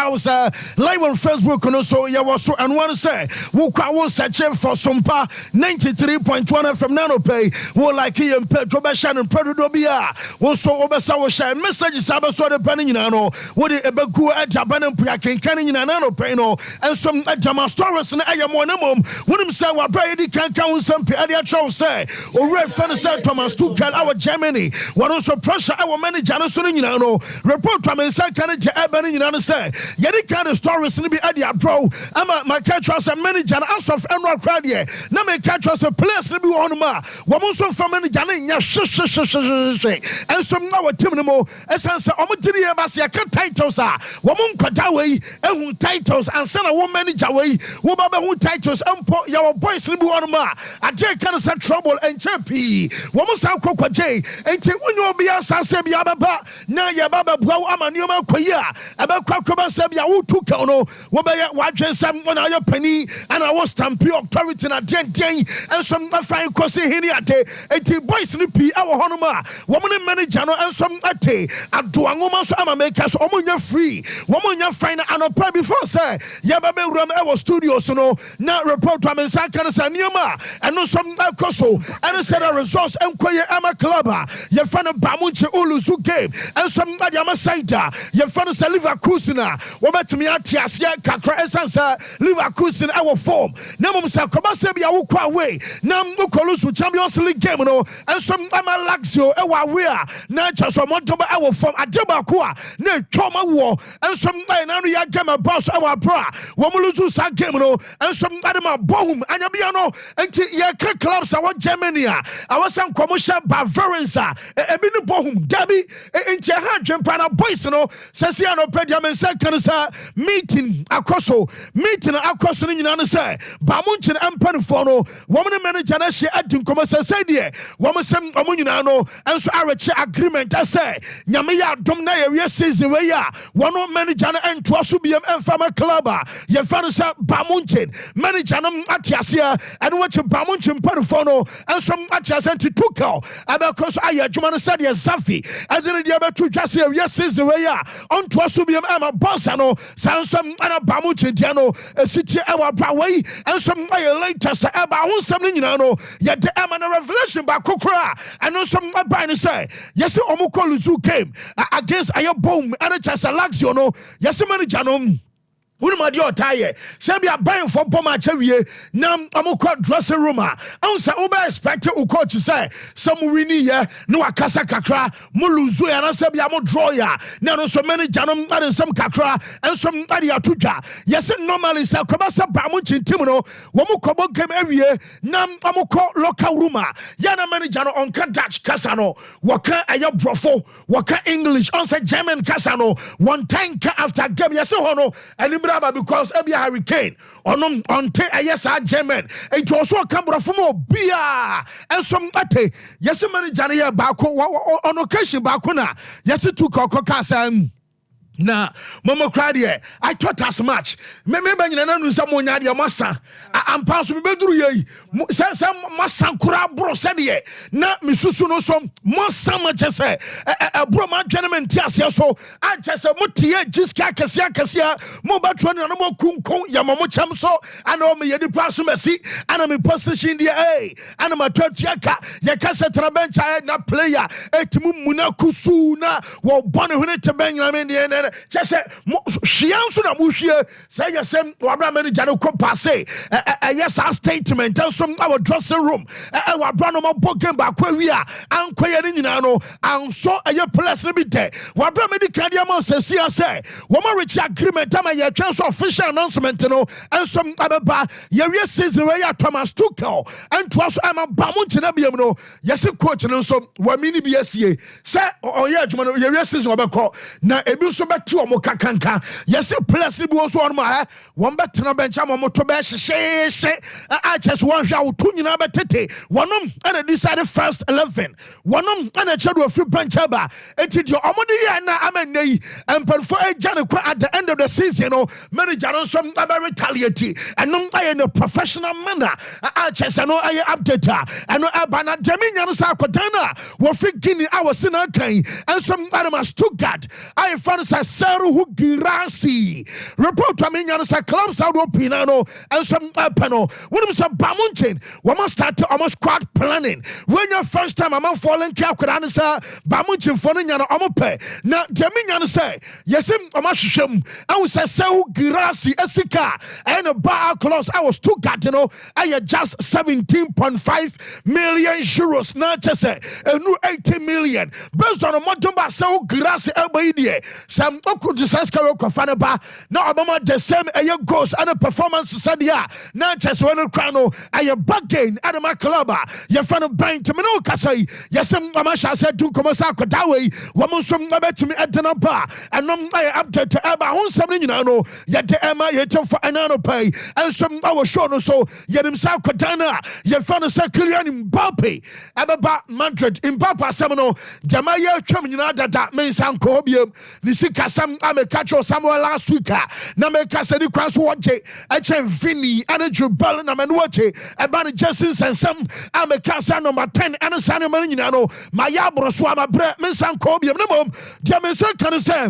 was live on Facebook and also you was so and one say who was searching for Sompa 93.1 FM Nano Pay wo like him Petro Bashan and Prodobia also Obasa was share messages about so the penny no what the Ebeku at Japan and Piakin Canning in Nano Peno and some Jama stories and I am one of them when him say what Brady can count some Piadia Chow say or Red Fantasy Thomas Tuchel our Germany what also pressure our manager you know report from inside Canada Ebony you know say yet kind of stories in be Adia bro I'm my catch us a manager out of Emerald crowd here now me catch us a place to be on ma woman so from manager and some now team no more essence omutiri e ba se titles are woman kwada we ehun titles and say na woman manager we wo ba be hu titles empo your boys to be on ma aje kan say trouble and champi woman sa kwakwaje enti wonyo obi asase bia baba na ye baba bua amanioma kwayi a abakwa koba se bia wo tu ka no wo be wadwen sam na your penny and I was stampy authority na den and some fine kosi hini ate enti boys ni pi awo honoma woman manager no and some ate adoangoma so amameka so omunya free womunya fine anopa before say ye baba ram e was studios no na report to mensa kan say nioma and no some koso and said a resource enkoye ama club ye fan bamunche uluzu game and some adama side ye fan say Liverpool na wo betimi ate ase kakra esansa Liverpool in our form na mum say koba say bia wo kwa away na mukoluzu Champions League game no and some ama Lazio e wa we na chaso motoba our form adeba ko na twoma wo and some na no ya game boss our bro wo muluzu sa game no and some adema bohum anya bia no enti ye clubs our Germany our some commercial Bavarians e bi no bohum gabi enti ha dwempa na boys no sese ya no pedia men say kan sa meeting akoso no nyina no say bamunche empane for no woman manager na she adin komo say de woman sem omo nyina no enso areche agreement say nyame ya dom na ye season we ya wono manager na ento so biem emfama club ye fa no say bamunche manager no atiase and what bamunche empane for no enso atiase tutuka abekoso aye adwuma no say de zafi adene de abetu twase ye season we ya onto so biem ema boss no sansam ana bamunche dia no esiti ewa brawai and some latest eba won some nyina no ye de ema na revelation ba kokora and some by no say yes omukoluzu came against ayo bomb and just Lazio no yes manager no Wunuma di otaye sebia ban for bomber chewie na amukwa dressing room say oba expect u coach say some wini ye no akasa kakra mo luzu ya na sebia mo draw ya na no so manager no ade some kakra and some ade atudwa yes normally say koba say ba mo chintim no wo mo kobo game awie na amukọ local room ya na manager no on ka Dutch kasa no waka ayo brofo waka English on say German kasa no one time after game yes ho no because every hurricane on yes German it also come from bia and some ate yes manager here back on occasion back na yes to kokokasa na mama cried here I thought as much me banyina na nu some nya de masa am pass me beduru ye say masa kura bro said ye na misusu no so masa ma chese bro ma dwenement ase so a chese mutie jiska kasia mo batro no mo kunkon ya mo cham so ana me ye di pass mesi ana me position there ana ma twatiaka ye kase trabencha na player etimu muna kusu na wo bone hune te benyamin de just say shianso na muhie say yesem wabra manager no ko passe yes our statement and some our dressing room wabra no mo game ba kwa wi a ankoye ni nyina no anso eye place no bi de wabra medical dia man say wo mo reach agreement am ye transfer official announcement no and some ababa ye wi season we ya Thomas Tuchel and twas am ba mo ntina biem no yes coach no so wa mini bi asie say oye adwuma no ye wi season obekọ na ebi so betu omo kakanka yes place ni bi wo so on ma won betena bencha mo to be hyehyehye a just one hwa wotu nyina betete wonom and decide first 11 wonom and chedo afi bencha ba enti de omo de ye na amannei empanfo agane kwa at the end of the season no manager no so aba retaliate and no aye no professional manner a just no aye update and no aba na deminya no sa kodana wo fi Guinea I was in kan and some animals Stuttgart I found say Seru Girasi. Report to me, Yanasa clubs out of Pinano and some panel. When it was a Bamuntin, we must start to almost squad planning. When your first time I'm falling, Kakuranasa, Bamuntin for Yana Omope. Now, Jamin say, yes, Amashim, I was a Seru Girasi, Esika, and a bar close. I was 2 Gatino, I had just 17.5 million euros. Not just a new 80 million. Based on a Motumba Seru Girasi Elbaidie. Some Oku Disaster Kofanaba. Now, Obama the same a goals and a performance Sadia. Not just one of Crano, a back gain at my club. Your friend of Bain to Mino Kasai. Yes, Amasha said to Komasa Kodawe, Wamusum Nabet me at the Napa, and I update to Abba on something, you know, yet the Emma yet for another pay, and some our show so yet himself Kodana, your friend of Kylian Mbappe, Ababa Madrid, Mbappe Samano, Jamaya Chamina that means Uncle Obium, Nisika Sam Amekacho Samuel last week. Nameka said the cross watch it, Vinny, and a Jubal and Manuate, Abani Jessens and some Amekasa number 10 and a San Marinano, Mayabro Swama Brett, Miss Uncle Obium, no mom, Jamesa can say.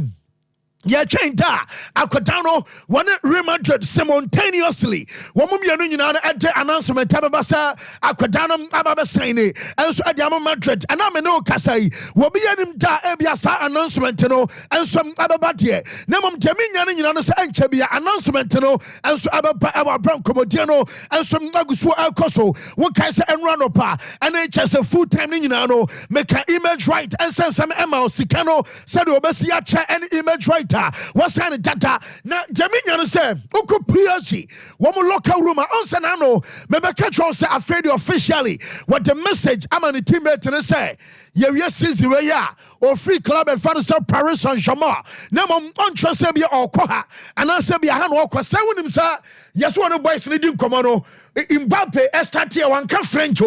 Yeah, change that. Akwadano one Real Madrid simultaneously. Womum yanu at the announcement Tababasa Akwadano Ababa Saini and so Adama Madrid and I'm no Kasai will be anim da Ebiasa announcement no and some Ababatie. Nemum Jaminian and Chabia announcement no and so Ababa our Branco Modiano and some Nagusu Alcoso. What Kasa and Ranopa and HS a full time Ninano make an image right and send some Emma Sicano said Obesia and image right. What's that data? Now, Jaminian said, Oko PLC, one local room, answer nano, maybe catch on say afraid officially what the message I'm on the teammate and say, yes, is the way or free club and father sell Paris Saint-Germain. Now, on Trasabia or Koha, and I said, be a hand walk was saying himself, yes, one of boys needing commando. Mbappe estatia one can French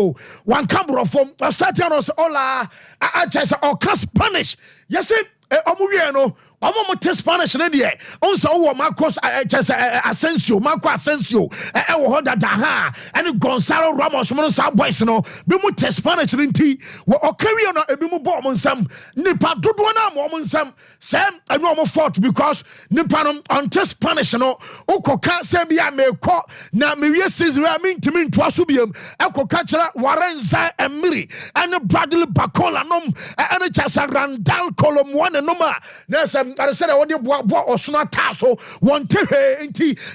one can from Statianos Ola, I just or can Spanish. Yes, Omuriano. I'm test Spanish lady. Also, Marcos Asensio, Marco Asensio, and Gonzalo Ramos, Monosa Boys, no, Bimu test Spanish linty, or carry on a Bimu bomb on some Nipa Dudwana woman some Sam a normal fault because Nipanum on test Spanish, no, Oko can't say be a me caught now. Me says I mean to mean Twasubium, Eko Catcher, Warenza and Miri, and Bradley Bacola, and a Chasa Randall column 1 and number. There's I said I want to or Sonataso, one Terre,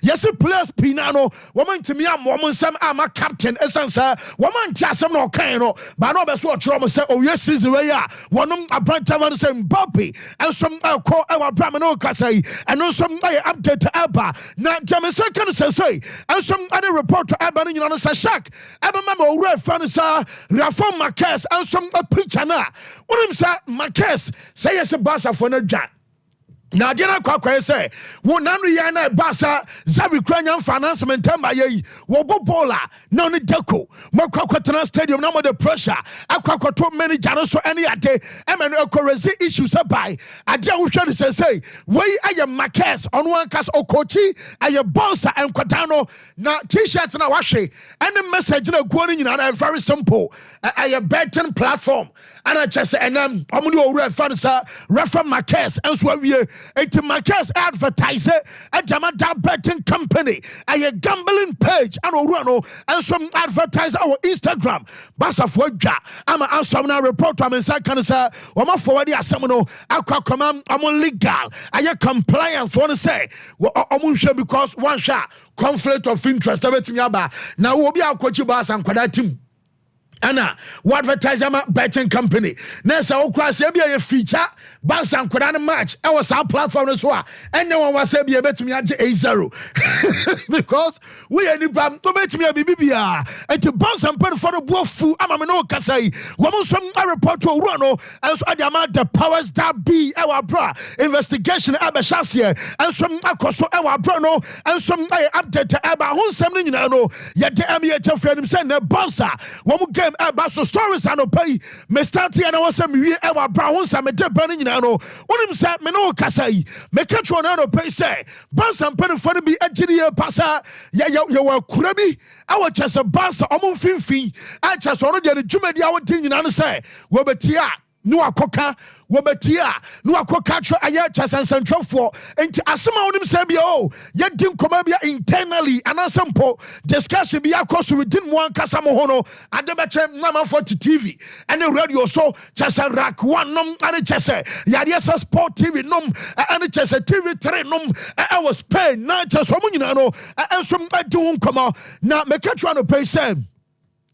yes, players Pinano, woman to me, I'm woman, some I'm a captain, essence, woman, Jassam no Kano, but no best what Roma said, oh, yes, is the way, one a branch of the same Bobby, and some call our Bramano Casay, and also some update to Abba, now Jamaican can say, and some other report to Abba in on a Sashak, Abba Mamma, Red Fanasa, Rafon Marquez, and some a preacher now. What him say, Marquez, say yes, a bassa for no jack. Now, Jenna Quack say, one Nandriana Bassa, Zavi Cranian financement, Tamaye, Wobobola, Noni Deco, Mokwakotana Stadium, no more the pressure. I quack many channels so any day, MNO issues by. I dare we should say, way I am Marquez on one cast or Kochi, I am Bossa and Quatano, now T-shirts now wash and the message going in very simple. I am betting platform. And I just say, and I'm going to refer Marquez, and so we are a Marquez advertiser at the betting company. A gambling page and Orano, and some advertise our Instagram. Basa Foja, I'm an answer now report. I'm inside Canada. I'm a forward the Asamino. I can command. I'm legal. I have compliance. Want to say, I'm because one shot conflict of interest. Now we'll be our coach bas and Quadatim. Anna, what advertiser betting company? Nessa Okrasia be a feature, Bass and Kodana match. I was our platform as well. And no one was a bet me at A0 because we are the problem to bet me a BBR and to bounce and put for the Bofu. I'm a no Casay. Woman, some report to Rano and so the powers that be our bra investigation Abashasia and some Akoso our Bruno and some update to Abba who's something you know. Yet the MEH friend him send a bouncer. One game so stories and pay me start and I was some our brown some burning in ano. What him said me no Kasai me catch one out pay say bounce and penny for be engineer passer you were Kurabi our chest a bounce almost fin I just already the Jumedi our thing in answer. Webetia. No akoka wobetia no akokatro aye chasansantwofo enti asema wonim say bia o yedi nkoma bia internally anasempo discussion bia akoso within one kasa mo ho no adebeche namafo TV and radio so chasa rack one nom ane chese yade sport TV nom ane chese TV3 nom I was Spain na chese mo nyina no enso adi ho nkoma na mekatro no pay say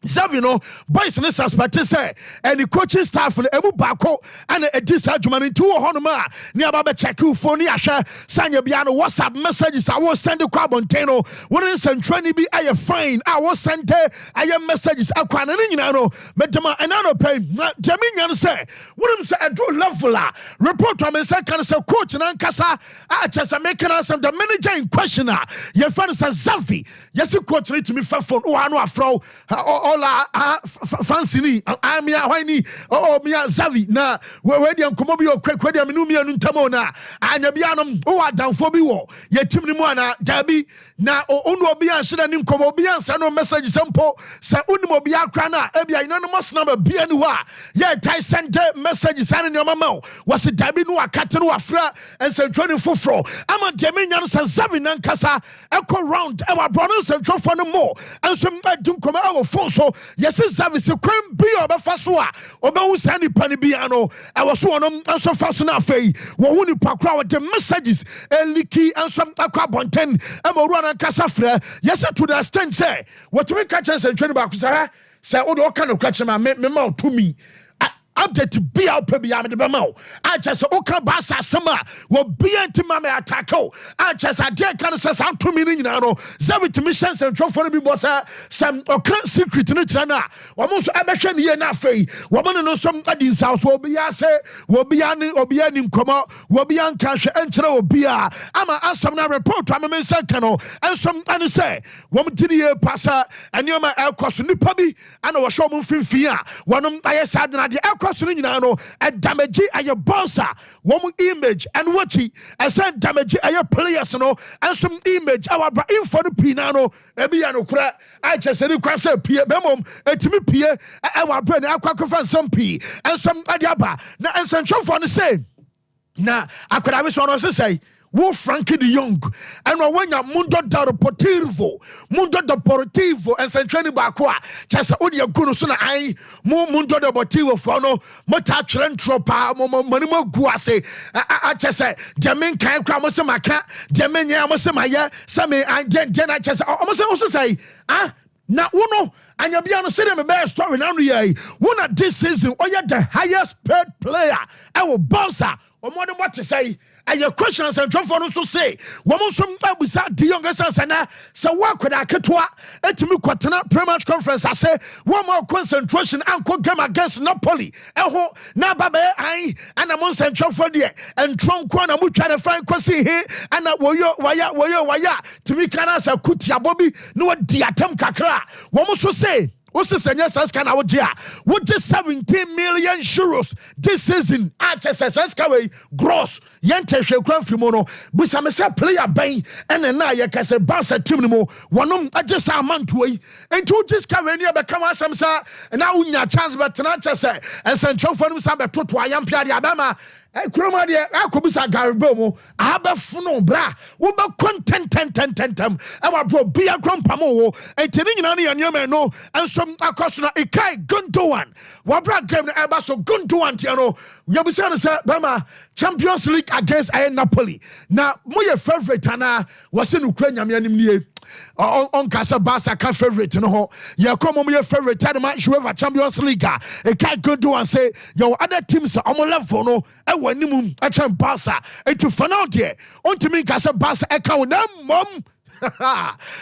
Zavi no boys ne suspect say any coaching staff no emu bako and a disagreement into honoma ni aba check phone ni ahwe sanya bia no WhatsApp messages I was send kwa bonteno won send training bi aye fine I was send aye messages akwa na nyina no medema enano pay jami nyan say won say do level report am say kan say coach na nkasa a chesa making us the manager in question ye fan say Zavi yes coach need to me phone o anu afro Ola fancy ni amia wani mia Zavi na we dia nkomo bi okwa dia menu mia nu ntamo na anya bia no o adamfo bi wo ye tim ni mu ana dabi na onu obi anhye ni nkomo obi ansa no message sempo sa unu obi akra na ebia ino no mas number bia ni ho a ye tai send message san ni mama was dabi no akate no afra ensentro ni foforo ama demi nya no sa Zavi na nkasa eko round e wa bro no ensentro fo no mo enso adum nkomo awo fo so yes service kwen bi obefa so a obehu sani pani bi ano e wo so onom anso fa so na afei wo hu ni pakra wo the messages eliki anso akwa bonten e mo ruwa na kasa fra yes to the extent say what we catch and twene ba kusa say o do ka no kwache ma me ma otumi update be out pe bia me de bema o a chese o ka ba sasema wo bia ntima me attack o a chese ade kan se sa to me nyina no Zavi mission and trofo no bi bossa some o kan secret no tira na wo mo so abehwe ne ye na afei wo mo no som adin south wo bia se wo bia ni nkomo wo bia nka hwe enkere wo bia ama asam na report am me se kan no ensom ane se wo mo diri ye pasa enioma ekoso nipa bi ana wo hwe mo mfimfin a wonom aye sadna de question no a damage aye bonsa one image and what he said damage aye players no and some image our info the pinano ebiano kra I just said kwase pie bemom etimi pie our brain akwa some p and some adiaba na and some for the same na akwada we so no say wo Frankie de Jong and wanya Mundo Deportivo and Centrani Bakwa chasa odi agunu so na ai mo Mundo Deportivo for no mota trend tropa manimo guase a chasa jamen kan kra mo se maka jamen nya mo se maye se me gen chasa o se say na uno anya bia no se me be story na no ye wona this season oya the highest paid player I will bounce o mo de what to say aye questions and trofo no so say woman some abusa the youngest sana so wa kwada ketwa etimi kwatena pre-match conference I say one more concentration anko game against Napoli eho na baba ai ana mon trofo de and tronko na mutwa de fine kwasi he ana waya timi kana sa kutia bobi no di atem kakra woman so say What's the senior Saska now? What just 17 million euros this season? Saska gross. Yente Shekran Frimono, Busamesa player bang, and then I can bounce at Timimo. One I just a month away, and two just come in here become some and now we have chance but not just say, and Sancho for him some to Ayam Alabama. I chroma de akobisa Garibomo, I have a funo bra, what about content our bro be a grumpamo, and telling any and your man no, and some acosna Ikai Gundoan, Wabra game the Abaso Gundoan Tiano, Yabusana Bama, Champions League against Napoli. Now, my favorite Tana was in Ukraine. On Casa Basa can favorite no ya come on your favorite time match whoever Champions League e can't go do and say your other teams are on level no e wanimum a champ Basa e to fan out there on to me Casa Basa account na mom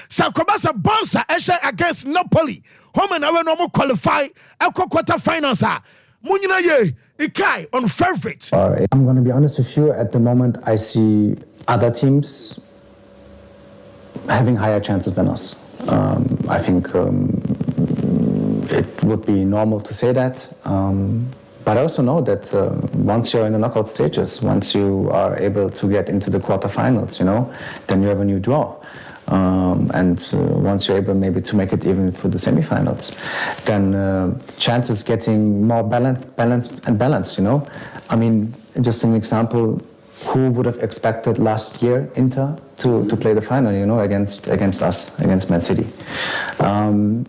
Sakobasa Basa against Napoli home and away no qualify a quarter finals Munina ye Ikai on favorite. I'm going to be honest with you, at the moment I see other teams having higher chances than us. I think it would be normal to say that, but I also know that once you're in the knockout stages, once you are able to get into the quarterfinals, then you have a new draw. And once you're able maybe to make it even for the semifinals, then chances getting more balanced, you know. I mean, just an example, who would have expected last year Inter to play the final, you know, against us, against Man City.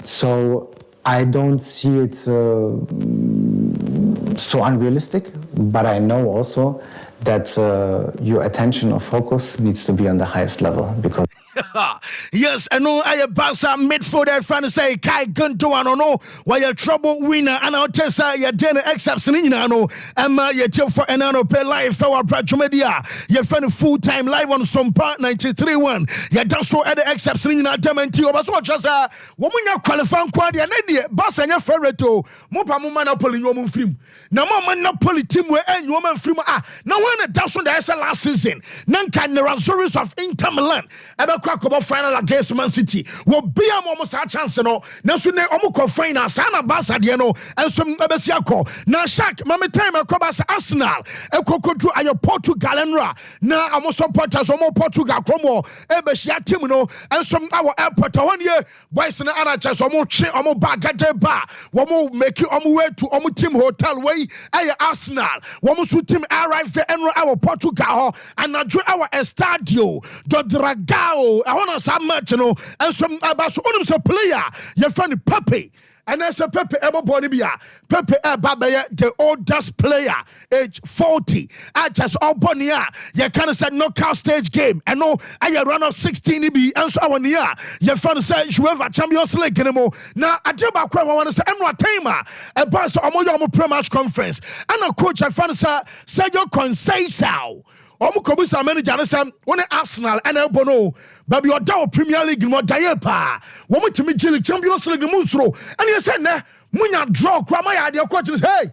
So I don't see it so unrealistic, but I know also that your attention or focus needs to be on the highest level, because yes, I know I pass a midfielder fan say Kai Gunto and no why you trouble winner and I'll tell you dinner except in no Emma you tell for an anno pay live for our Bratch Media. You're fan full time live on Sompa 93.1. You don't so other excepts in a dementi or so just a woman you qualify quadia Nadia Bass and your ferreto Mopa Monopoly woman film. No more Monopoly team where any woman film no one that does on the last season. None can the resources of Inter Milan. About final against Man City. Will be a almost a chance no. Now soon they almost final. Sana Basa Diano and some Abesiako. Now Shaq, Mamma time across Arsenal. A cocoa to a Portugal and Ra. Now almost supporters or more Portugal Cromo. Ebesia Timino and some our airport 1 year. Boys and Anachas or more chain or more bag at the bar. One more make you on way to Omu Team Hotel way. Aye Arsenal. One more team arrive the Enro our Portugal and now our Estadio. The Dragao. I want to say much, you know, and some about some player, your friend Pepe, and as a Pepe Ebobonibia, Pepe Babaya, the oldest player, age 40. I just open here, you can't say knockout stage game, and no, I run of 16 EB, and so on here, your friend said, you have a Champions League anymore. Now, I do about I want to say, I'm not Tamer, a boss of my pre-match conference, and a coach, I found say you can say so. Omukobusa manager sam one Arsenal and Elbono baby oda Premier League mo dayepa wo mutimi League Champions League munsuro and you say na munya draw krama ya de coach hey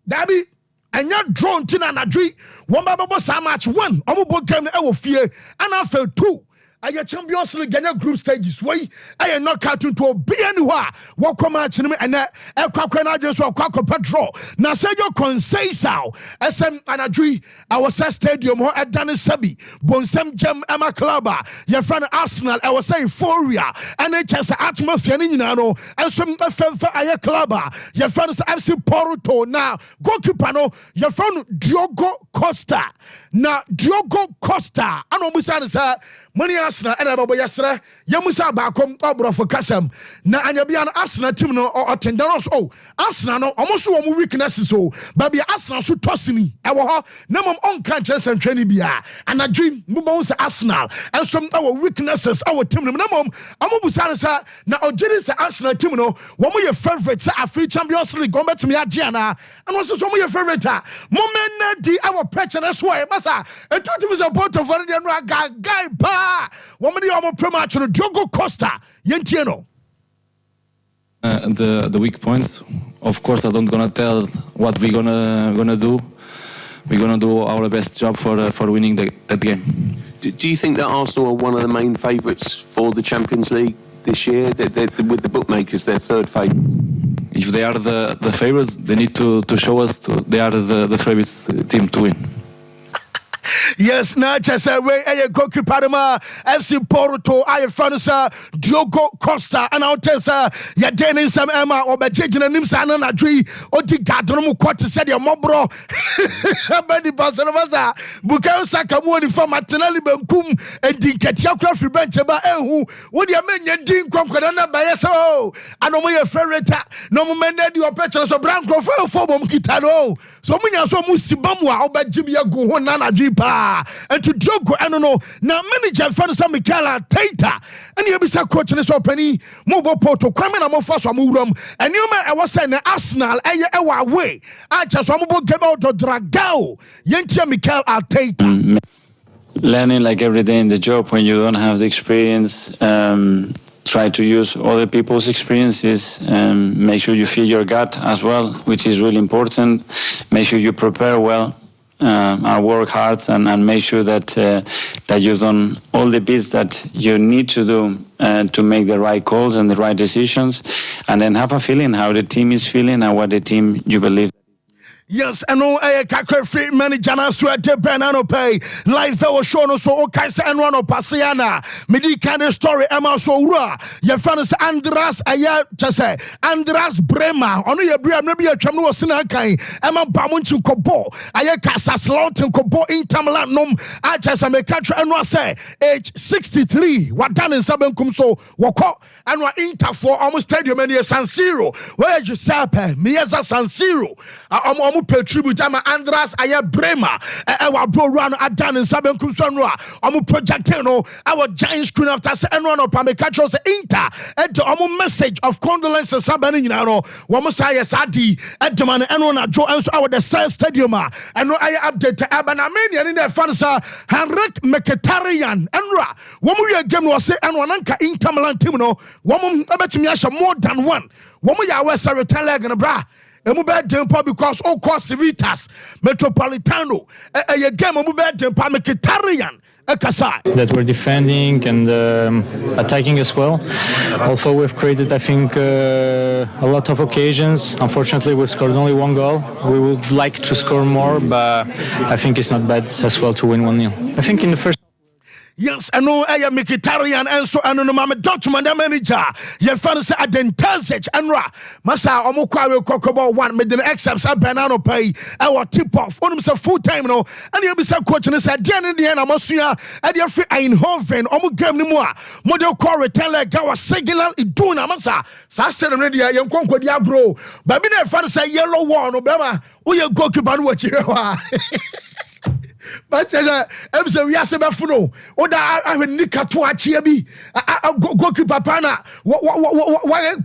dabi anya draw ntina nadwi wo babo sa match 1 omubo game e wo fie and after 2 Aya Champions League Ghana group stages. Why? I not cartoon to be anywhere. What come out to me and a quack just or quack patrol. Now say your consay SM Anadri, our stadium or at Danny Sabi, Bonsem Gem Emma Clubber, your friend Arsenal, I was saying Foria, and HS atmosphere in Nano, and some FM Aya Clubber, your friends FC Porto now, goalkeeper no, your friend Diogo Costa. Now Diogo Costa, I know Musa money Arsenal and Ababa Yasra, Yamusa Bakom, Obra for Kassam. Na Anyabian Arsenal team no or Tendanos. Oh, Arsenal no almost one weaknesses. So, Baby Arsenal should toss me. Our number on conscience and training bia. And I dream Mubons Arsenal and some our weaknesses, our team. Number Amubusansa. Now, Ojiris Arsenal team no one of your favorites are free Champions League. Go back to me at Gianna and also some of your favorite. Moment di our patron as well. Massa, and 20 was about to guy pa. Woman, you are pretty much on Diogo Costa. Yentiano. The weak points. Of course, I don't gonna tell what we're gonna do. We're gonna do our best job for winning that game. Do you think that Arsenal are one of the main favourites for the Champions League this year? They're with the bookmakers, they're third favourite. If they are the favourites, they need to show us they are the favourites team to win. Yes, not just a way a goalkeeper FC Porto, I found Diogo Costa, and I'll tell ya Dennis some Emma or Bajin and Nimsan and Adri, Oti Gadromu Quarter said your mobro, Benny Basanavaza, Bukao Sakamoni from Matanali Benkum, and Dinkatia Craft Bench about who would you mean your Din Concordana by SO? I know my favorite, no man, your petros of Branco for Kitano. So many are so Musibamwa, but Jibia Guhonana Jipa. And to Diogo, I don't know. Now, manager Fanasa Michaela Taita, and you be a coach in this opening, mobile portal, coming a more fast or move room. And you may I was saying Arsenal, a way. I just want to get out of Dragao, Yentia Michael Taita. Learning like every day in the job when you don't have the experience. Try to use other people's experiences and make sure you feel your gut as well, which is really important. Make sure you prepare well. And work hard and make sure that that you've done all the bits that you need to do to make the right calls and the right decisions, and then have a feeling how the team is feeling and what the team you believe. Yes, and no kakra free manager na so ate banana pay life we show no so o kai se enro no pasiana medi kind of story ema so wura ye fan se Andreas aya chese Andreas Brehme ono ye bria no bi atwam no sina kan ema ba mo nchi kobo aya kasa Luton kobo Interland nom a chese me katra enro se age 63 wadan nsaben kum so wokọ enro Interfo almost stadium any San Siro where you say me yes San Siro pay tribute ama Andreas aya Brehme wa bro run adan nsaben kum so no a project no our giant screen after say enro no pa me catch us Inter the message of condolences sabani nyina no wo say yes adi edman enro na jo enso our the same stadium enro aya update abanamania ni na fan sa Henrik Mkhitaryan enro wo ye game no say enro nanka Interland team no wo betimi ahye more than one wo ya we say return leg no bra emu be dempo because all cost Civitas Metropolitano a game emu be dempo Mkhitaryan that we're defending and attacking as well. Also, we've created, I think, a lot of occasions. Unfortunately, we've scored only one goal. We would like to score more, but I think it's not bad as well to win 1-0. I think in the first. Yes, I know I am Mkhitaryan and so and no Dortmund manager. Ye fan say advertisements enra. Masa omukwa kokobo one made the excepts banana pay our tip off. Onum say full time no. And you be say coach no say dey na dey na masua e dey free Eindhoven omu game ni mu a. Model call return like our signal iduna masa. Sa say no dey ye nkonkodi agro. Ba bi na fan say yellow wall no be ma. Wo ye goalkeeper no wachi wa. But we are seven funo. Oda I will nick to achia bi. Goalkeeper pana. What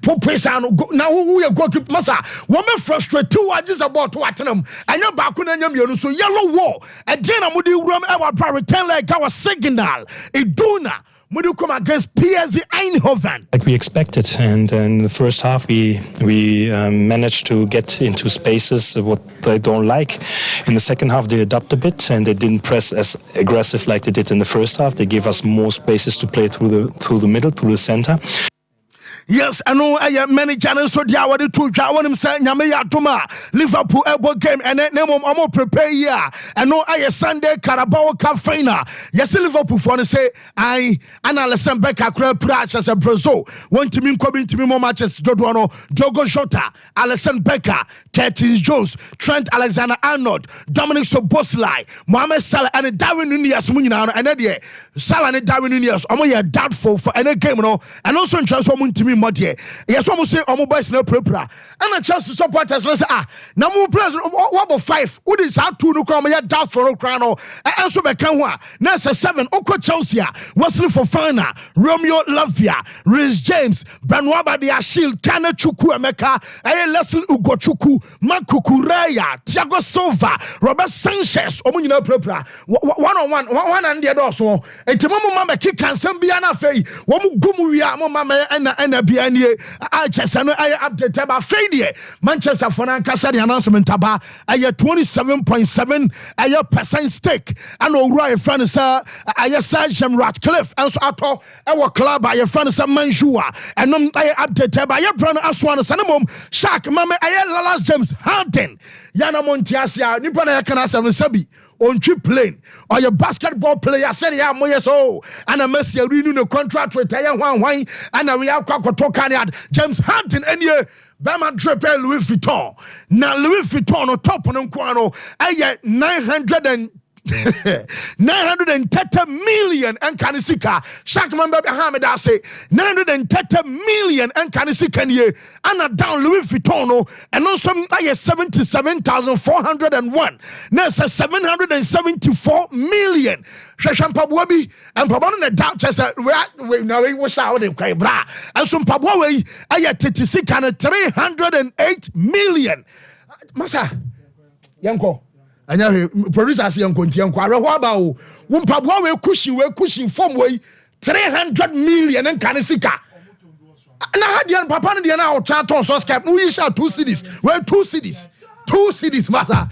popesano now who you goalkeeper masa. Woman frustrated 2 hours about to attend. And your bakuna yam so yellow wall. A dinner mudi room our return like our signal. A duna. Would come against PSG Eindhoven? Like we expected, and in the first half we managed to get into spaces what they don't like. In the second half they adapt a bit and they didn't press as aggressive like they did in the first half. They gave us more spaces to play through the middle, through the center. Yes, I know I am many channels so dia wadi to twa wonum say nyame ya toma Liverpool ebo game and name am prepare here. I know I Sunday Carabao Cup final. Yes, Liverpool for say I Alisson Becker kra prash as a Brazil. Want to me coming to me more matches dodo no Diogo Jota, Alisson Becker, Curtis Jones, Trent Alexander-Arnold, Dominic Szoboszlai, Mohamed Salah and Darwin Núñez mu nyina and dey Salah and Darwin Núñez omo ye doubtful for any game no and also in transfer mu ntimi modie yes omo say omo boys na prepare and a Chelsea supporters say na mo players what about 5 who dey sa 2 no come ye doubtful no kra no and so be kan ho a na 7 oko Chelsea Wesley Fofana, Romeo Lavia, Reece James, Benoit Badiashile, Kane Chukwu Emeka, Leslie Ugochukwu, Marco Cucurella, Thiago Silva, Robert Sanchez omo nyina prepare one and the other so etimomo mama kick ansem bia na fei wo mu gumu wi a mo mama na bia nie I just no I update about failure Manchester for na kasa the announcement about 27.7% stake and owura friend sir Sir Jim Ratcliffe and so ato our club by friend sir Manjua and I update about your brand aswan sanamom shark mama Lalas James Harden yana montiasia nipa na yakana 7 sabi on trip plane or your basketball player said yeah mo yes oh and a Messi renew no contract with Tayan Wan and we have Kwakotokaniad James Harden and you Bama drip Louis Vuitton now Louis Vuitton on top on Kwano I 930 million and kanisika Shakman Baby Hamid I say 930 million and kanisika ye and down Louis Vuitton and also I 77,401 Nessa 774 million Shasham Pabwabi and Pabana Dutch we now we was out of Bra and some Pabwawi I 36 and 308 million Masa Yanko anya producers yan kontian kware ho aba o wo mpaboa we cushion form we 300 million en kanisika na hadian papa no de na o chaton so skype no yi sha 2 cities we 2 cities masa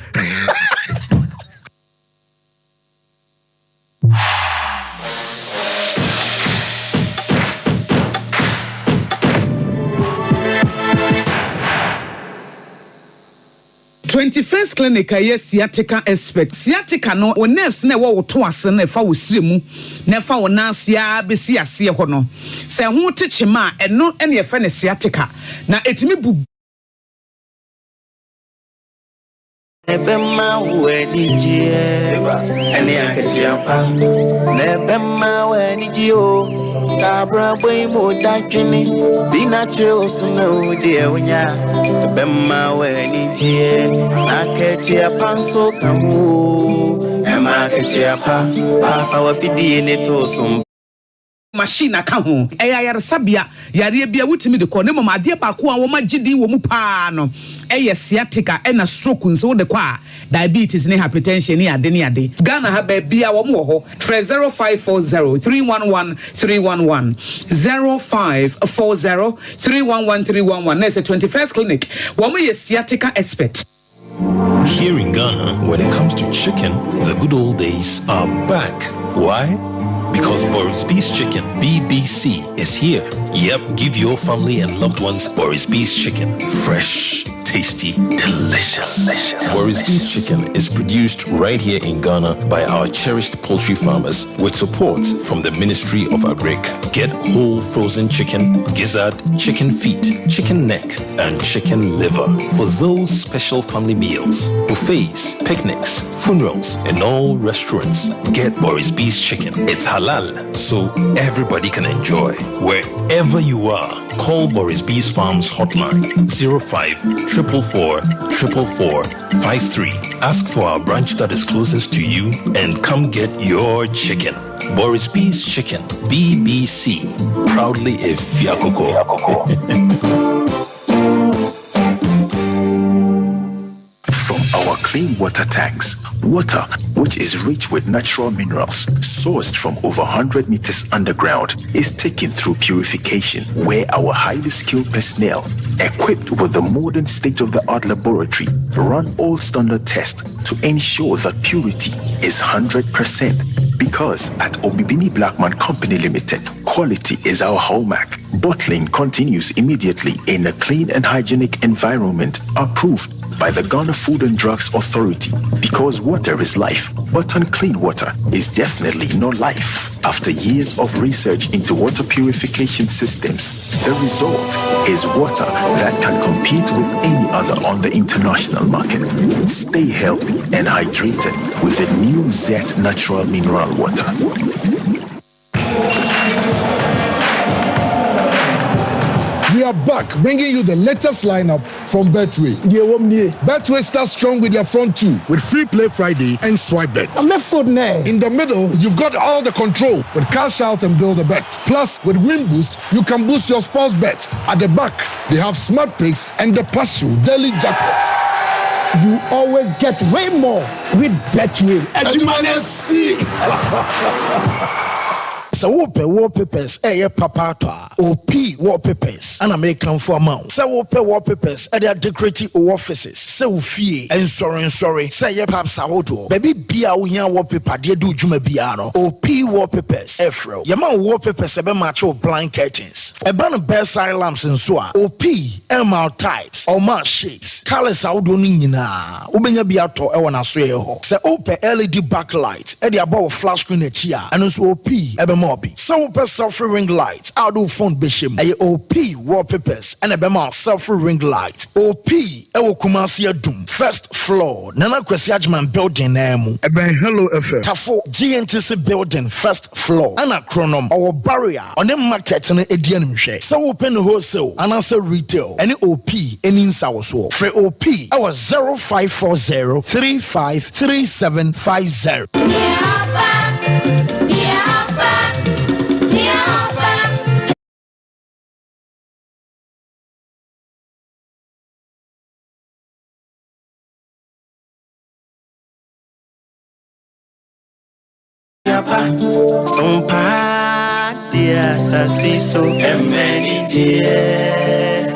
21st clinic yes sciatica expert sciatica no o nerves na wo to ase na fa wo siremu na fa wo nasia besi ase ho no se ho techema eno ene ye fa ne sciatica na etimi bu Nebema wenijie ene aketiapa nebema wenijio sabra boy mo dadwini dinache osuna odi ewnya nebema wenijie aketiapa so kamu ema aketiapa papa wafidi ne to sum machine aka ho eya yare sabia yare bia wutimi de ko ne mama ade ba ko a wo magidi wo mu pa no eye sciatica ena stroke nso de kwa diabetes ne hypertension ne ade ne ade Ghana ha ba bia wo mo ho 0540311311 0540311311 na 21st clinic wo mo ye sciatica expert. Here in Ghana, when it comes to chicken, the good old days are back. Why? Because Boris Beef's Chicken, BBC, is here. Yep, give your family and loved ones Boris Beef's Chicken. Fresh, tasty, delicious. Boris Beef's Chicken is produced right here in Ghana by our cherished poultry farmers with support from the Ministry of Agric. Get whole frozen chicken, gizzard, chicken feet, chicken neck, and chicken liver for those special family meals, buffets, picnics, funerals, and all restaurants. Get Boris Beef's Chicken. It's halal, so everybody can enjoy. Wherever you are, call Boris Beef's Farms hotline 05-444-444-53. Ask for our branch that is closest to you and come get your chicken. Boris Beef's Chicken, BBC, proudly a Fiakoko. From our clean water tanks, water which is rich with natural minerals sourced from over 100 meters underground is taken through purification, where our highly skilled personnel equipped with the modern state-of-the-art laboratory run all standard tests to ensure that purity is 100%. Because at Obibini Blackman Company Limited, quality is our hallmark. Bottling continues immediately in a clean and hygienic environment approved by the Ghana Food and Drugs Authority. Because water is life, but unclean water is definitely not life. After years of research into water purification systems, the result is water that can compete with any other on the international market. Stay healthy and hydrated with the new Zet Natural Mineral Water. We are back, bringing you the latest lineup from Betway. Betway starts strong with their front two, with Free Play Friday and Swipe Bet. In the middle, you've got all the control with Cash Out and Build a Bet. Plus, with Win Boost, you can boost your sports bet. At the back, they have Smart Picks and the Partial Daily Jackpot. You always get way more with Betway. So wallpapers, papa OP wallpapers, and American for amount. So wallpapers, they are decorative offices. So fee and sorry. Say ye perhaps auto. Baby bia we wallpaper, they do jume biano. OP wallpapers, Efro. Yama wallpapers, a macho blind curtains. A band of bedside lamps and so on. OP, MR types, or mark shapes. Colors out donina. Ubenya biato, ewana sweho. Say OP LED backlight, and the above flash screen a chia, and also OP, so self ring lights, I do phone bishim, a OP wallpapers, and a bema self ring lights. OP, Ewo Kumasia Doom, first floor, Nana Kwesiajman building name, a ben hello affair, Tafo GNTC building, first floor, and a chronom, our barrier on the market and a DNM share. So open wholesale, and answer retail, any OP, any in South for OP, our 0540 353750. Sompa, dear Sassiso, and many dear.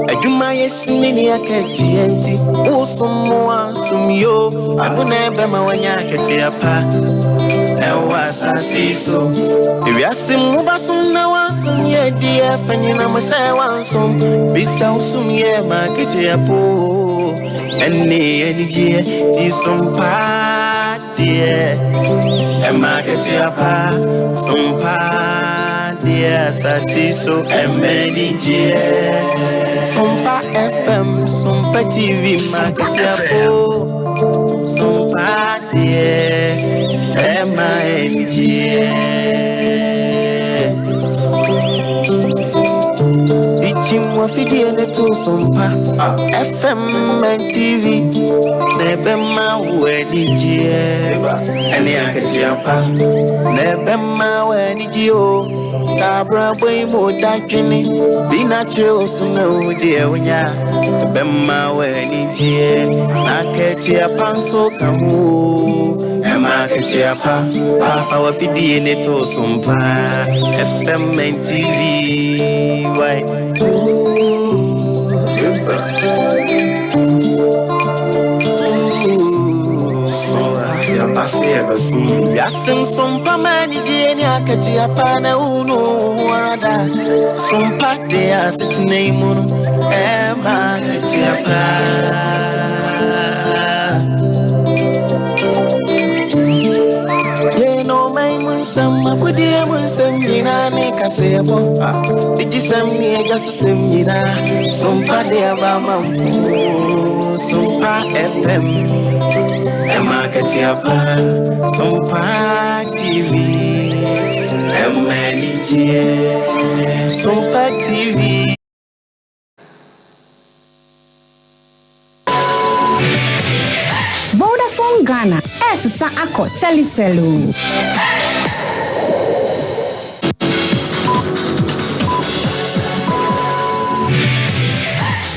I do my mini a catty, oh, some more, some yo. I would never my one yakety apa. Ewasasiso. If you ask him, Mubasum, now ansum, ye dear, Fenina, Messiah, ansum, Bissau, sum, ye, market, ye, po, and any dear, is some party, and market, ye, pa, some party, Sasiso, and many dear, Sompa FM, Sompa TV, market, ye, po, some party, M-I-N-G. Teaching what we did to Sompa FM and TV. Nebema wedding, and the Akatiapa. Nebema wedding, Sabra way more dacrini. Be natural, so no dear when ya. Bema wedding, Akatiapa, so come. Emakachiapa, our PD in it to Sompa, FM and TV. Why? Yasim Sompa mani Jenia Kachiapa, no, Sompa de Asset name, Emakachiapa. Some good dear, some Yina, make a sable. It is some near just some Yina, some party about some FM, and market Yapa, some TV, and many some TV. Vodafone Ghana, Essa Ako Telecelu.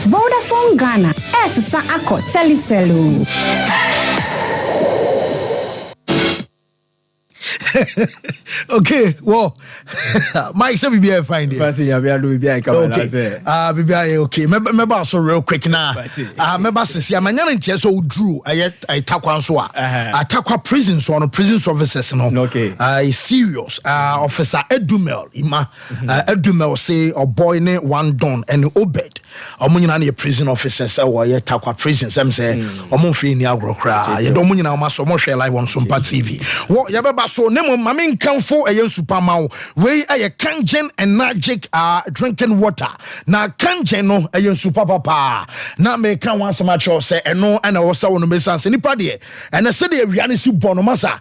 Vodafone Ghana, Essa Ako Telecelu. Okay, well, Mike said we be fine there. Okay, okay. Maybe also real quick now. Maybe since I'm not so drew. I takwa so takwa prisons on prisons officers no. Okay. Serious. Officer Edumel Edumel say a boy ne one don and Obed. Omunyina na prison officers say takwa prisons. I'm say omunfi ni agro kra. You don't munyina ma so mo share live on Sompa TV. What ya beba so nemo mamin kan for a supermao we a kangen and magic drinking water na kangen no a super papa na me kan wan sama cho say eno and also no be sense nipa de and I said we an si bono masa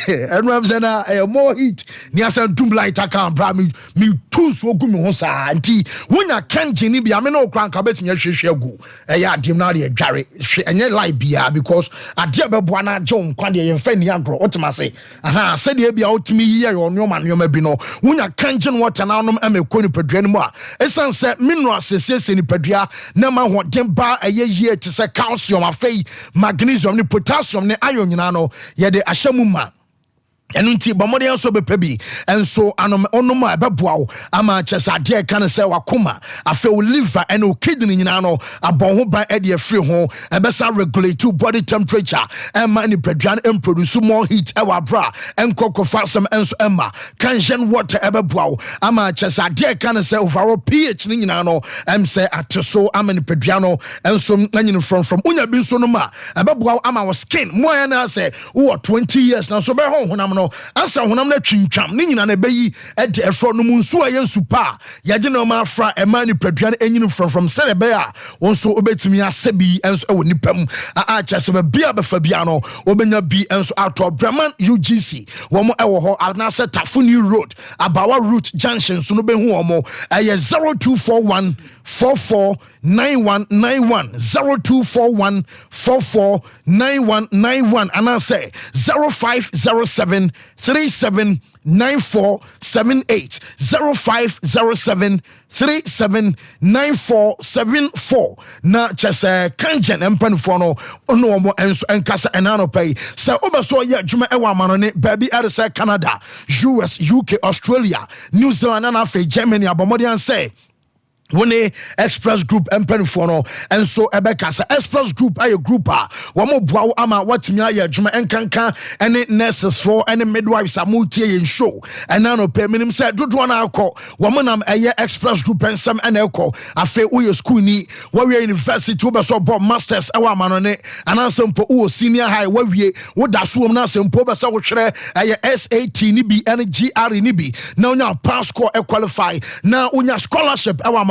eno am say na more heat ni asan dum light aka bra me tu so gu me ho sa anti wonya kangen ni bia me no kran ka betinya hwehwe agu ya adim na de adware enye light bia because ade beboa na jom kwan de yemfa ni agro otima say aha said ye bia otimi ye your nyoma bi no wonya kangen water na nom amekɔ ni padua no mu a esan sɛ mineral sese ni padua na ma ho den ba ye te sɛ calcium afei magnesium ni potassium ni iron nyina no ye de ahyɛmu ma enu nti bomode enso bepa bi enso anom onoma ebeboa ama chesa de kan se wakoma afe o liver and o kidney nyina no abon ho ban e de free ho ebesa regulate body temperature ema ni produce and produce more heat e wa bra enkokofa some enso ema kangen water ebeboa ama chesa de kan se overall pH ni nyina no say ateso ama ni produce no enso anyini from unya bi so no ma ebeboa ama wo skin mo ya na say wo 20 years na so be ho honam no ansa honam na twintwam ni nyina na beyi e de efro no munsu aye nsupa ya je no ma fra e ma ni produce anyini from serebe a wonso obetimi asebi enso e woni pam a chese be bia be fa bia no obenya bi enso ato Bremen UGC wo mo e wo ho anase Tafuni Road Abawa Route Junction so no be hu wo mo aye 0241 449191 0241 449191 and I say 0507 379478 0507 379474 na chese kanjen empanfo no ono mo enso enkasa enano pay se obeso ye adwuma e wa mano ne baby erse Canada US UK Australia New Zealand and Germany abomodian say Wone Express Group empenfo no enso ebekasa Express Group aye group a womo boa ama watimi aye adwuma enkanka ene nurses for ene midwives amutie yen show ena no pe minim se dodo na akọ womo nam aye Express Group ensam ena ekọ afa uye school ni wawie university wo beso bo masters ewa manone anasempo wo senior high wawie wo daso wom na sempo beso wo hwere aye SAT ni bi ene GR ni bi na onya pass score e qualify na onya scholarship ewa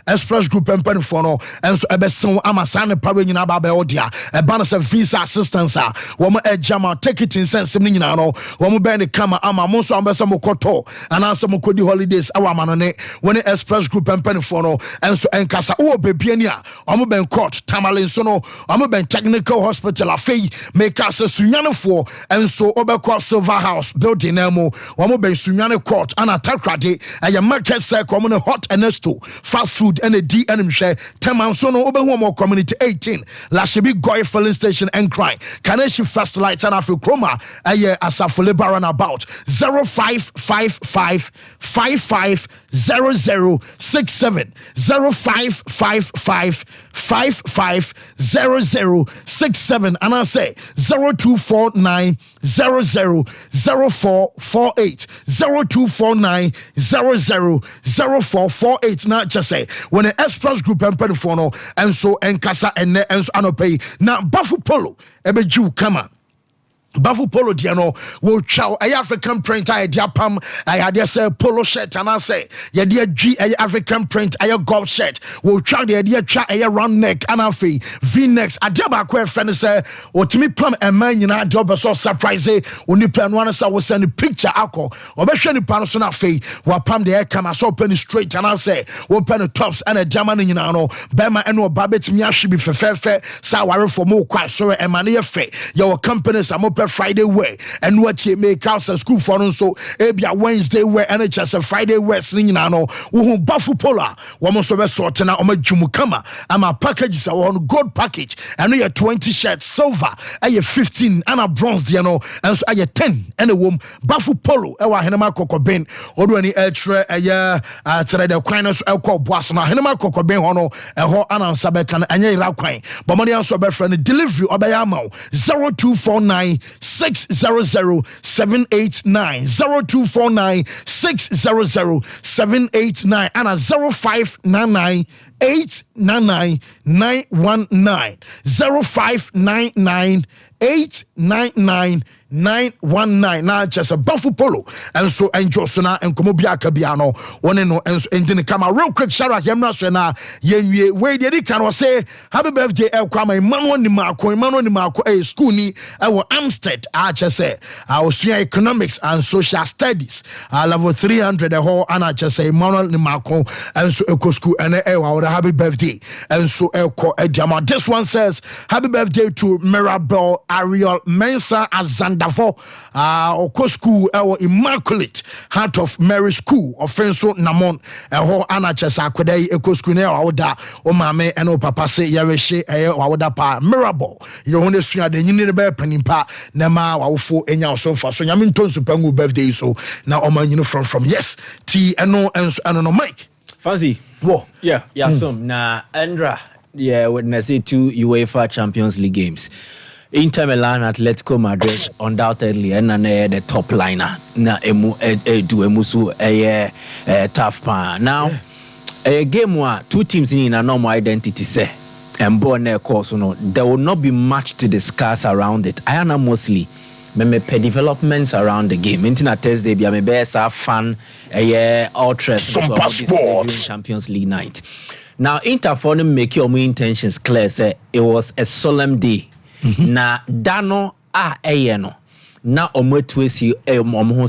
Express Group and for no and so ebeson amasane pawe nyina ba be odia e ban se visa assistance a wo mo ejama ticketing sense ni nyina no wo mo be ne kama ama mo so ambese mo koto ana so mo kodi holidays awa manone woni Express Group and for no and so enkasa wo bebiani a wo mo ben court tamale so no wo mo ben technical hospital afei make us sunyanefo and so obekọ Silver House building na mo wo mo ben sunyane court ana takrade eye market circle mo ne hot Ernesto fast food and a D and share Temansono Oberhomo community 18 Lashibi Goy filling station and cry Kaneshi first lights and Afro Chroma a year as a fully baron about 0555 550067 0555 550067 and I say 0249 000448 0249 000448 na just say when the Express Group and no and so enkasa and so anope na Bafu Polo ebeju kama Bafu Polo diano will chow a African print I diapam I had say polo shirt and I say yeah dear G a African print a golf shirt will chow the idea cha a round neck and a fee V-necks a diaba que friend say or to me plum and man you know job so surprise when you plan one as I was send a picture alcohol or be shiny panasona fee while pam the air come so penny straight and I say we'll pen the tops and a German you know Bema and no babet miashi be fair so worry for more quite sorry and mania fe your companies are Friday way and what you make house and school for so ebia Wednesday way and it's just a Friday way singing no wo Bafu Pola wo so be sort na o madwumu kama ama packages are on gold package and you 20 shirts silver and you 15 and a bronze there no and so you 10 and a wom Bafu Polo e wa henema kokoben odo ani etre aya tere de kwan no so ekọ boas na henema kokoben ho no e ho anansa be kan anya ira kwan bomoni anso be friend delivery obaya ma 0249 600 789 0249 600 789 and a 0599 899 919 0599 899 919 na just a Bafu Polo and so enjoy sona and komo biaka biano one no and so come real quick shout out yemna so na yenwie we dey kan o say happy birthday el kwama Emmanuel ni mako school ni e Amstead a just say I was economics and social studies level 300 the whole and I just say Emmanuel ni mako and so eco school and happy birthday and so elko ejama. This one says happy birthday to Mirabel Ariel Mensa Azandafo Oko school Immaculate Heart of Mary School Offenso Namon ho anachesa akwedai Eko school ne awda o mame eno papa se yawehye awda pa Mirabel yo hone sua de nyini ne be panimpa na ma wawofo enya osomfa so nyame ntonsu pangu birthday so na o manyino from yes ti eno no Mike Fancy wo yeah so na Andra witness it 2 UEFA Champions League games. Inter Milan, Atletico Madrid, undoubtedly, and the top liner. Na emusu tough pan. Now, a game where two teams in a normal identity say, and born their course, there will not be much to discuss around it. I am mostly developments around the game. Into Thursday, be a best fun, ultra Sompa Champions League night. Now, Inter for them make your intentions clear. Say it was a solemn day. Na dano no na omwetwesi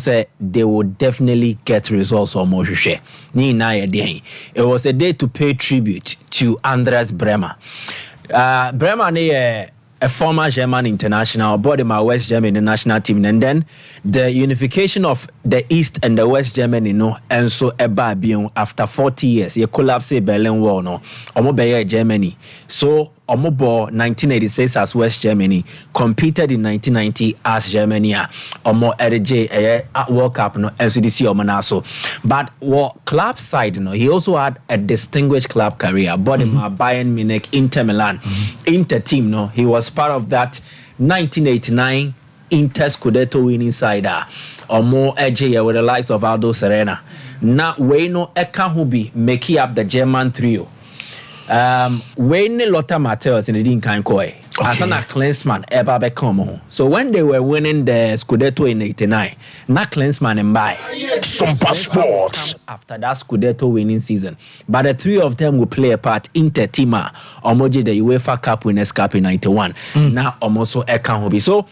say they will definitely get results or more share ni na ye. It was a day to pay tribute to Andreas Brehme. Brehme a former German international, brought my West Germany national team, and then the unification of the East and the West Germany, and so after 40 years, you collapse Berlin Wall, Germany. So Omobo 1986 as West Germany, competed in 1990 as Germany. Omo RJ World Cup no NCDC Omanaso. But what club side, he also had a distinguished club career. Bodema, Bayern Munich, Inter Milan, Inter team. He was part of that 1989 Inter Scudetto winning side. Omo RJ with the likes of Aldo Serena. Now we know Eka Hubi making up the German trio. When Lothar Matthäus in the Dean Kankoi, Asana Klinsmann, Eba Bekomo. So when they were winning the Scudetto in 89, not Klinsmann and Bay. Sompa Sports. After that Scudetto winning season. But the three of them will play a part in Tetima, Omoji the UEFA Cup Winners' Cup in 91. Now Omoso Eka Hubi. So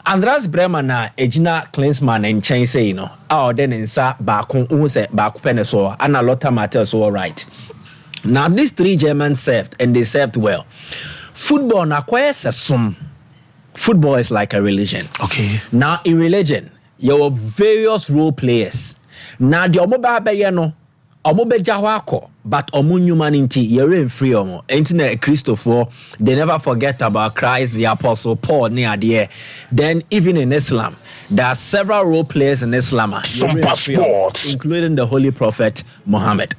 Andreas Brehme na Ejina Klinsmann and Chain say, then in Sa Bakun Unse Baku Peneso, and Lothar Matthäus all right. Now these three Germans served, and they served well. Football now quite a sum. Football is like a religion. Okay. Now in religion, you have various role players. Now the omoba bayano, omobe jawako, but omunyumaninti you're free omo. Internet Christopher, they never forget about Christ, the Apostle Paul near the. Then even in Islam, there are several role players in Islam, including the Holy Prophet Muhammad.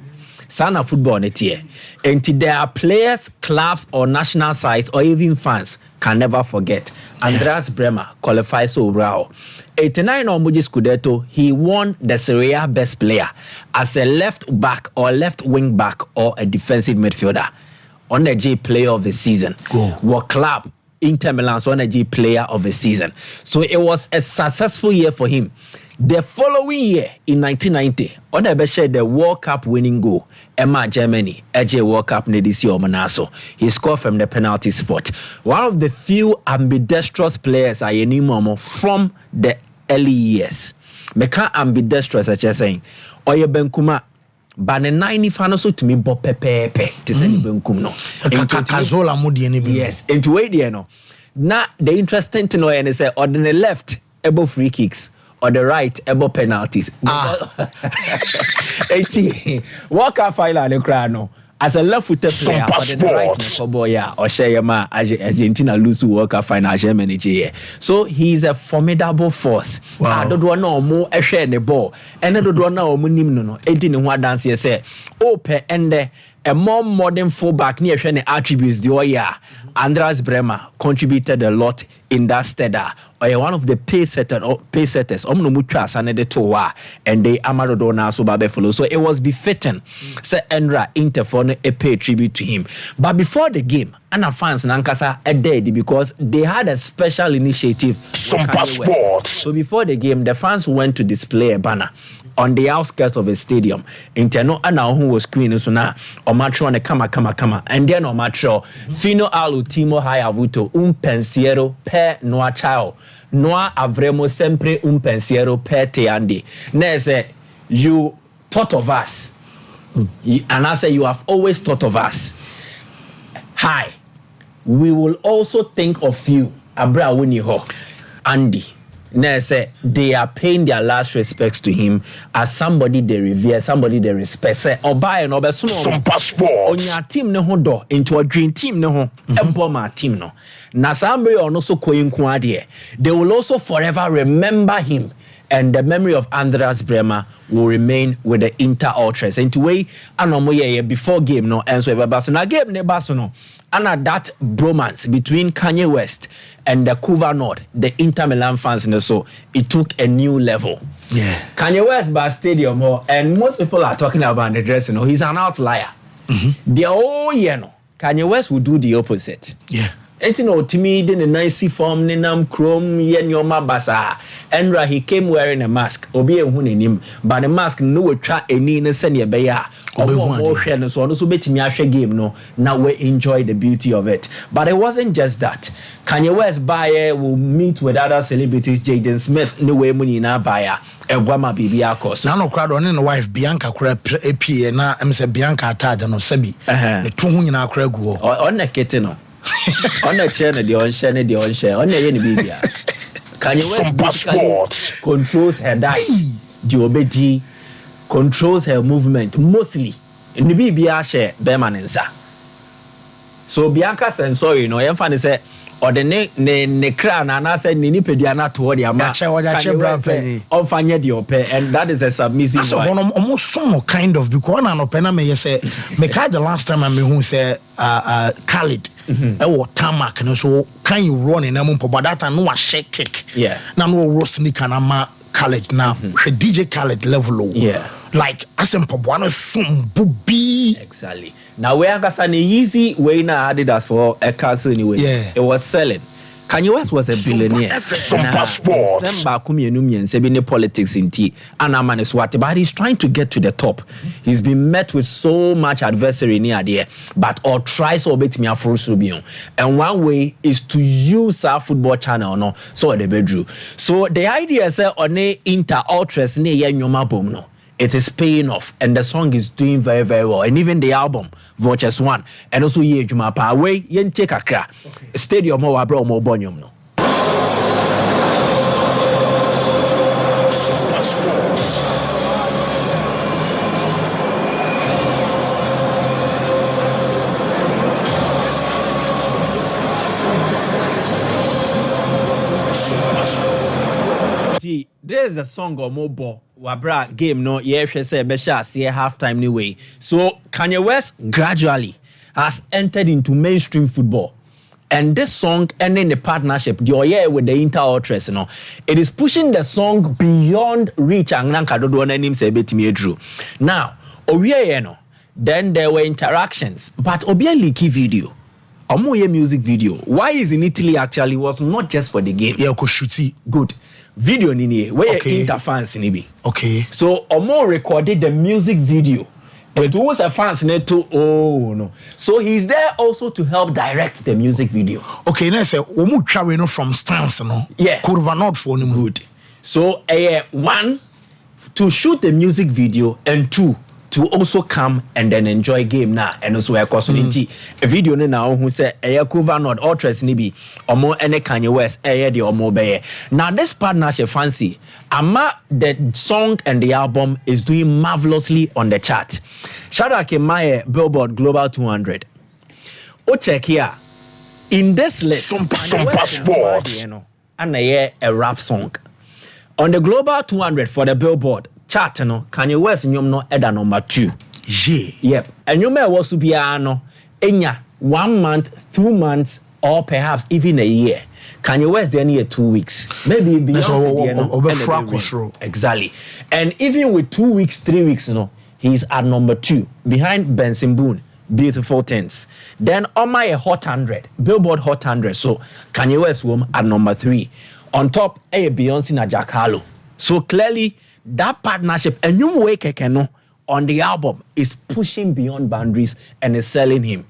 Sana football net here. And there are players, clubs, or national sides, or even fans can never forget. Andreas Brehme qualifies so well. 89 Omoji Scudetto, he won the Serie A best player as a left back or left wing back or a defensive midfielder. On the G player of the season. What club? Inter Milan on the G player of the season. So it was a successful year for him. The following year, in 1990, Onebe shared the World Cup winning goal. Emma Germany, AJ World Cup Nedisi Omanaso. He scored from the penalty spot. One of the few ambidextrous players I knew from the early years. Meka ambidextrous, as you're saying. Oye Benkuma, but the 90 fanoso to me bo pepe to send Benkum no. Kazola mudi ni. Yes, into way there no. Now the interesting to know and say on the left, able free kicks. Or the right, able penalties. World Cup final and the crowd no. As a left-footed player, or the right, or Shayama, Argentina lose World Cup final, Germany. So he's a formidable force. I don't want no more a share in the ball, and I don't want no more no. 18 what dance you say. Ope and a more modern fullback near the attributes the year. Andreas Brehme contributed a lot in that stead. Or one of the pace setters, Omnumutras and the Toa, and they Amarodona so Babefolo. So it was befitting. Say Andra Interphone a pay tribute to him. But before the game, Anna fans Nankasa a dead because they had a special initiative. Sompa Sports. So before the game, the fans went to display a banner on the outskirts of a stadium. Interno Anna who was screening so now Omatro and a kama and then Omatro Fino Alu Timo Hayavuto pensiero per noa chao noa avremo sempre pensiero per te andi. Nese you thought of us. And I say you have always thought of us. Hi. We will also think of you. Abra Winnie Ho. Andy. Say they are paying their last respects to him as somebody they revere, somebody they respect. Say Oba and Oba some passport on your team no do into a dream team no a team no. Na sambre or no so koyin kwade. They will also forever remember him, and the memory of Andreas Brehme will remain with the Inter Ultras. And to way anomoye before game no and so ever na game ne baso no. And that bromance between Kanye West and the Cuba North, the Inter Milan fans, so it took a new level. Yeah. Kanye West by stadium, and most people are talking about the dress, he's an outlier. The whole year, Kanye West would do the opposite. Yeah. It's to me, in a nice form, Ninam Chrome, Yenyoma Basa. Andra, he came wearing a mask, Obi and him, but the mask no try any senior bear. So also bet me game no. Now we enjoy the beauty of it. But it wasn't just that. Kanye West buyer will meet with other celebrities, Jaden Smith, no way money na buyer. Egwama bibia course. Na no crowd on the wife Bianca kura AP na am say Bianca atade no sebi. Ne to hu nyina kura gu ho. On na kete no. On the chair, the on share, on the any baby. Kanye West controls her diet. Jobeji controls her movement mostly. In the BBR share, Bemanensa. So Bianca Sensory, you know, I'm funny say. Or the ne crown and I said Nini Pediana to the amount of Fanya Diope, and that is a submissive. So almost some kind of because an opena may say, make the last time I mean who say Khalid, or Tamak, and so can you run in Amumpo, but that I know a shake kick. Yeah. Now no Rosni Kanama Khalid now, DJ Khalid level. Yeah. Like Asem Pobwana some booby. Exactly. Now we have an easy way now added us for a castle anyway. Yeah. It was selling. Kanye West was a billionaire. Sompa Sports. Then politics in tea. And I'm an swat, but he's trying to get to the top. He's been met with so much adversity near there, but or tries to obey me afro Rubion. And one way is to use our football channel, no, so the bedroom. So the idea is on the inter ultras near Yoma Boom, no. It is paying off, and the song is doing very, very well. And even the album, Vultures 1, and also Ye Juma Away, Yen Take a Cra, Stadium or Abro Mobonium. No. Sompa Sports. Sompa Sports. See, there's the song or Mobo. Wabra game no say besha see halftime anyway. So Kanye West gradually has entered into mainstream football. And this song ending the partnership with the Inter Ultras, it is pushing the song beyond reach and now, then there were interactions, but Obia leaky video. Omoye music video. Why is in Italy actually was not just for the game. Yeah, shooty. Good. Video nini where Inter fans nibi. Okay. So Omo recorded the music video. It was a fans net to no. So he's there also to help direct the music video. Okay, now say Omo travel from stance no. Yeah. Curva not for no good. So one to shoot the music video and two to also come and then enjoy game now and also a video now who say Kuva not ultras nibi or more any Kanye West the or be. Now this partnership fancy ama the song and the album is doing marvelously on the chart. Shout out to my Billboard Global 200. Oh check here in this list Sompa Sports and a rap song on the Global 200 for the Billboard chart no Kanye West nyom no eda number 2. Yep. And you may also be no enya 1 month, 2 months, or perhaps even a year. Kanye West then here 2 weeks. Maybe beyond exactly. And even with 2 weeks, 3 weeks, he's at number 2 behind Benson Boone. Beautiful Things. Then on my Hot 100, Billboard Hot 100. So Kanye West at number 3. On top, Beyonce na Jack Harlow. So clearly that partnership and you way kekeno on the album is pushing beyond boundaries and is selling him.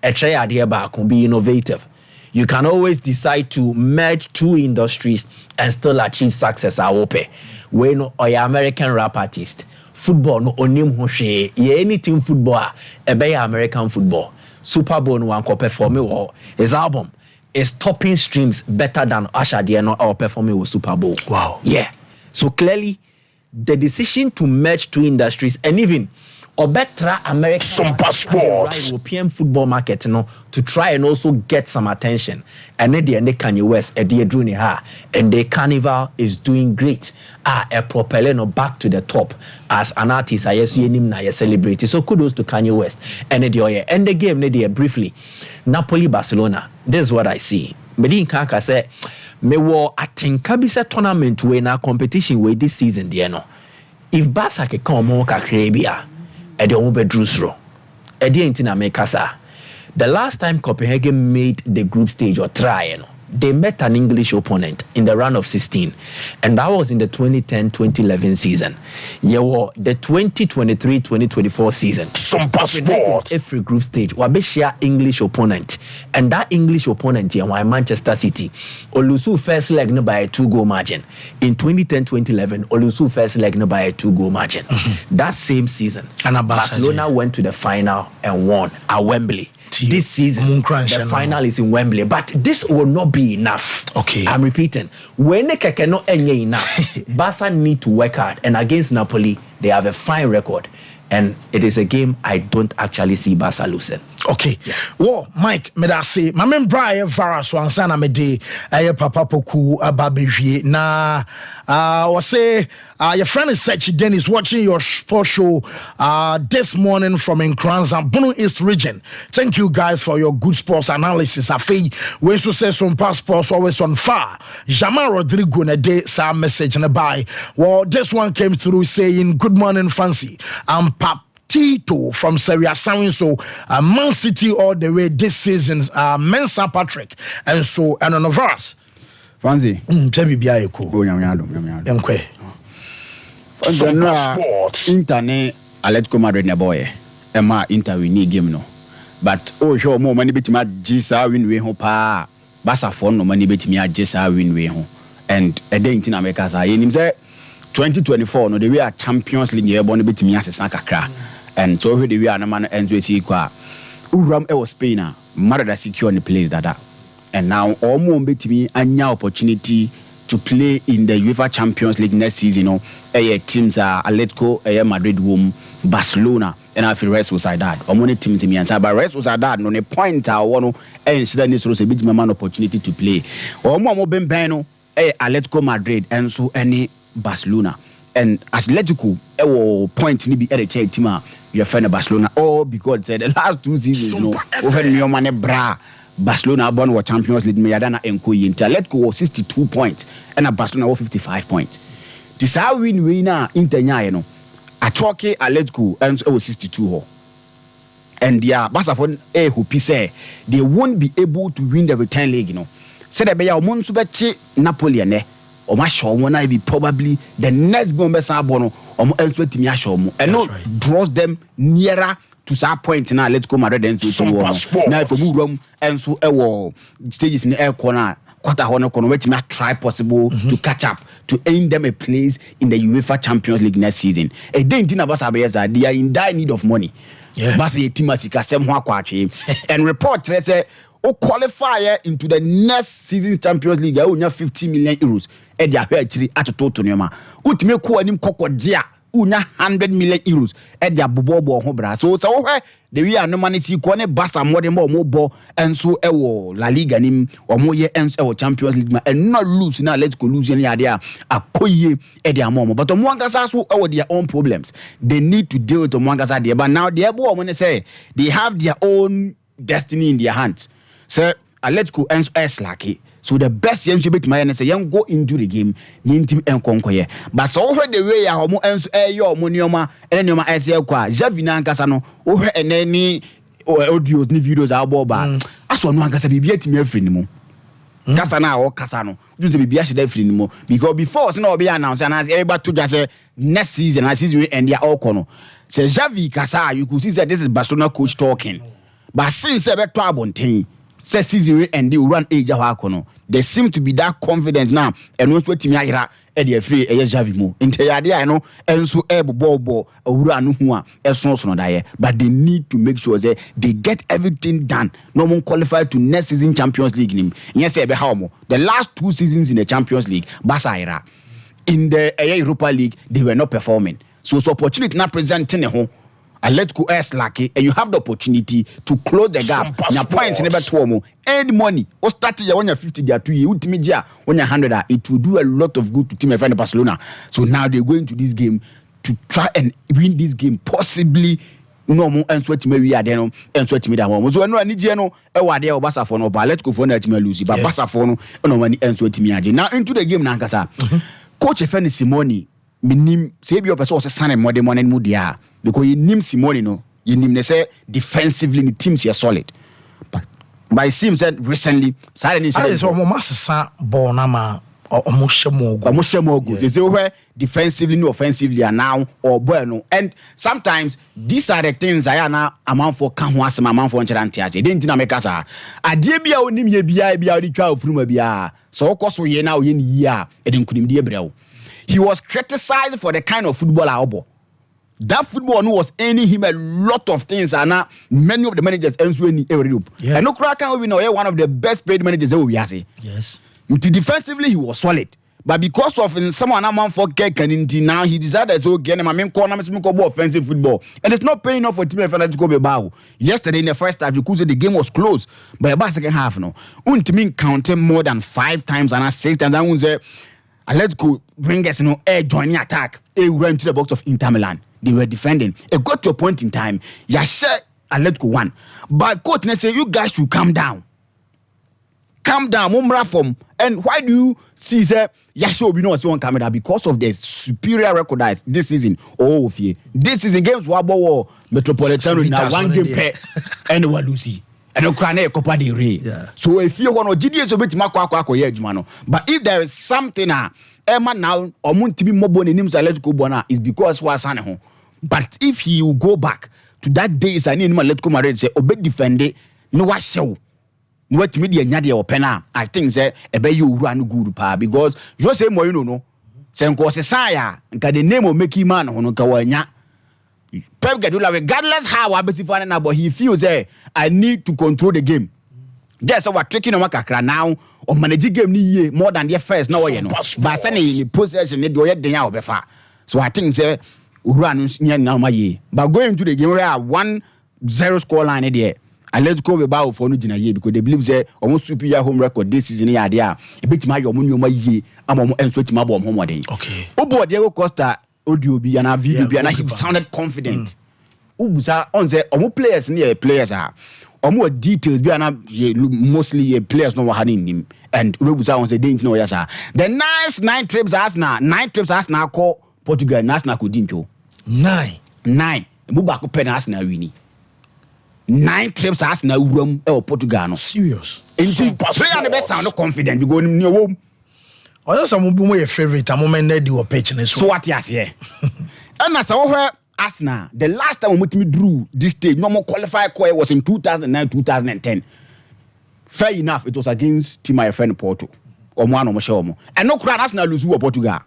A try idea back can be innovative. You can always decide to merge two industries and still achieve success. I hope. We know your American rap artist. Football no onim hoshe. Ye anything football. Ebe American football. Super Bowl no anko perform his album is topping streams better than Usher Diano or performing with Super Bowl. Wow. Yeah. So clearly the decision to merge two industries and even Obetra American European football market to try and also get some attention. And then the Kanye West and the Carnival is doing great. A propeller back to the top as an artist. I celebrate. So kudos to Kanye West. And the game briefly. Napoli Barcelona. This is what I see. Medin Kanka said me wo atenka bi se tournament we na competition we this season there no. If Barca ke come mo kakra bia e de o bedru soro. E de enti na make asa. The last time Copenhagen made the group stage or try they met an English opponent in the round of 16 and that was in the 2010-2011 season. Yeah, the 2023-2024 season. Sompa Sports. Every group stage we share English opponent and that English opponent here why Manchester City Olusu first leg no by a 2-goal margin. In 2010-2011 Olusu first leg no by a 2-goal margin. That same season and Barcelona went to the final and won at Wembley. This season, the final is in Wembley, but this will not be enough. Okay, I'm repeating. When they cannot enough, Barca need to work hard. And against Napoli, they have a fine record. And it is a game I don't actually see Barca losing. Okay. Yeah. Well, Mike, me da say, my member virus one sana me de papa poku ababewie na was say your friend is Sechi Dennis watching your sports show this morning from Nkranza, Bono East region. Thank you guys for your good sports analysis. Afei, we so say some passports always on fire. Jamal Rodrigo na day sa message na by. Well, this one came through saying good morning fancy. Pap Tito from Seria Sawin, so Man City all the way this season, Mensa Patrick, and so and on of us. Fancy, Jebibia Eko. Sports. Internet, Atletico Madrid na boy. Emma Inter we need game no. But sure more money bit me Jisa win we ho pa. Basa for no money bit me Jisa win we ho. And a day in America say him say 2024 no the we are Champions League year born bit me asesa kakra. And so the we are na man enjoy see kwa. Uram e was Spain na Madrid secure the place that. And now all more bit me anya opportunity to play in the UEFA Champions League next season. You know, teams are Atletico, Madrid, Barcelona, and I feel Real Sociedad. Or many teams in Mianza, but Real Sociedad no point I want to and so needs a bit man opportunity to play. Or more Bembano, Atletico Madrid, and so any Barcelona. And Atletico, point ni be at a team your friend Barcelona. All because the last 2 seasons, no, over your money bra. Barcelona won the Champions League. Mayadana Enko Inter. Atletico was 62 points, and Barcelona was 55 points. This how winner Inter you know. Atoke Atletico and was 62. And yeah, Barcelona who say they won't be able to win the return leg. You know, said that they are months Napoli and or my show wanna be probably the next bomber Sabono or else with me and no draws them nearer. To that point now, Atletico Madrid and to now if we room and so stages in the air corner, quarter corner, which may try possible to catch up to aim them a place in the UEFA Champions League next season. A day in Tinabasa, they are in dire need of money. But a team as and report say qualifier into the next season's Champions League, only 50 million euros. And they are actually at a total number. Ultimate ko anim kokodia. 100 million euros at their bobo hobra. So where the we are no money see kwane Barca more than more mobile and so La Liga nim or more year ends our Champions League and not lose now let's go lose any idea a koye at their mom. But on Mwangasa so our their own problems. They need to deal with Mwangasa there. But now the boy when they say they have their own destiny in their hands. So let's go ends as lucky. So the best young to beat my and say young go into the game, team and conquer. But so the way I almost your monioma and your SL Javina Casano, or and any audios, new videos are boba. As one one can be yet me every anymore. Casana or Casano, do the be actually every anymore. Because before no be announced and as everybody to just say next season, I see and they are all corner. Say Javi Casa, you could see that this is Barcelona coach talking. But since about 12 say season and they run age of they seem to be that confident now and once what me ira e dey free e Javi mo inteyade I know enso ball owura no hu a eso no da but they need to make sure that they get everything done no one qualified to next season Champions League nim yes e be how mo the last 2 seasons in the Champions League Barca ira in the Europa League they were not performing so opportunity now presenting ho Atletico S lucky and you have the opportunity to close the gap. Your points never 12 any money. Or start when you're 50 there 2 years when you're 100 it will do a lot of good to team friend Barcelona. So now they're going to this game to try and win this game possibly no more and sweat me we are there and sweat me that one. So no need no e wa there Barca for no but Atletico for no team lose but Barca for no money and sweat me again. Now into the game na nkasa. Coach Efeni Simoni minim say be your person say sign more than mu dia. Because you name Simone, no, you name they say defensively the teams are solid. But it seems that recently, suddenly, I saw Massa Bonama or Mushamogo. They say where defensively, no offensively are now or bueno. And sometimes these are the things I am now amount for Kanwas, amount for Charantias. They didn't make us a debia onim ye bia the child from a bia. So, of course, we now in year, and in Kunim. He was criticized for the kind of football album. That football was earning him a lot of things, and now many of the managers elsewhere in Europe. And no crack can we know one of the best paid managers that we have. Yes. Defensively, he was solid, But because of someone among for Kekanindi now, he decided to get him. I mean, offensive football, and it's not paying off for Team FNL to go Bilbao. Yesterday in the first half, you could say the game was close, but about second half, no, Team counted more than 5 times and 6 times. I would say, Atletico bring us air joining attack. They went to the box of Inter Milan. They were defending. It got to a point in time. Yasha Atletico won, but coach say you guys should calm down. Calm down, from. And why do you see that Yasha will be no one camera? Because of the superior record this season. Oh, this season games were Metropolitan now 1 game pair and we lose. And Ukraine Copa del Rey. So if you want to GDS a bit but if there is something Emma now or Muntibi Mobon in him Atletico Bona is because was home. But if he will go back to that days I need him Atletico Madrid say obey defend no what show. What media nyade or pena I think say ebe you run good pa because Jose Mourinho no say nko se saya nka the name of make man hono ka wanya Pep Guardiola regardless how abesifane na but he feels I need to control the game. Just what tricking on kakra now or manage game ni more than the first no way no but say in possession need do ye den ya obefa. So I think say run nya na ma ye but going to the game where 1-0 score line there Atletico Bilbao for no gina because they believe say almost superior home record this season here there e betima your money ye am enso tima bom home dey okay obo Diego Costa audio bi and video bi and he sounded confident ubusa on say omo players near players are omo details bi and mostly players no had in him and ubusa on say dey no yes the nice 9 trips Arsenal call Portugal national could dincho 9 mu ba ko pen Arsenal wini 9 trips as na uram e Portugal no serious player the best sound confident because ni wo oyo some bu mo your favorite moment na di wo pitch ne so what yes here and as we Arsenal the last time we drew this stage no more qualify was in 2009-2010 fair enough it was against team my friend Porto or one o show mo and no crowd Arsenal lose to Portugal.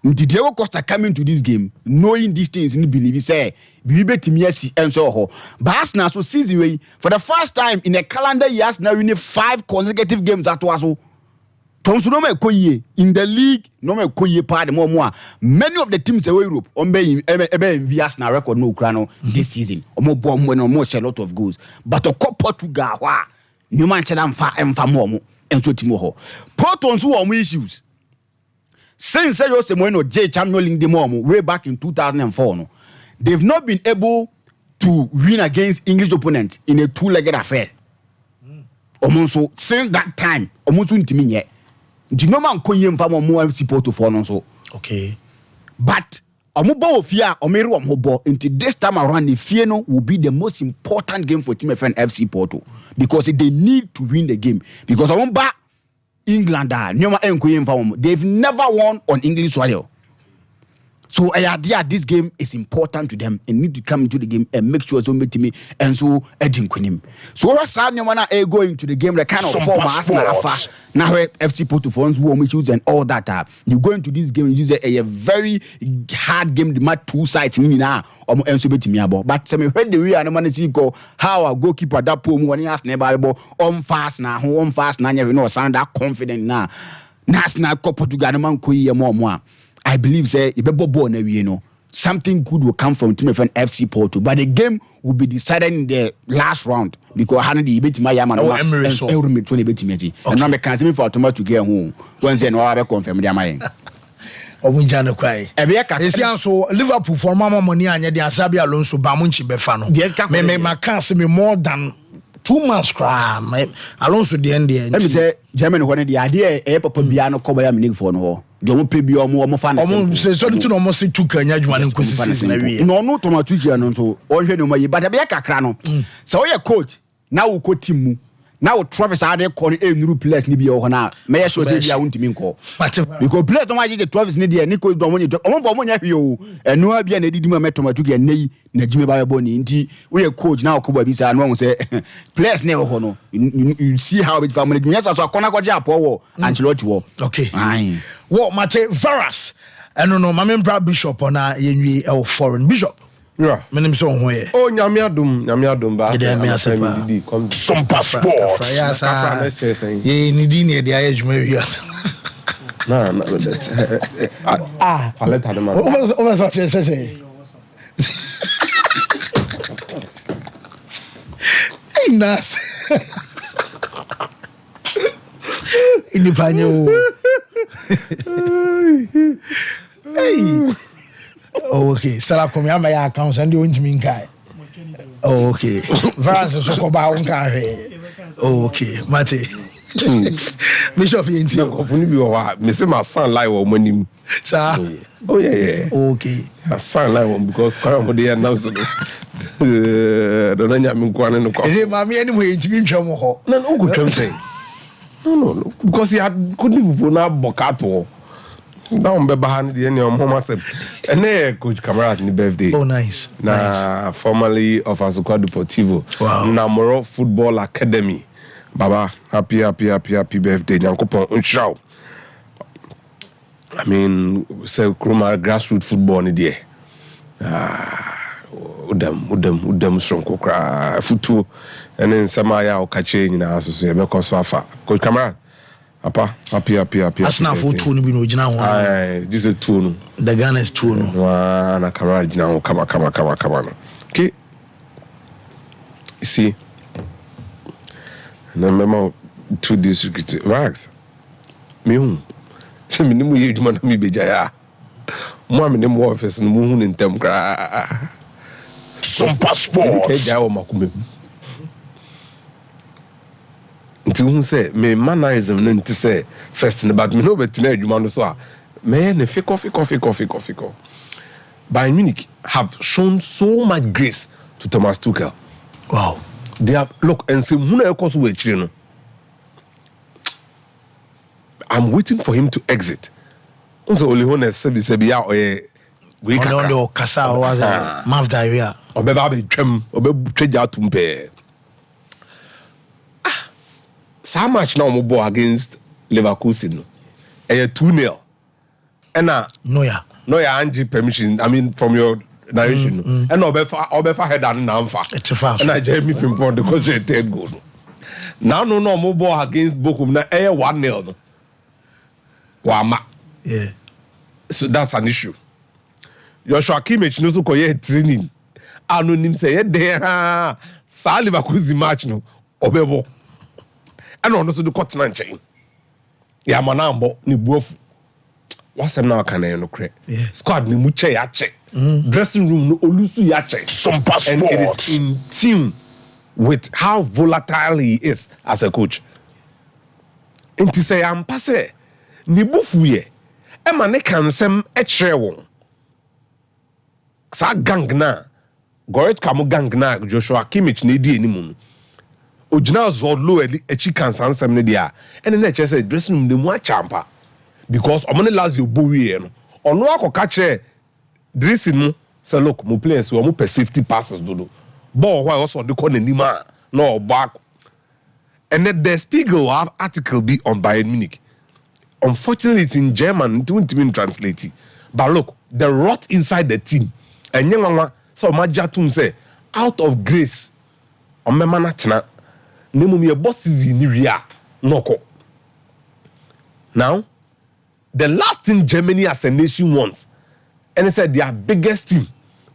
Diego Costa coming to this game knowing these things and believe say we bet him yes and so but Arsenal so season way for the first time in a calendar year now winning 5 consecutive games at was so Thompson no make in the league no make part more many of the teams away Europe on be Arsenal record no crano this season more bomb when almost a lot of goals but to Portugal new man chadam fa more and so timo Porto on issues. Since Jose Mourinho J Champions League the more way back in 2004 no, they've not been able to win against English opponents in a 2-legged affair. So since that time almost ntimi nye nti no man konye mfa mo support for no so okay but omobo ofia omere omobo into this time around the fie no will be the most important game for Team FC Porto because they need to win the game because omba England they've never won on English soil. So this game is important to them and need to come into the game and make sure so me and so edin. So what sad going to the game the kind of form Arsenal now FC Porto phones who issues and all that you go into this game you use a very hard game the match 2 sides now but some heard the way and see go how a goalkeeper that poor when he has never on fast now you know sound that confident now national Portugal man more I believe say something good will come from Team FC Porto, but the game will be decided in the last round because I the bet my yaman and now me can for tomorrow to get home. Wednesday no I confirm their mind. Omunjana kwai. So Liverpool for mama money anya the Asabi Alonso Bamunchi Befano. Me can see me more than 2 months cram. Alonso the end there. Let me say Germany when the idea papa biano ko Bayern Munich for no. The omo pe bi omo fan say so to no say tu kanya dwuma ne nkosi na wie. No tomato kia no so ohwe no mayi but be kakra no. So we coach na wo ko team mu. Na wo Travis ade ko no enuru players ni bi ho na me ye so say bia wontimi nko. Because players don't want Travis ni dey ni ko do mo ni omo fo mo nya hwe o. Enu a bia na didi mu me tomato kia nei na jime ba bo ni nti we coach na ko ba bi say no say players ne ho no you see how it family yes so akona ko ja po wo Ancelotti wo. Okay. What Mate Varas and no Mammy Brad Bishop on a yenwi foreign bishop. Yeah, my name is on where. Oh, Nyamiadum, ba. Sompa Sport. Ye Nidini, the age Marriott. No, I let her man. What what you say? Hey, Nas. In panyo. Hey. Okay, start coming on my account and doing to me kai. Okay. France so ko ba won ka hwe. Okay, Mate. Bishop Yenti. No, ofuni bi o wa. Me say my son lie wo manim. Sir. Oh yeah. Okay. My son lie wo because kwara mo dey announce no. Don't nya me kwane no kwa. Is it mama any way ntimi ntwam ho? No, no go twam say. No. Because he had good Liverpool na bokato. Down behind the end of home and coach Camarade ni birthday. Oh nice. Formerly of Azuka Deportivo. Wow. Namoro Football Academy. Baba, happy birthday. Nyankopon unshaw. I mean, say Kroma grassroots football ni there. Udem strong kokra futu and then Samaya or Kache in our society because Wafa. Coach Camarade. Papa, happy. Arsenal for two no be no gina ho. Aye, this is two no. The Ghana is two no. Wa na camera gina ho kama no. Okay. You see. Na memo to this Vax. Me hu. Se me nimu ye djuma na mi beja ya. Mo me nimu office no mu hu ni ntem kra. Sompa Sports. Ke ja wo makume. Nti hu say me mannerism na nti say first in but me no betina adwuma no so a me ne fiko. Bayern Munich have shown so much grace to Thomas Tuchel. Wow. They have look and say hu na ekoso we chire no. I'm waiting for him to exit. Unso only one sebi ya oye we kaka. On kasa was mouth diarrhea. Obeba be twam, obetwaja atumpe. So much now mo ball against Leverkusen no. 2-0. And Neuer Angie permission. I mean from your narration. And obefa head and namfa. It's a fast. And I Jeremy Pimpon the coach third goal. Now no mo ball against Bochum na 1-0 no. Wama. Yeah. So that's an issue. Joshua Kimmich no so koye training. Anonym say there sa Leverkusen match no obebo. And also the cotton chain. Ya manambo ni buofu. What's now can I no cre? Squad ni muche yache. Dressing room no olusu yache. Sompa Sports. And it is in tune with how volatile he is as a coach. Inti say am passe ni bufu ye. Ema ne kansem etre won. Sa gang na. Goret kamu gang na Joshua Kimmich ne di enimu. Ojina zodlo echi kansan sem ne dia ene na che say dressing room dem wa champa because omone last you bowie no ono akoka che dressing no say look mo players we mo per safety passes dodo ball why also de ko nanima no back and the Spiegel have article be on Bayern Munich. Unfortunately it's in German, it won't even translate it, but look the rot inside the team and nyanwa so majatum say out of grace omema na tena nemu me bosses in ria noko. Now, the last thing Germany as a nation wants, and they said their biggest team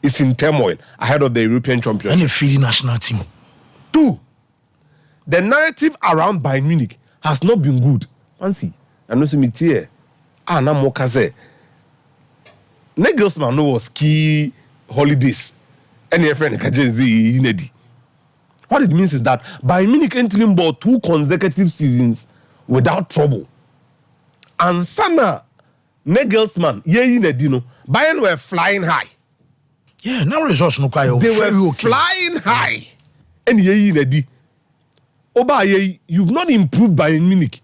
is in turmoil ahead of the European Championship. And a feeding national team. 2, the narrative around Bayern Munich has not been good. Fancy, I know some here. Na mokaze. Nagelsmann no was ski holidays. Any friend kajenzi inedi. What it means is that Bayern Munich entering ball 2 consecutive seasons without trouble. And Sana Nagelsmann, Bayern were flying high. Yeah, now results no quite. They were flying high. And Oba, you've not improved Bayern Munich.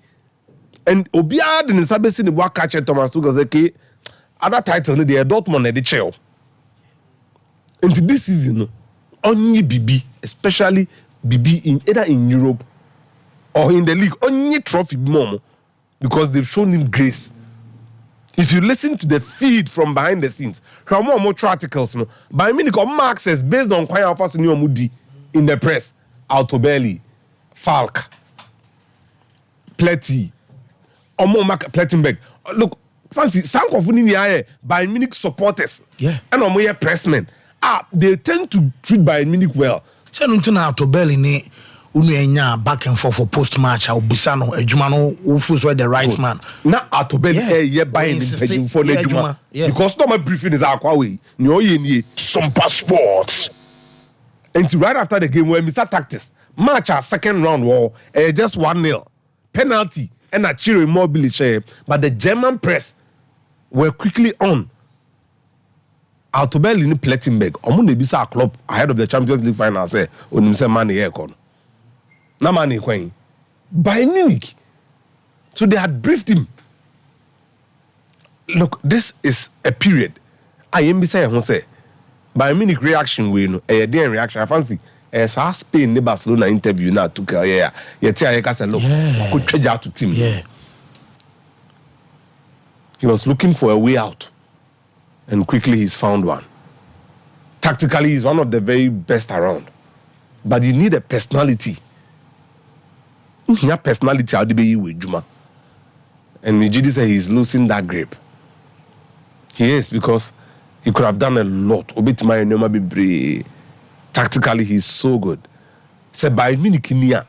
And Obia didn't sabesi the work catcher Thomas Tuchel say, other title they Dortmund and the chair. Into this season, only BB, especially BB in either in Europe or in the league, only trophy more because they've shown him grace. If you listen to the feed from behind the scenes, more articles, no, Bayern Munich marks as based on Kwaya Alphas Moody in the press, Altobelli, Falk, Pletty, Plettenberg, look, fancy Sankofu ni Bayern Munich supporters. Yeah. And omoye pressmen. They tend to treat Bayern Munich well. Say nunti na Atobelli ni unu enya back and forth for post match or Busano ejuma no wo so the right man. Na Atobelli Bayern for the ejuma. Because no my briefing is akwa we. Ni oye ni Sompa Sports. And right after the game when Mr. Tactics match our second round war just 1-0 penalty and a Chiro Immobile share, but the German press were quickly on. Altobelli in Plettenberg, omo bisa club ahead of the Champions League final say onim say man here kon. Na man kwen. Bayern Munich. So they had briefed him. Look, this is a period. I am say who say Bayern Munich reaction we no den reaction I fancy sa Spain ne Barcelona interview na took yeah say look could trade out to team. Yeah. He was looking for a way out. And quickly he's found one. Tactically, he's one of the very best around. But you need a personality. Your personality, how do you with Juma? And Mijidi said he's losing that grip. He is, because he could have done a lot. Tactically, he's so good. Say by Munich niya,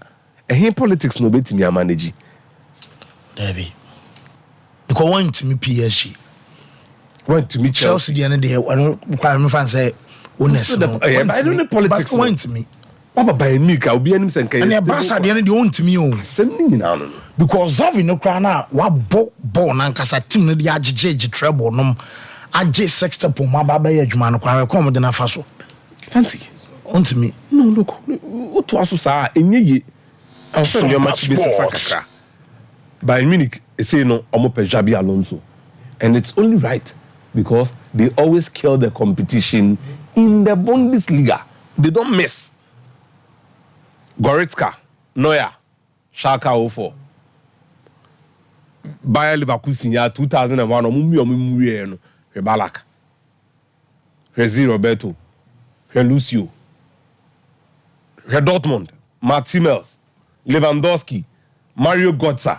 and politics no bit me manage. Debbie, because one to me PSG. Went to meet Chelsea the other day. I don't fan say honest. I don't know politics. Went to me. Papa Bayern Munich, I'll be any sense. And the Barca the other day went to me. Because Xavi no crana wa ball na nkasa team no the agege treble no age sexta po ma baba ya adwuma no kwa come de na fa so. Fancy. On to me. No look. O to aso sa enye ye. I say your match be sakra. Bayern Munich say no omo pe Xabi Alonso. And it's only right. Because they always kill the competition in the Bundesliga. They don't miss. Goretzka, Neuer, Schalke 04. Bayer Leverkusen year 2001. Omumi Balak. Roberto. Lucio. Dortmund. Mats Hummels. Lewandowski. Mario Götze.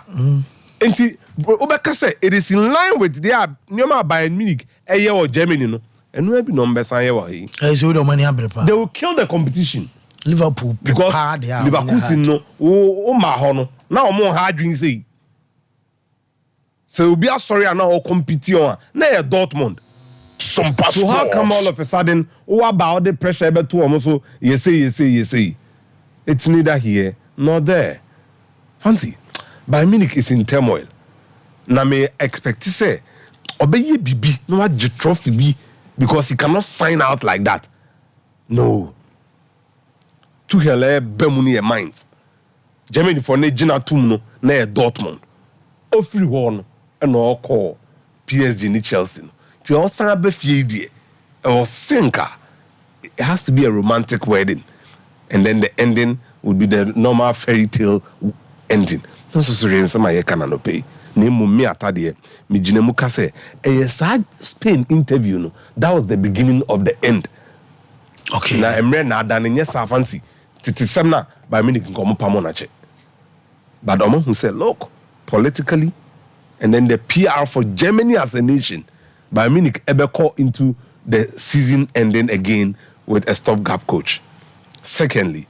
Obeka say it is in line with their Nyoma Bayern Munich or Germany no and no be number san here he they will kill the competition. Liverpool because Liverpool no o ma ho no na o mo ha adwin say so be sorry and now compete on na Dortmund Sompa. So how come all of a sudden what about the pressure ebe to am so you say it's neither here nor there. Fancy Bayern Munich is in turmoil. Na me expect to say obeye bibi no wa je trophy bi because he cannot sign out like that. No. To hele bemuni e minds. Germany for ne gina tum no na Dortmund. O free one and all call PSG ni Chelsea. Ti o san be fie die. O sinka. It has to be a romantic wedding. And then the ending would be the normal fairy tale ending. No so my no pay. Name me atade me ginemu ka say Spain interview no that was the beginning of the end. Okay. Na emre na ada ne sa fancy titisem na by Munich nkomo pamo na che. But omo who said look politically and then the PR for Germany as a nation by Munich call into the season ending again with a stopgap coach. Secondly,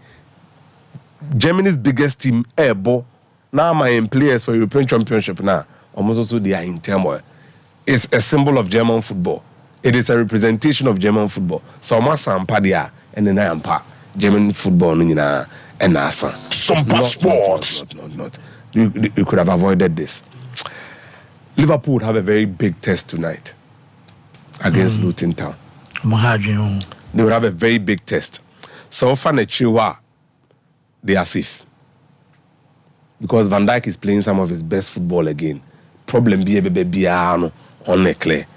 Germany's biggest team Ebo now my players for European Championship now almost also they are in turmoil. It's a symbol of German football. It is a representation of German football. So Sompa dia and then I am part German football and Asa. Sompa Sports. Not. You could have avoided this. Liverpool would have a very big test tonight against Luton Town. They would have a very big test. So far, they are safe. Because Van Dijk is playing some of his best football again. Problem be on the clear.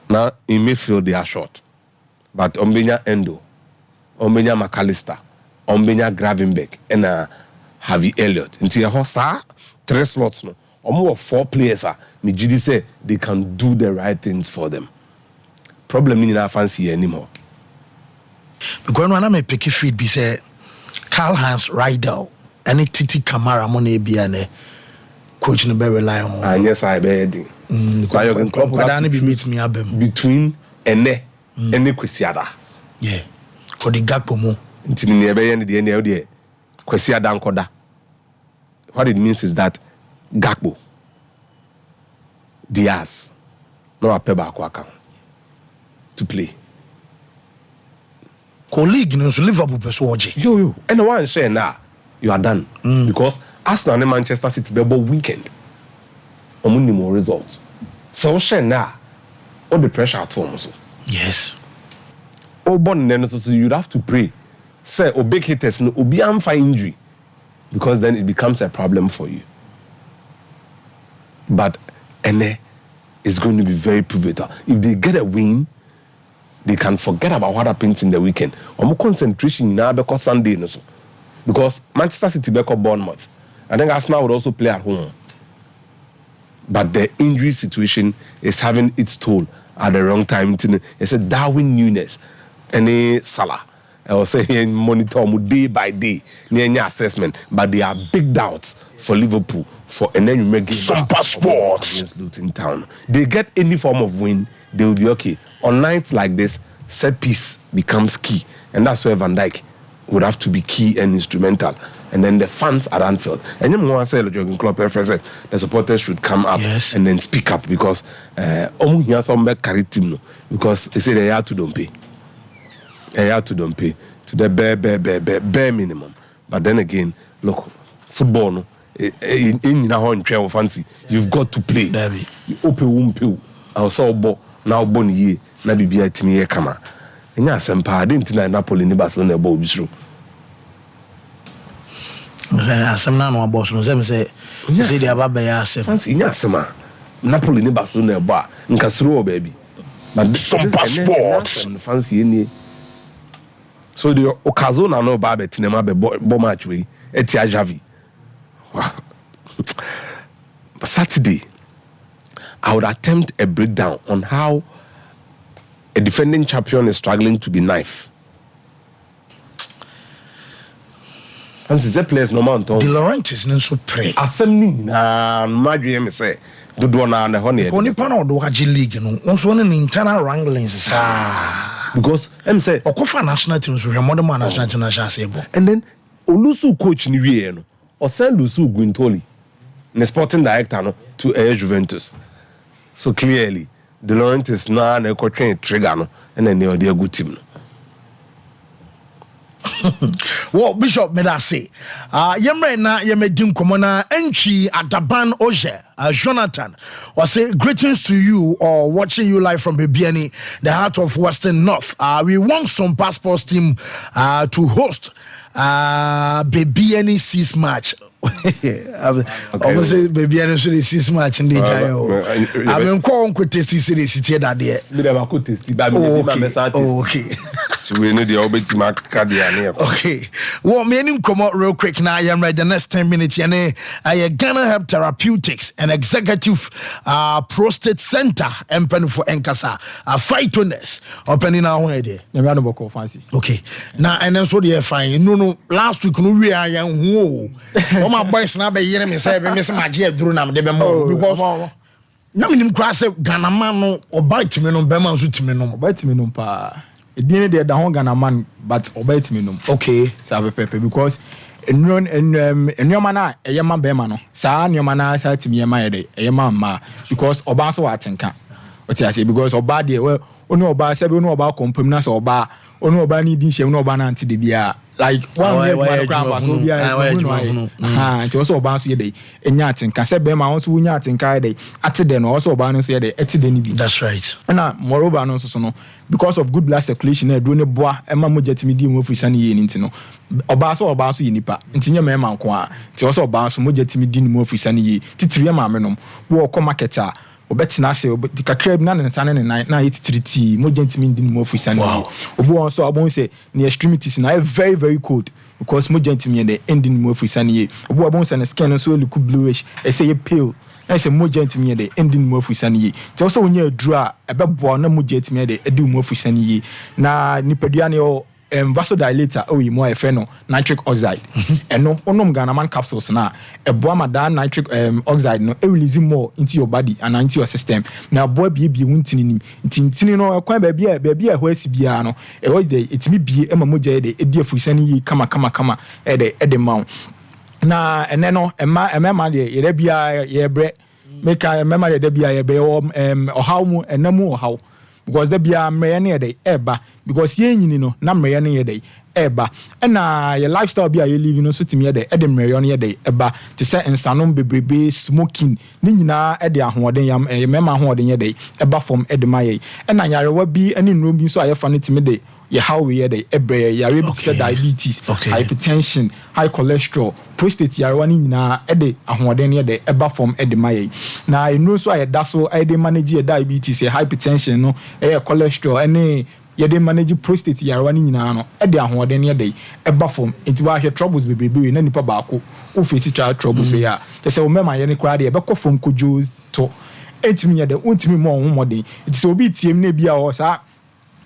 Now, in midfield, they are short. But Ombenya Endo, Ombenya McAllister, Ombenya Gravenberch, and Harvey Elliott. Until a 3 slots, no. Almost 4 players, Mijidi say they can do the right things for them. Problem in our fancy anymore. Because when I'm a picky feed, be say Karl-Heinz Riedel. Any Titi Kamara money be coach no be rely on. And yes, I be heading. Jurgen Klopp would beat me abem between ene Kwesiada. Yeah. For the Gakpo mo. Ntini ne be yen de Kwesiada nkoda. What it means is that Gakpo, Diaz, no apeba kwaka to play. Colleague no Liverpool person watch. Yo. And one share now, you are done. Because Arsenal and Manchester City be weekend. Omuni more results. So share now, all the pressure at home also. Yes. Oh, born then so you'd have to pray. Say, big hitters no be for injury, because then it becomes a problem for you. But Ene is going to be very pivotal. If they get a win, they can forget about what happens in the weekend. More concentration now because Sunday no so. Because Manchester City back up Bournemouth. I think Arsenal would also play at home. But the injury situation is having its toll at the wrong time. It's a Darwin Núñez and Salah. I was saying monitor day by day, near assessment. But there are big doubts for Liverpool for an Sompa Sports against Luton Town. They get any form of win, they will be okay. On nights like this, set piece becomes key, and that's where Van Dijk would have to be key and instrumental. And then the fans at Anfield. And you want to say, Jurgen Klopp, the supporters should come up and then speak up, because because they say they have to don't pay. They have to don't pay to the bare minimum. But then again, look, football, no, in your fancy, you've got to play. You open womb, I'll saw ball now bonny ye, na bibia timi kama. And ya Sompa, I didn't know Napoli ni Barcelona ball be true. Some no boss no say the ababa ya se fancy nyasema Napoli ni Barcelona ba nkasuro baby but Sompa Sports fancy any so the Okazona no ba betinema be bo match we etia Javi. Saturday I would attempt a breakdown on how a defending champion is struggling to be knife. And the players no man. De Laurentiis no so pray. Assembly na madwe me say do na na ho ne. Ko ni pa na do wage league no. Onso no internal wranglings because em say okofa national team so hwe modern national team na chance ebo. And then Olusu coach ni wie no. O send Lusu Guintoli, the sporting director no, to Juventus. So clearly De Laurentiis na na ko train trigger no and then they are a good team no. Well, Bishop Medase, Yemre na Yemedim Komona, Enchi Adaban Oje, Jonathan, or say greetings to you or watching you live from Bebiani, the heart of Western North. We want some passports team to host Bebiani 6 match. Obviously, Bebiani should 6 match in the Jayo. I mean, calling could test this city that day. Okay. We need the obeti mark. Okay. Well, me come out real quick now. I am ready the next 10 minutes. I Ghana Help Therapeutics, an executive prostate center, open for Enkasa. Phytoness opening our way. Fancy. Okay. Now, and then so they fine. No, last week, no, we are young. All my boys now be hearing me say, Miss Magia drew them because. Na minim kwa se Ghana man no obite me no bema nso timi no obite me no pa edin de da ho Ghana man but obite me no okay sabe pepe because enwoma na eyema bema no saa enwoma na saa timi yema yede eyema ma because oba so watenka oti ase because oba de we onu oba sebe onu oba kompam na so oba onu oba ni din hye onu oba na ante de bia like one way crowd so bia nti also oba so yede enya atenka se bema won so nya atenka yede ate de no also oba no so yede ate de ni bi that's right na moreover no so no because of good blood circulation na do ne boa ema moja timi di mu ofisa ne ye ni nti no oba so ye nipa nti nya mema nko a nti also oba so moja timi di mu ofisa ne ye titiri ma menom wo ko market a obetina se kakra bi na ne nsa ne na yetitiriti moja timi di mu ofisa ne ye obo on so abon se ne extremities na very very cold because moja timi the ending mu ofisa ne ye obo abon se ne skin so look bluish e say pale na se moja timi the ending mu ofisa ne ye ti also wonya aduru a ebebo na moja timi the edi mu ofisa ne ye na nipadua ne vasodilator o yimo e fe no nitric oxide eno onom Ghanaman capsules na eboa ma da nitric oxide no e release more into your body and into your system na boa bie wuntini ntintini no kwan ba bia ho asibia no e ho de etimi bie e ma mogya de edi afusani yi kama e de mawo na ene no emma de yere bia yebre meka emma de bia yebre ohaw mu enamu ohaw because the bia mreye ne dey eba because ye nyini no na mreye ne dey eba na your lifestyle bia you live no so timi dey edem mreye ne dey eba te say ensanom bebrebe smoking ni nyina ede ahoden yam mema ahoden ye dey eba from edemaye na yarewa bi ane nrom bi so ayefa ne timi dey ye how we dey ebre yare bi say diabetes hypertension high cholesterol prostate yarewa ni nyina ede ahoden ye dey eba from edemaye na enu so ayeda so ede manage your diabetes hypertension no cholesterol ane ye dey manage prostate yarewa ni nyina no ede ahoden ye dey eba from enti wa hwe troubles bebrebe na nipa baako o face child troubles ya te say o mema ye ne kra de e be ko from kojo to entimi ye de ontimi mo honmodin enti so obi tiem na bia o sa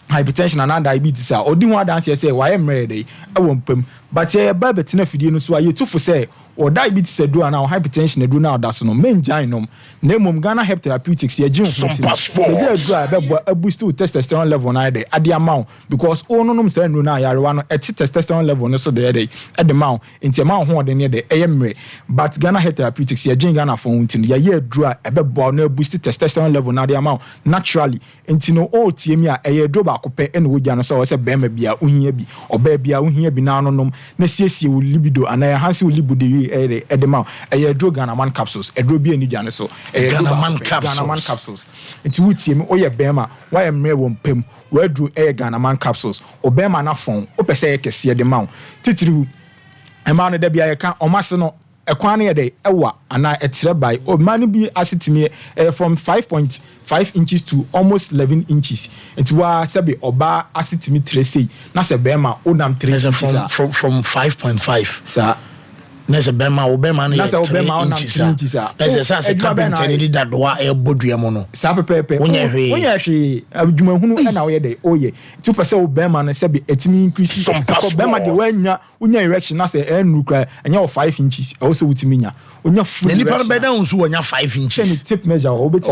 hypertension and diabetes a odi ho adanse say why emre dey e won pam but ye ba betina fidie no so aye tufo say or diabetes edu and our hypertension edu na odaso no menjan no na mom Ghana Health Therapeutics ye gin Sompa Sport dey edu a boost to testosterone level na dey ade amount because onunum say no na yarewa no testosterone level no so dey dey ade amount enti amount ho de ne dey emre but Ghana Health Therapeutics ye gin Ghana for untin ye edu a ebebo na boost testosterone level na dey amount naturally enti no o tiemi a eye edu ba akopɛ ene wogya no so say bema bia ohia bi oba bia ohia bi na anonom na siesie wo libido ana ya hansi wo libido edema edro Ghanaman capsules edro bi eni dwane so Ghanaman capsules nti wutie me oye bema wa ye mre wo mpem wo edro Ghanaman capsules obema na fon opese ye kese de ma titiri ema no da bia ye kan omase no ekwan ne de ewa ana etre by o man bi asitimi from 5.5 inches to almost 11 inches it was sabi oba asitimi trese na se bema onam 3 inches from 5.5 sa nese bema obema na 3 inches nese sa se carpenter ni dadoa e bodua mo no sa pepepe wonya hwe adwuma hunu na wo ye de oye 2% obema na sabi etimi increase obema de wonya erection na se enu kra enya 5 inches e wo se wutimi nya onya full ni pa beda unsu wonya 5 inches ni tip measure obeti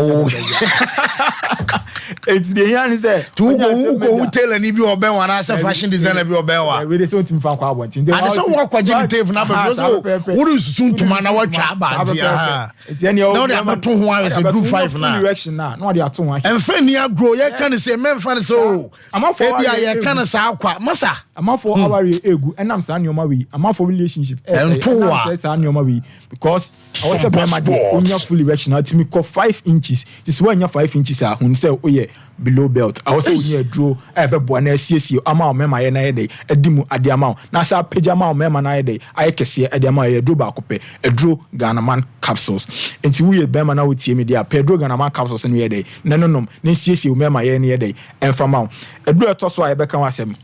it's the yan say to go tailor ni bi obenwa na say fashion designer bi obenwa we dey say otim fa kwa abonti and so wo kwaje ni tape na ba so wo sun tuma na watwa abante ha no dey abeto ho awe say do 5 na direction na no dey ato ho emfa ni agro ye kan say memfa so e bia ye kan sa akwa masa amafo aware egu enam sa nyoma we amafo relationship entowa sa nyoma we because I was a bema de onya full erection atimi ko 5 inches this one nya 5 inches a hun say oye below belt I was onya dro ebebo na asiesie ama mema ye na ye dey edimu ade ama na sa page ma mema na ye dey ayekese ade ama ye dro ba kope edro Ghanaman capsules enti we bema na wotie me dia pedro Ghanaman capsules no ye dey nanonom na asiesie mema ye na ye dey emfa ma edro etoso a ye beka wasem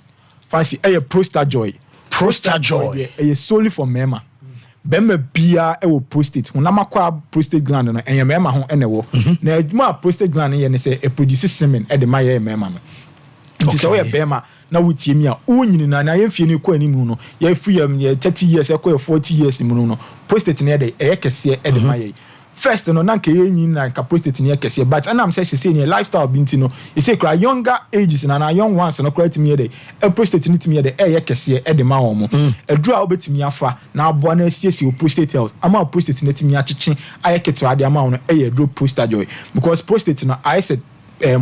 fancy prostate joy e solely for mema bema bia e wo prostate ho na makwa prostate gland no enye mema ho ene wo na adwuma prostate gland ye ne say e produce semen e de ma ye mema no nti so ye bema na wutie mi a onyini na ye fie ni ko animu no ye free ye 30 years e ko 40 years mu no prostate ne de e kese e de ma ye first no na nke ye nyin na ka prostate ne kese but anam say she ne lifestyle binti no you say cry younger ages na young ones no cry timi de e prostate ne timi de e kese e de ma wo mo edru a obetimi afa na aboa na asiesie prostate health ama prostate ne timi achichi ayeketo ade ama wo no e edru prostate joy because prostate no I said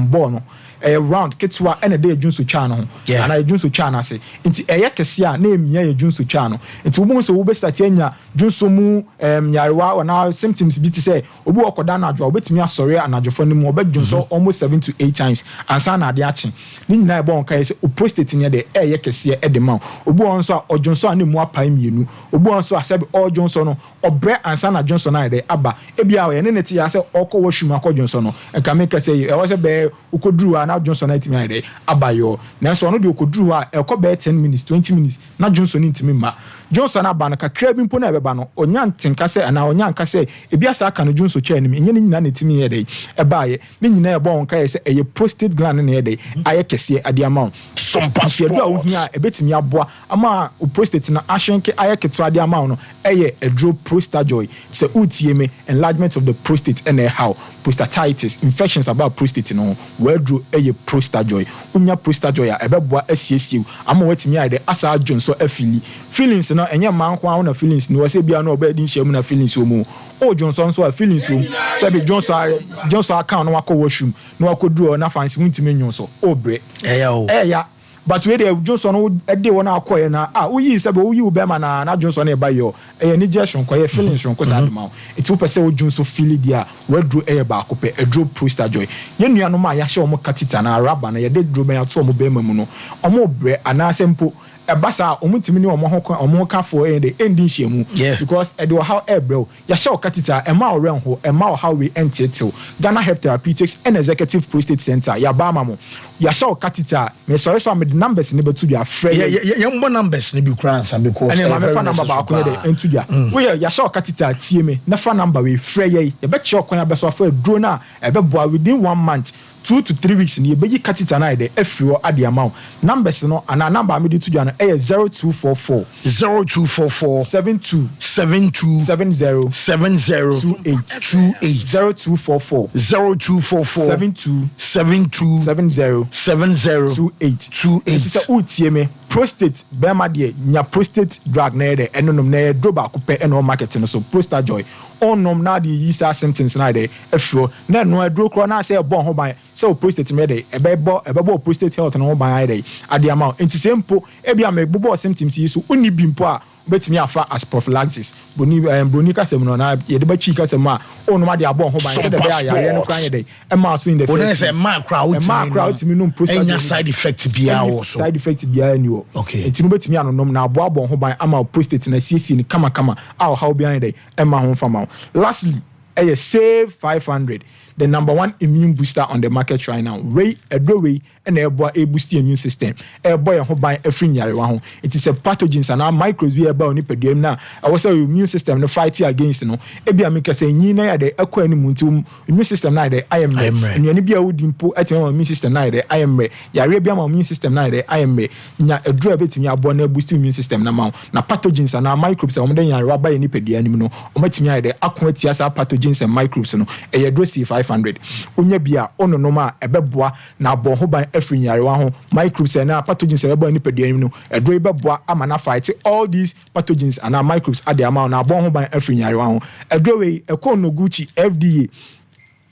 ball no round ketwa ene de adwunso twa no ana adwunso twa na se nti eye kese a na emia adwunso twa no nti wo so wo be start anya dwunso mu nyarewa na symptoms bi ti say obi okoda na adwo obetimi asore anadwofo ni mu obedwunso almost 7 to 8 times ansa na ade achi ni nyina e bon kai say prostate ne de eye kese e de ma obi won so odwunso ani mu apai mienu obi won so asabe odwunso no obre ansa na dwunso na de aba ebia we ne ti ya say okọ washuma akọ dwunso no enka make say e was be ukodru na Johnson na timi ade abayo na so no de ukodru a ekọ be 10 minutes 20 minutes na Johnson ntimi ma Johnson aba no kakra bi mpo na ebeba no onya ntenka se ana onya nka se ebiasa aka no Johnson twa anim enye ne nyina na timi ade ebaaye ne nyina ebo won ka se eye prostate gland na ade aye kese ade ama Sompa sport a ohia ebetimi aboa ama prostate na ahwenke aye keto ade ama no eye edro prostajoy se utieme enlargement of the prostate and how prostatitis infections about prostate no wedro eye prostajoy unya prostajoy a ebeboa asiesie ama watimi ade asa Johnson afili feelings no enye mankwa na feelings no wase bia no obedi nhyiam na feelings omu o Johnson so a feelings omu sabi Johnson account no wako washroom no wako duro na fancy wuntime nyonso obre eya but we dey Johnson no dey wona akoye na uyi sabe uyi ubema na Johnson na eba yo ni gestion koye feelings ron ko sa adma it will say o Johnson feel dia we dro ba ko pe edro prostajoy yenua no ma ya hye o mo katita na raba na ye dey dro ben ato o mo bema mu no o mo bre ana sempo ebasa omutimi ni omo ka for the ending shemu because e do how bro ya show katita e ma ore ho e ma how we entitle Ghana Health Therapeutics and Executive Prostate Center ya ba ma mo ya show katita me sorry so am the numbers ni betu dia free ya mbo numbers ni bi kran sa because and my phone number ba ko dey entu dia we ya show katita tie me na phone number we free ye be che okwan abeso for drone na e be boa within 1 month 2 to 3 weeks ni ebeyi katita na ide efrio ade amount numbers no ana number me di to jana 0244 72 70 0244 72 it's a utieme prostate bema de nya prostate drug na ide enonom na droba ko pe eno market no so prostajoy onom na de yisa symptoms na ide efrio na no adro kro na say bon ho ban so prostate me dey ebebo prostate health na ho ban dey ade amount enti sempo ebia me bobo symptoms yi so uni bimpo a betimi afa as prophylaxis broni ka sem no na ye de ba chi ka sem a onu ma de abon ho ban se de be ayare no kran ye dey e ma so in the first say ma crowd me no prostate enya side effect bia wo so side effect bia ni wo okay enti no betimi anonom na abo abon ho ban ama prostate na siesie ni kama a how bia ye dey e ma ho fama lastly save 500 the number one immune booster on the market right now. Ray Edway and a boost your immune system. A boy who buy a free yard. It is a pathogens and our microbes we about nipedium now. I was your immune system no fight against no. Ebia make say nyina de ekwa ni muntu immune system na de I am and you be a wood impo at your immune system na de I am ya rebia my immune system na de I am nya a draw bit me abon boost immune system na ma na pathogens and our microbes and then ya raba nipedia ni no o metimi de akwa tiasa pathogens and microbes no e ya do see 500 onya bia ono no ma ebeboa na abon ho ban afri nyarewa ho microbes na pathogens ebeboa nipedia no edo ebeboa ama na fight all these pathogens and our microbes ade ama na abon ho ban afri nyarewa ho edo we ekono guchi FDA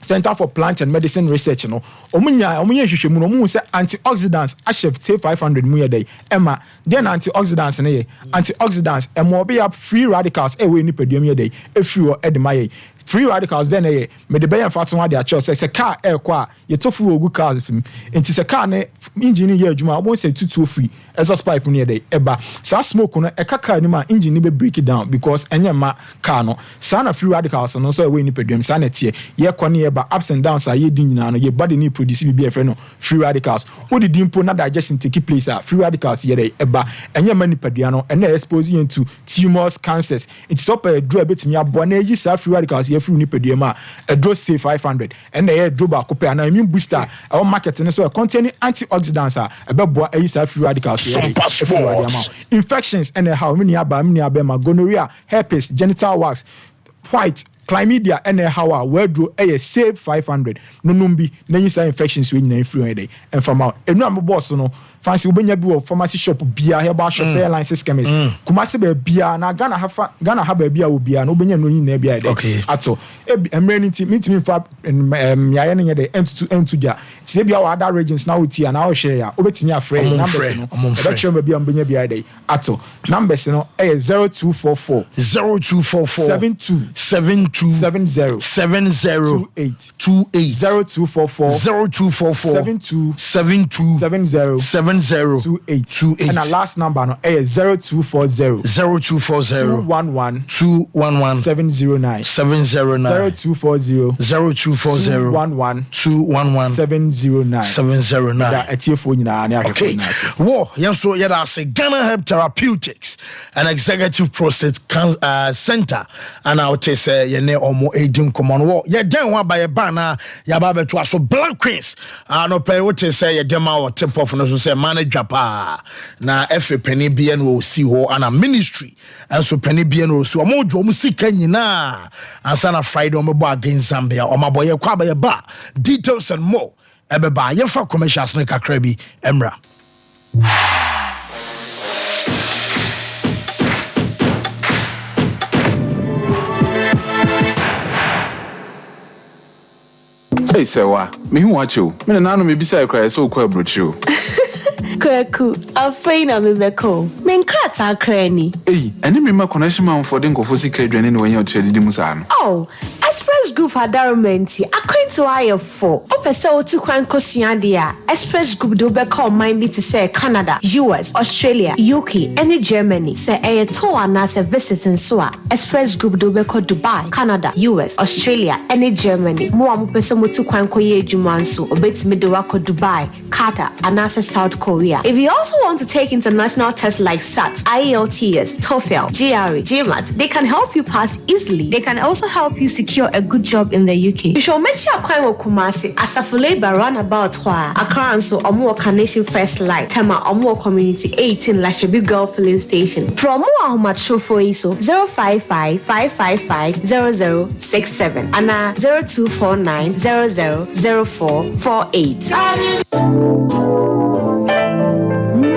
Center for Plant and Medicine Research no omunya hwehwemu no omu se antioxidants ashef say 500 mu ye dey ema then antioxidants ne ye antioxidants emo be up free radicals we nipadua ye dey efri o edemaye free radicals then me de bayan fatun ade a cho se car kwa ye tofu ogu cars fim enti se car ne engine ye adwuma obo se tutu free exhaust pipe ne dey eba sa smoke no car ni ma engine ni be break it down because enyema car no sa na free radicals no so we nipadua sa na tie ye kwa ne eba ups and downs are ye din nyina no ye body ni produce bi e no free radicals wo di dimpo na digestion take place free radicals ye dey eba enyema nipadua no na expose you to tumors cancers it stop a draw betimi abo na yi sa free radicals ye free nipadua ma a draw say 500 and ye draw ba ko pe na immune booster our market ne so containing antioxidants ebebo yi sa free radicals ye infections and how many aba ma gonorrhea herpes genital wax white chlamydia and how wordro save 500 no numbi na yin sa infections we nyina free day and from out enu am boss no fancy obenya bi wo pharmacy shop bia herbal shop airlines chemist kumase ba bia na Ghana ha ba bia wo bia no obenya no yin na bia dey ato emergency mitimi fa yaye ne dey entu dia ti bia wa other regions na oti na wo share ya obetimi afre numbers no e be chere ba bia obenya bia dey ato numbers no 0244 72 70 28 0244 72 70 7028. And the last number no 0240 211 709 0240 211 709. Okay. Whoa, so I say Ghana Herb Therapeutics, an executive prostate center, and I'll tell you, ne omo edin common war. Ya den one by a banner, ya babe to us so Black Queens. No pay what to say, ya dema or tip off no say manager pa. Na F penny bien will see ho and a ministry, and so penny bien will so more drum see Kenya na. And sana Friday on my bar against Zambia or my boy kwaba ba. Details and more. Ebeba yefa commercial snake akrabi Emra. Hey, Sewa, me who watch you? Me na no me bisa cry so kwa brochu. Kweku, afeina me beko. Me nkrata krani. Hey, ene me ma connection man for den kofo sika adwane ne wanyo chedi di musa no. Oh, Express Group adarumenti akwanto ayefo. Opese otu kwan kosua dia. Express Group do beko mind me to say Canada, US, Australia, UK, and Germany. Say e to ana se visiting so a Express Group do beko Dubai, Canada, US, Australia, and Germany. Mo amopese motu kwan koye adwuma nso obetimi de wako Dubai, Qatar, and South Korea. If you also want to take international tests like SAT, IELTS, TOEFL, GRE, GMAT, they can help you pass easily. They can also help you secure a good job in the UK. You should make sure you Kumasi Asafo Labor roundabout Accra and so Omo Carnation First Light, Tema Omo Community 18 Lashabi Girl Filling Station. From Omo Trofo ISO 055-555-0067 and 0249-000448.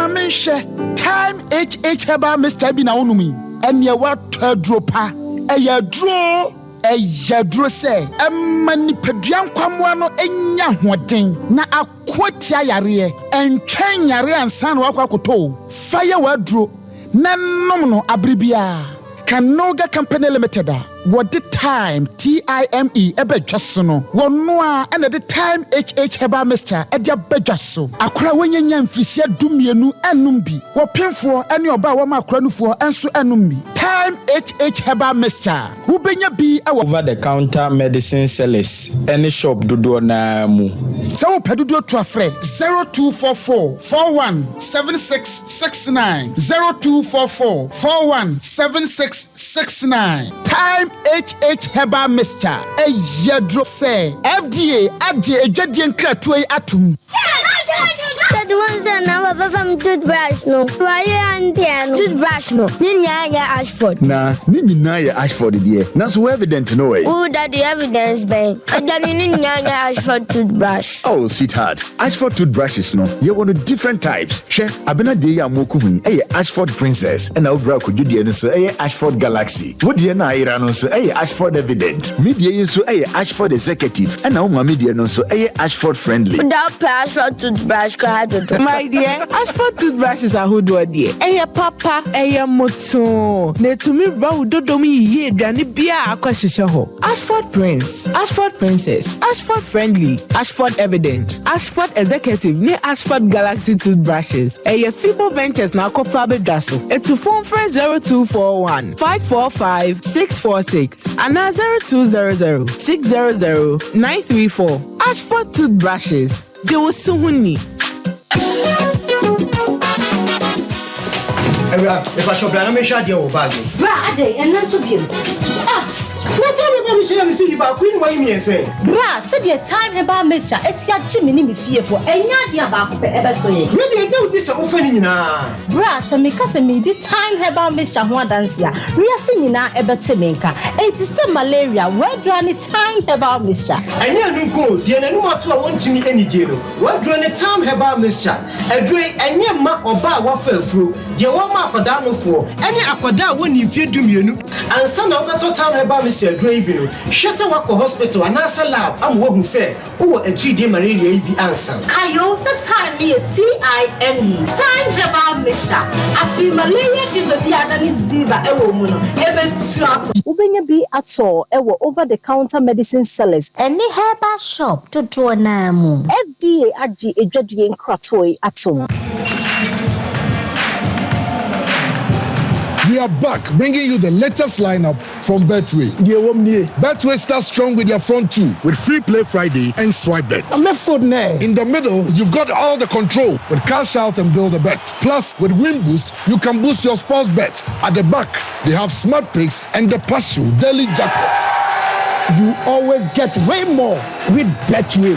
Mamisha, time HH Heba Mr. Bina Unumi, and ya what dropa, a ya draw, a ya draw say, a manipedian quamwano, and ya wadding, na a quotia yarie, and train yare and san wakakoto, fire word draw, nan nomono abribia, Canoga Company Limited. What the time TIME ebe jasono wonwa and at the time HH Heba Mr. Edia bejaso akra wonyanya mfisia dumienu enumbi wo pemfo ene oba wo makra nufuo enso enumbi time HH Heba Mr. Wo benya bi over the counter medicine sellers any shop dodo na mu se wo pedodo to afre 0244 417669 0244 417669 time HH Heba Mr. Yadro say FDA agye adwadie nkratoe atum. The ones that now from toothbrush no. Why and toothbrush no. Ninya Ashford. Nah, Ninya Ashford dear. Not so evident no way. Who that the evidence bang? And then Ninya Ashford toothbrush. Oh sweetheart, Ashford toothbrushes no. You want different types. She abena de ya moku hu. Ashford Princess and now bra could you dear so Ashford Galaxy. What dear na ira no so Ashford Evident. Media so Ashford Executive and now my media no so Ashford Friendly. Without Ashford toothbrush my dear, Ashford toothbrushes are who do dear. Papa, moto. Ne to me bro dodomi ye dani bia akwashisha ho. Ashford Prince, Ashford Princess, Ashford Friendly, Ashford Evident, Ashford Executive, ne Ashford Galaxy toothbrushes. Fibo Ventures na kofabe daso. It's phone for 0241 545 646 and 0200 600 934. Ashford toothbrushes. They will soon need. If I shop, I'm sure you'll bag it. Brother, and not so good. What time about Michelle see about Queen Wayne say? Bra, said your time about Mister, it's your Jimmy fearful, and Yadia about ever so. Really, no, this offending now. Bra, some make us a the time about Mr. Huadancia, we are singing now about Temenka, 87 malaria, where drawn the time about Mister. I never go, dear, and what I want to meet any deal. What drawn the time about Mister? A drink and your ma or bar waffle through, dear one mark for down for any aquada when you fear do you and son of the time about Mr. Drabino. Shasa wako hospital and answer lab. I'm walking say, oh, a GD malaria be answer. I also time me a TIME. Time about mixture. Afi malaria fever bi adani ziva ewo mu no. Ebetua. Ubenya bi ato ewo over the counter medicine sellers. Any herbal shop to do na mu. FDA aji edwadue nkratoi ato. We are back, bringing you the latest lineup from Betway. Betway starts strong with their front two, with free play Friday and swipe bet. In the middle, you've got all the control with cash out and build a bet. Plus, with Win Boost, you can boost your sports bets. At the back, they have smart picks and the partial daily jackpot. You always get way more with Betway.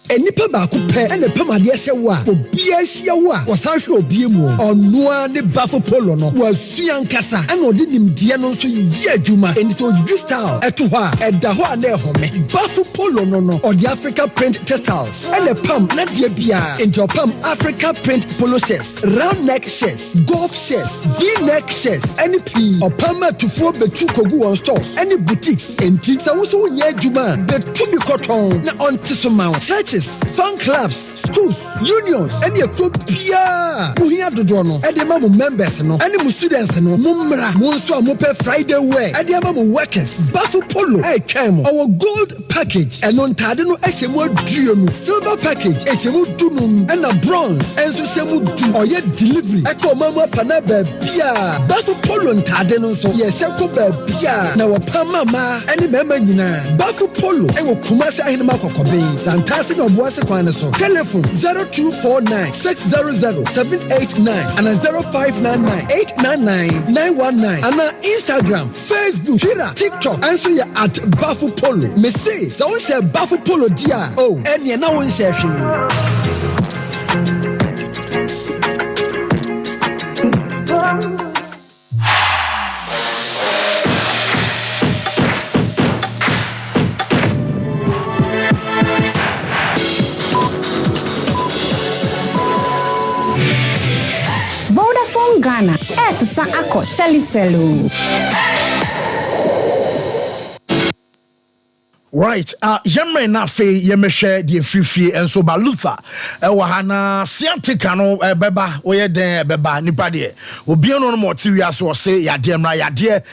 Enipa baako pɛ ɛna pɛm adeɛ hyɛ wo a obia hyia wo a wɔsan hwɛ obie mu ɔnoa ne bafo polo no wɔasua nkasa ɛna ɔde nimdeɛ no nso yɛ adwuma ɛnti sɛ ɔdwidwi style ɛto hɔ a ɛda hɔ a na ɛhome bafo polo no ɔde Africa print textiles ɛna pam na deɛ biara ɛnti ɔpam Africa print polo shirts round neck shirts golf shirts v-neck shirts ɛne pii ɔpam atufoɔ bɛtu kogu wɔn stores ɛne boutiques ɛnti sɛ wo so wonyɛ adwuma a bɛtu bi kɔtɔn na ɔnte so ma wo fan clubs, schools, unions, any a group pia. Muhia dodono. Edema mu members no. Any mu students no. Mumra. Munso amupe Friday wear. Edema mu workers. Bafu polo. Chemo. Our gold package. Enon tade no esemu duonu. Silver package. Esemu dunum. And a bronze. Enso semu du. Oye delivery. Eko mama pana bia. Bafu polo ntade no so. Yeseko bia. Na wapama ma. Any member nyina. Bafu polo. Ewo kumase ahinema kokobe. Santasi no telephone 0249 600 789 and 0599 899 919 and Instagram, Facebook, Twitter, TikTok, and so you're at Bafu Polo. Me say, so we say Bafu Polo dia. Oh, and you now one session. Ghana, Essa Ako, Saliselo. Right, yemre na fe yemehwe de frifie enso ba Luther wa hana siatika no beba oye den beba nipa de obi no mo ti wi aso se yade mra yade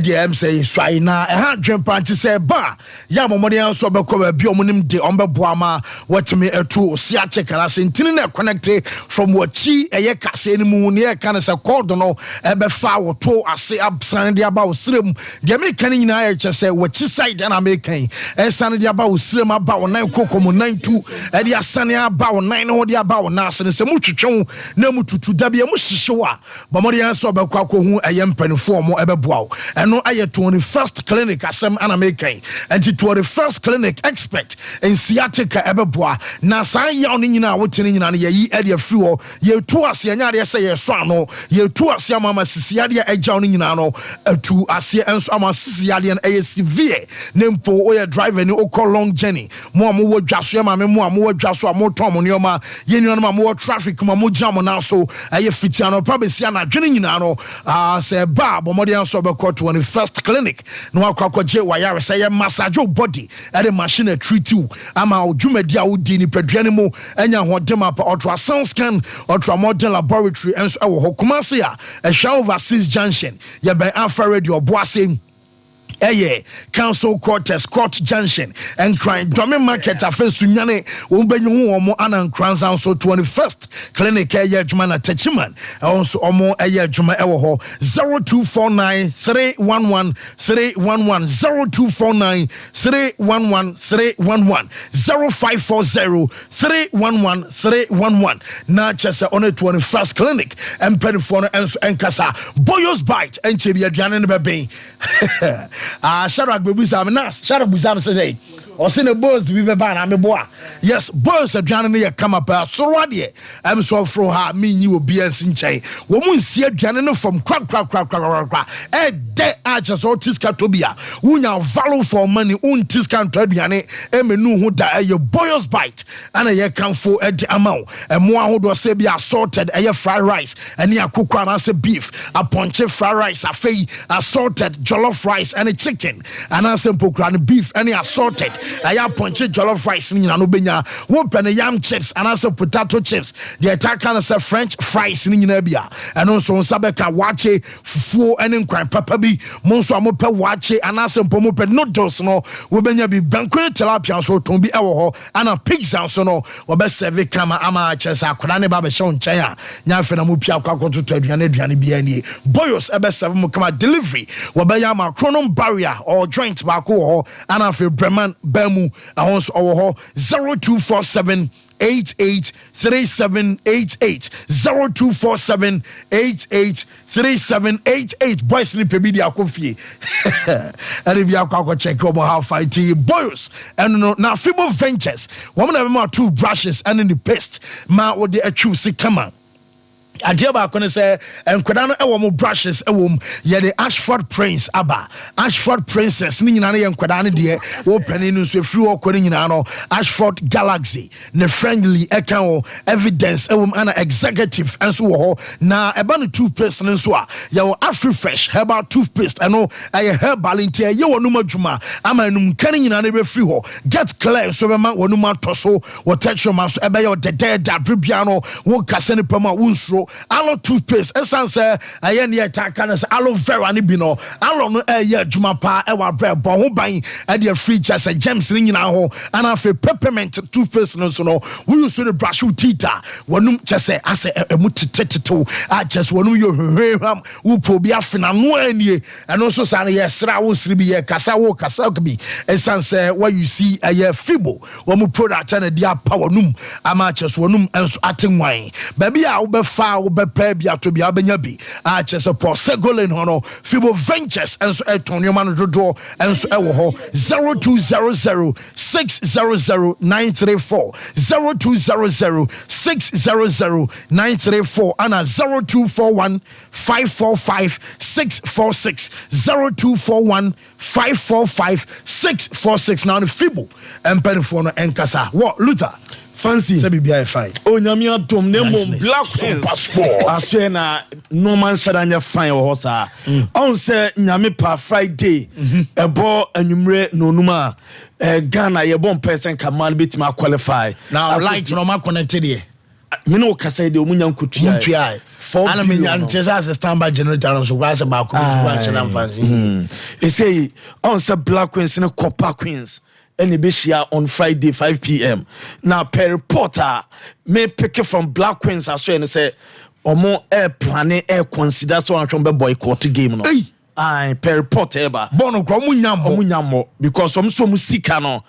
de em say swai na ha dwempa nti se ba ya momode enso bekọ ba bi omunim de ombebo ama watimi etu siatika na sentini na connect from wachi eye kase ni mu ne ka na se cord no ebe fa woto ase absan de aba osrem de me kan nyina ya che se wachi side na me kan esane dia ba osirem aba wonan kokomo 92 e dia sane aba wonan no dia aba wonan ase se mutwetwe na mututu da bia mu hyehyew a bomode yanso obekwa akohu eye mpanifo mo ebeboawo eno aye 21st clinic asem anamekan enti 21st clinic expert en sciatica ebeboa na san yaw ne nyina wotene nyina ne yi e dia free ho ye tu ase anya de se ye so ano ye tu ase amama sisiade agyaw ne nyina no atu ase enso ama sisiade en eye severe nempo oye driver ni okọ long journey mo wo dwaso ma me mo wo dwaso mo tom ne oma ye ni no mo traffic mo jam na so eye fitia no probably na dwene nyina no se ba bomode anso be court 21st clinic no akwakoje wayare say ye massage body e machine treat you ama odwumadi a wodi ni paduane mo anya hodem apa ultrasound scan ultramodern laboratory enso e wo hokumase a ehwa overseas junction ye ben alpha radio boase Council Quarters, Court Junction, and Crime Domain Market, Afesunyane, Ubenyu, Omo, Anan Kranzan, so 21st Clinic, Jumana Techiman, also Omo, Juma Ewo, 0249 311 311 0249 311 311 0540 311 311. Not just on a 21st Clinic, and Penifona and Casa, Boyos Bite, and Chibia Janan Baby. Sharak Bubisa Nas, Sharak Buzam say, or send a boys to be ban, I'm a boy. Yes, boys are Janani come up, so radie. I'm so fro ha, me you will be a sinche. Woman see a Janano from crack. Eh, de archers or Tiska Tobia. Unya value for money, Tiskan Todiane, Emenu who die your boy's bite, and a year come for a amount, and more who do say be assorted a fried rice, and near cookwana say beef, a ponche fried rice, a fay assorted jollof rice, and a chicken, and a simple crown beef, and assorted. aya ponche jollof rice ni nyina no benya wo pene yam chips and also potato chips the attack kind of French fries ni nyina bia eno so nsabeka wache fufuo ene nkwan papa bi mo nso amope wache and also mpomo pe noodles no wo benya bi bankwe tilapia so ton bi ewo ho ana pizza so no wo be serve kama ama chesa akoda ne ba be hye nchen a nya fe na mo pia kwakototo aduane bia nie boyos ebe serve mo kama delivery wo be ya ma chronom barrier or joint ba ko ho ana fe breman bamu ahons owo ho 0247 883788 0247883788 boys ni pebi dia kofie and bi akwa check obo how fight boys and no na Fibo Ventures woman have my two brushes and in the paste ma wo de atwu se kama Ajeba kone say enkwada no ewo mo brushes ewo ye the Ashford Prince aba Ashford Princess ni nyina ye enkwada no de wo pani no so free wo kone nyina no Ashford Galaxy ne friendly account evidence ewo ana executive enso wo na eba no toothpaste nso a ye wo Afri-Fresh herbal toothpaste eno aye herbal intia ye wo no madwuma ama num kan nyina no be free ho get clear so be ma wonu ma toso wo texture ma so ebe ye de da bribia no wo kase ne pama wo nsuro aloe toothpaste essence aye ne taka na aloe vera ne bi no aloe no ye adwuma pa e wa bre bo ho ban e de free just gems ni nyina ho ana fe peppermint toothpaste no so no we use the brush tita wonum chese ase emu titeteto a just wonum yo hwehwam wo po bi afena no anie eno so sa ye sra wo sri bi ye kasa wo kasa bi essence what you see aye Fibo wo mu product na dia power num ama just wonum enso atenwan baby a wo be fa wo be pa bia to bia benya bi a chese po segolin hono Fibo Ventures enso etonyo man dodo enso ewo ho 0200 600 934 0200 600 934 and 0241 545 646 0241 545 646 now the Fibo emperifono enkasa what Luther fancy say bibia fine o nyame atom ne mom black aswe na no man shadanya fine o sa on say nyame pa Friday ebo anwumre no numa Ghana ye bon person kamal bitima qualify now light no ma connected here me no kasa de omunya nkutua ana me nyan tesa as standby generator so kwa se ba ko so kwa fancy e say on say black queens ne copper queens any be share on Friday 5 p.m. Now per reporter may pick it from Black Queens as well and say omo air planning air consider so an be boycott game no ai per reporter ba bono ko munyammo because so musika no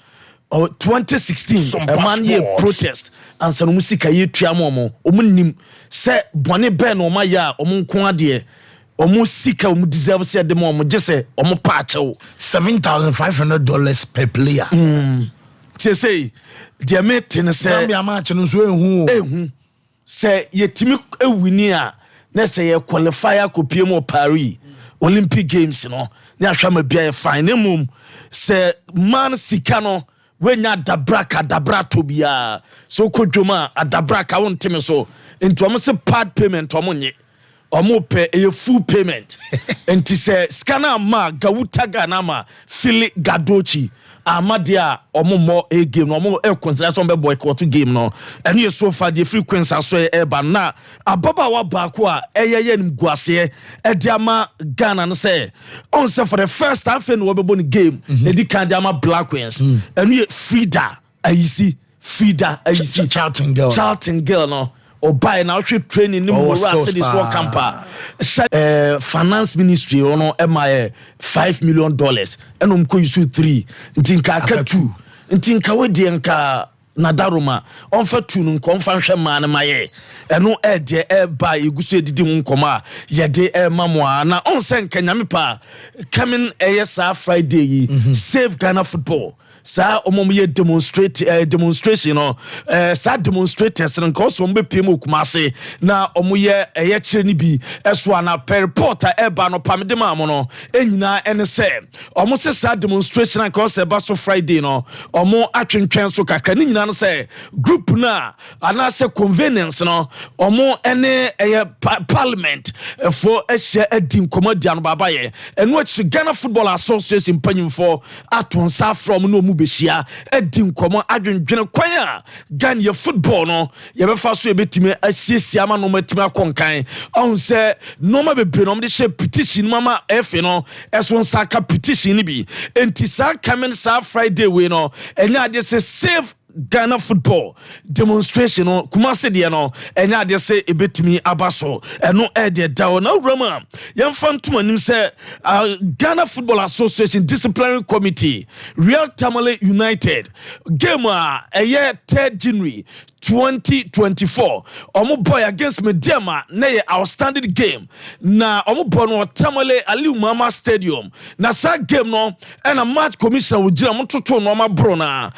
2016 a man year protest and so musika ye tuamo omunim say bone ben o ma ya omunko ade omo sika omo deserve say dem omo jese omo paachew $7,500 per player say the meeting say Zambia match no so ehu say yetimi ewini a na say ye qualifier kopie mo Paris Olympic Games no na ahwa ma bia fine mum say man sika no wenya dabra to bia so kodwoma adabra ka wonteme so into omo say part payment omo nye omo pay a full payment and to say scanner ma gawuta Ghana ma Philly Gadochi amadia omo mo a game no omo e consider some be boycott game no and you so far the frequency so e ba na ababa wa baako a eyeye nim guase e dia ma Ghana no say on say for the first half and we be game e di kan dia ma Black Queens and you Frida ayisi Charlton girl no or buy now training no this work camper finance ministry no MI $5 million and umko use 3 ntinka ka 2 ntinka we de nka nadaroma on fa 2 no konfa hwe man maye eno e de e ba egusu edidi nkoma ye de e mamoa na on sen kanyame pa coming ASA Friday yi save Ghana football sa omom ye demonstration no sa demonstrators no ko so mbe piem okumase na omoye eye kire ni bi eso na per reporter eba no pamde maamo no enyina ene se omo se sa demonstration ko se ba so Friday no omo atwentwen so kakra ni nyina no se group na ana se convenience no omo ene eye parliament for ehye adin komodi an baba ye eno Ghana Football Association panyim for atonsa from no mu beshia edi nkomo adwendwene kwan a Ghana football no ye befa so e betime asiesie ama no matime akonkan on se no ma bebre no de she petition mama efe no eso nsaka petition ni bi enti sa coming sa Friday we no enya de se save Ghana football demonstration no Kumasi de no enya de se ebetimi abaso eno e de dawo na wrama yemfa ntomanim se Ghana Football Association Disciplinary Committee Real Tamale United game a 3rd January 2024 omo boy against Medema na ye outstanding game na omo boy no Tamale Aliu Mama Stadium na sa game no na match commissioner wojira mo toto no ma bro na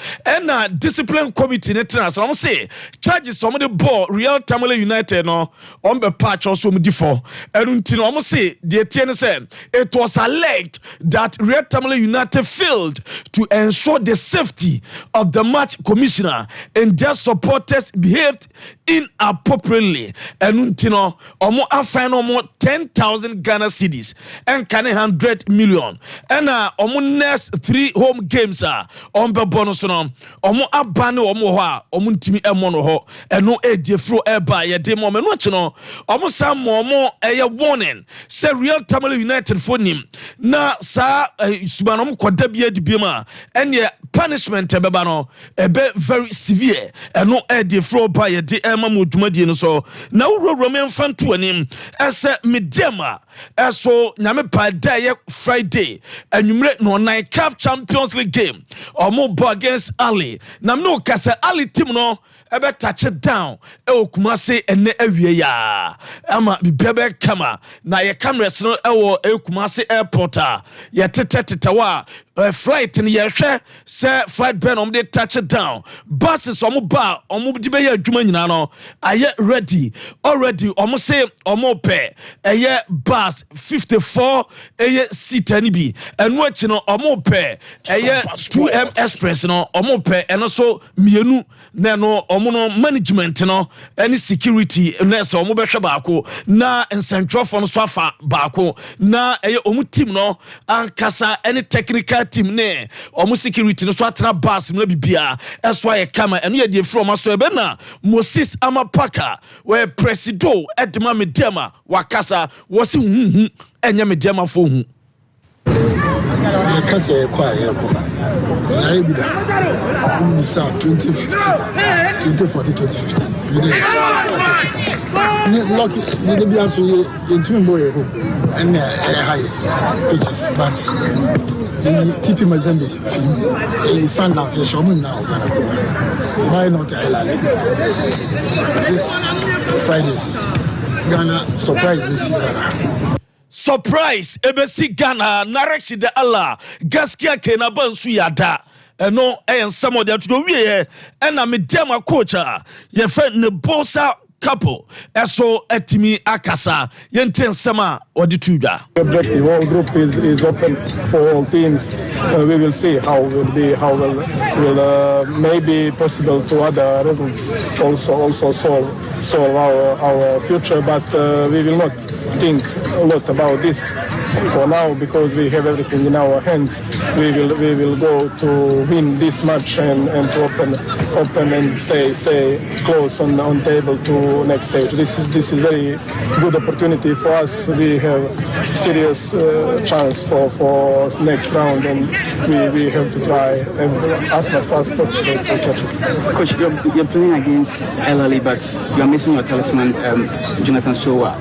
na discipline committee ne tena so omo say charges omo the ball Real Tamale United no on be patch also omo difo enu nti no omo say the tie say it was alleged that Real Tamale United failed to ensure the safety of the match commissioner and just supported behaved inappropriately and untino omo afine omo 10,000 Ghana cedis and can 100 million and omo next 3 home games on be bonus no omo abane omo ho a omo ntimi emo no ho eno ediefro eba ye de mo no chi no omo sam omo eye warning say Real Tamale United for nim na sa subanom koda bia de biema ene punishment ebeba no ebe very severe eno ediefro ba ye de ema modwumadie no so na wuro memfanto anim ese medema eso nyame pa day Friday anwumre no 9 CAF Champions League game omo bo against Ali na no kase Ali team no ebe touch it down e Kumasi ene awie ya ama bibebe kama na ye cameras no ewo Kumasi airport ye tetetewa flight ni ye hwe se flight ben om de touch it down buses omo ba omo di be ye adwuma nyina no aye ready already omo say omo pe eye bus 54 eye seat ani bi enu achi no omo pe eye 2M express no omo pe eno so mienu na no omo no management no any security na so omo be hwe baako na ensentro no so afa baako na eye omo team no ankasa any technical team ne omo security no so atena bus na bibia eso aye kama enu ye die from aso ebe na Moses Amapaka we presido edema medema wakasa wasi enye medema fo hu kasa ye kwa ye ko na ye bida ni sa 2015 2014 2015 ni lucky ni de bia so ye ntumi boy ye ko ene high pitches but TP Mazembe in Sundowns, show me now. Why not this Friday? Ghana surprise this Ghana. Surprise! Ebesi Ghana nareksi de Allah gaskia kena bansu yada. Eno some of the to we and I'm a demo coach. Your friend Nebosa couple eso etimi akasa yenten sama odi tuja. The whole group is open for all teams. We will see how will maybe possible to other results also solve our future, but we will not think a lot about this for now because we have everything in our hands. We will go to win this match and to open and stay close on table to next stage. This is very good opportunity for us. We have serious chance for next round, and we have to try as much as possible to catch it. Coach, you're playing against LLE, but you're missing your talisman, Jonathan Sowa.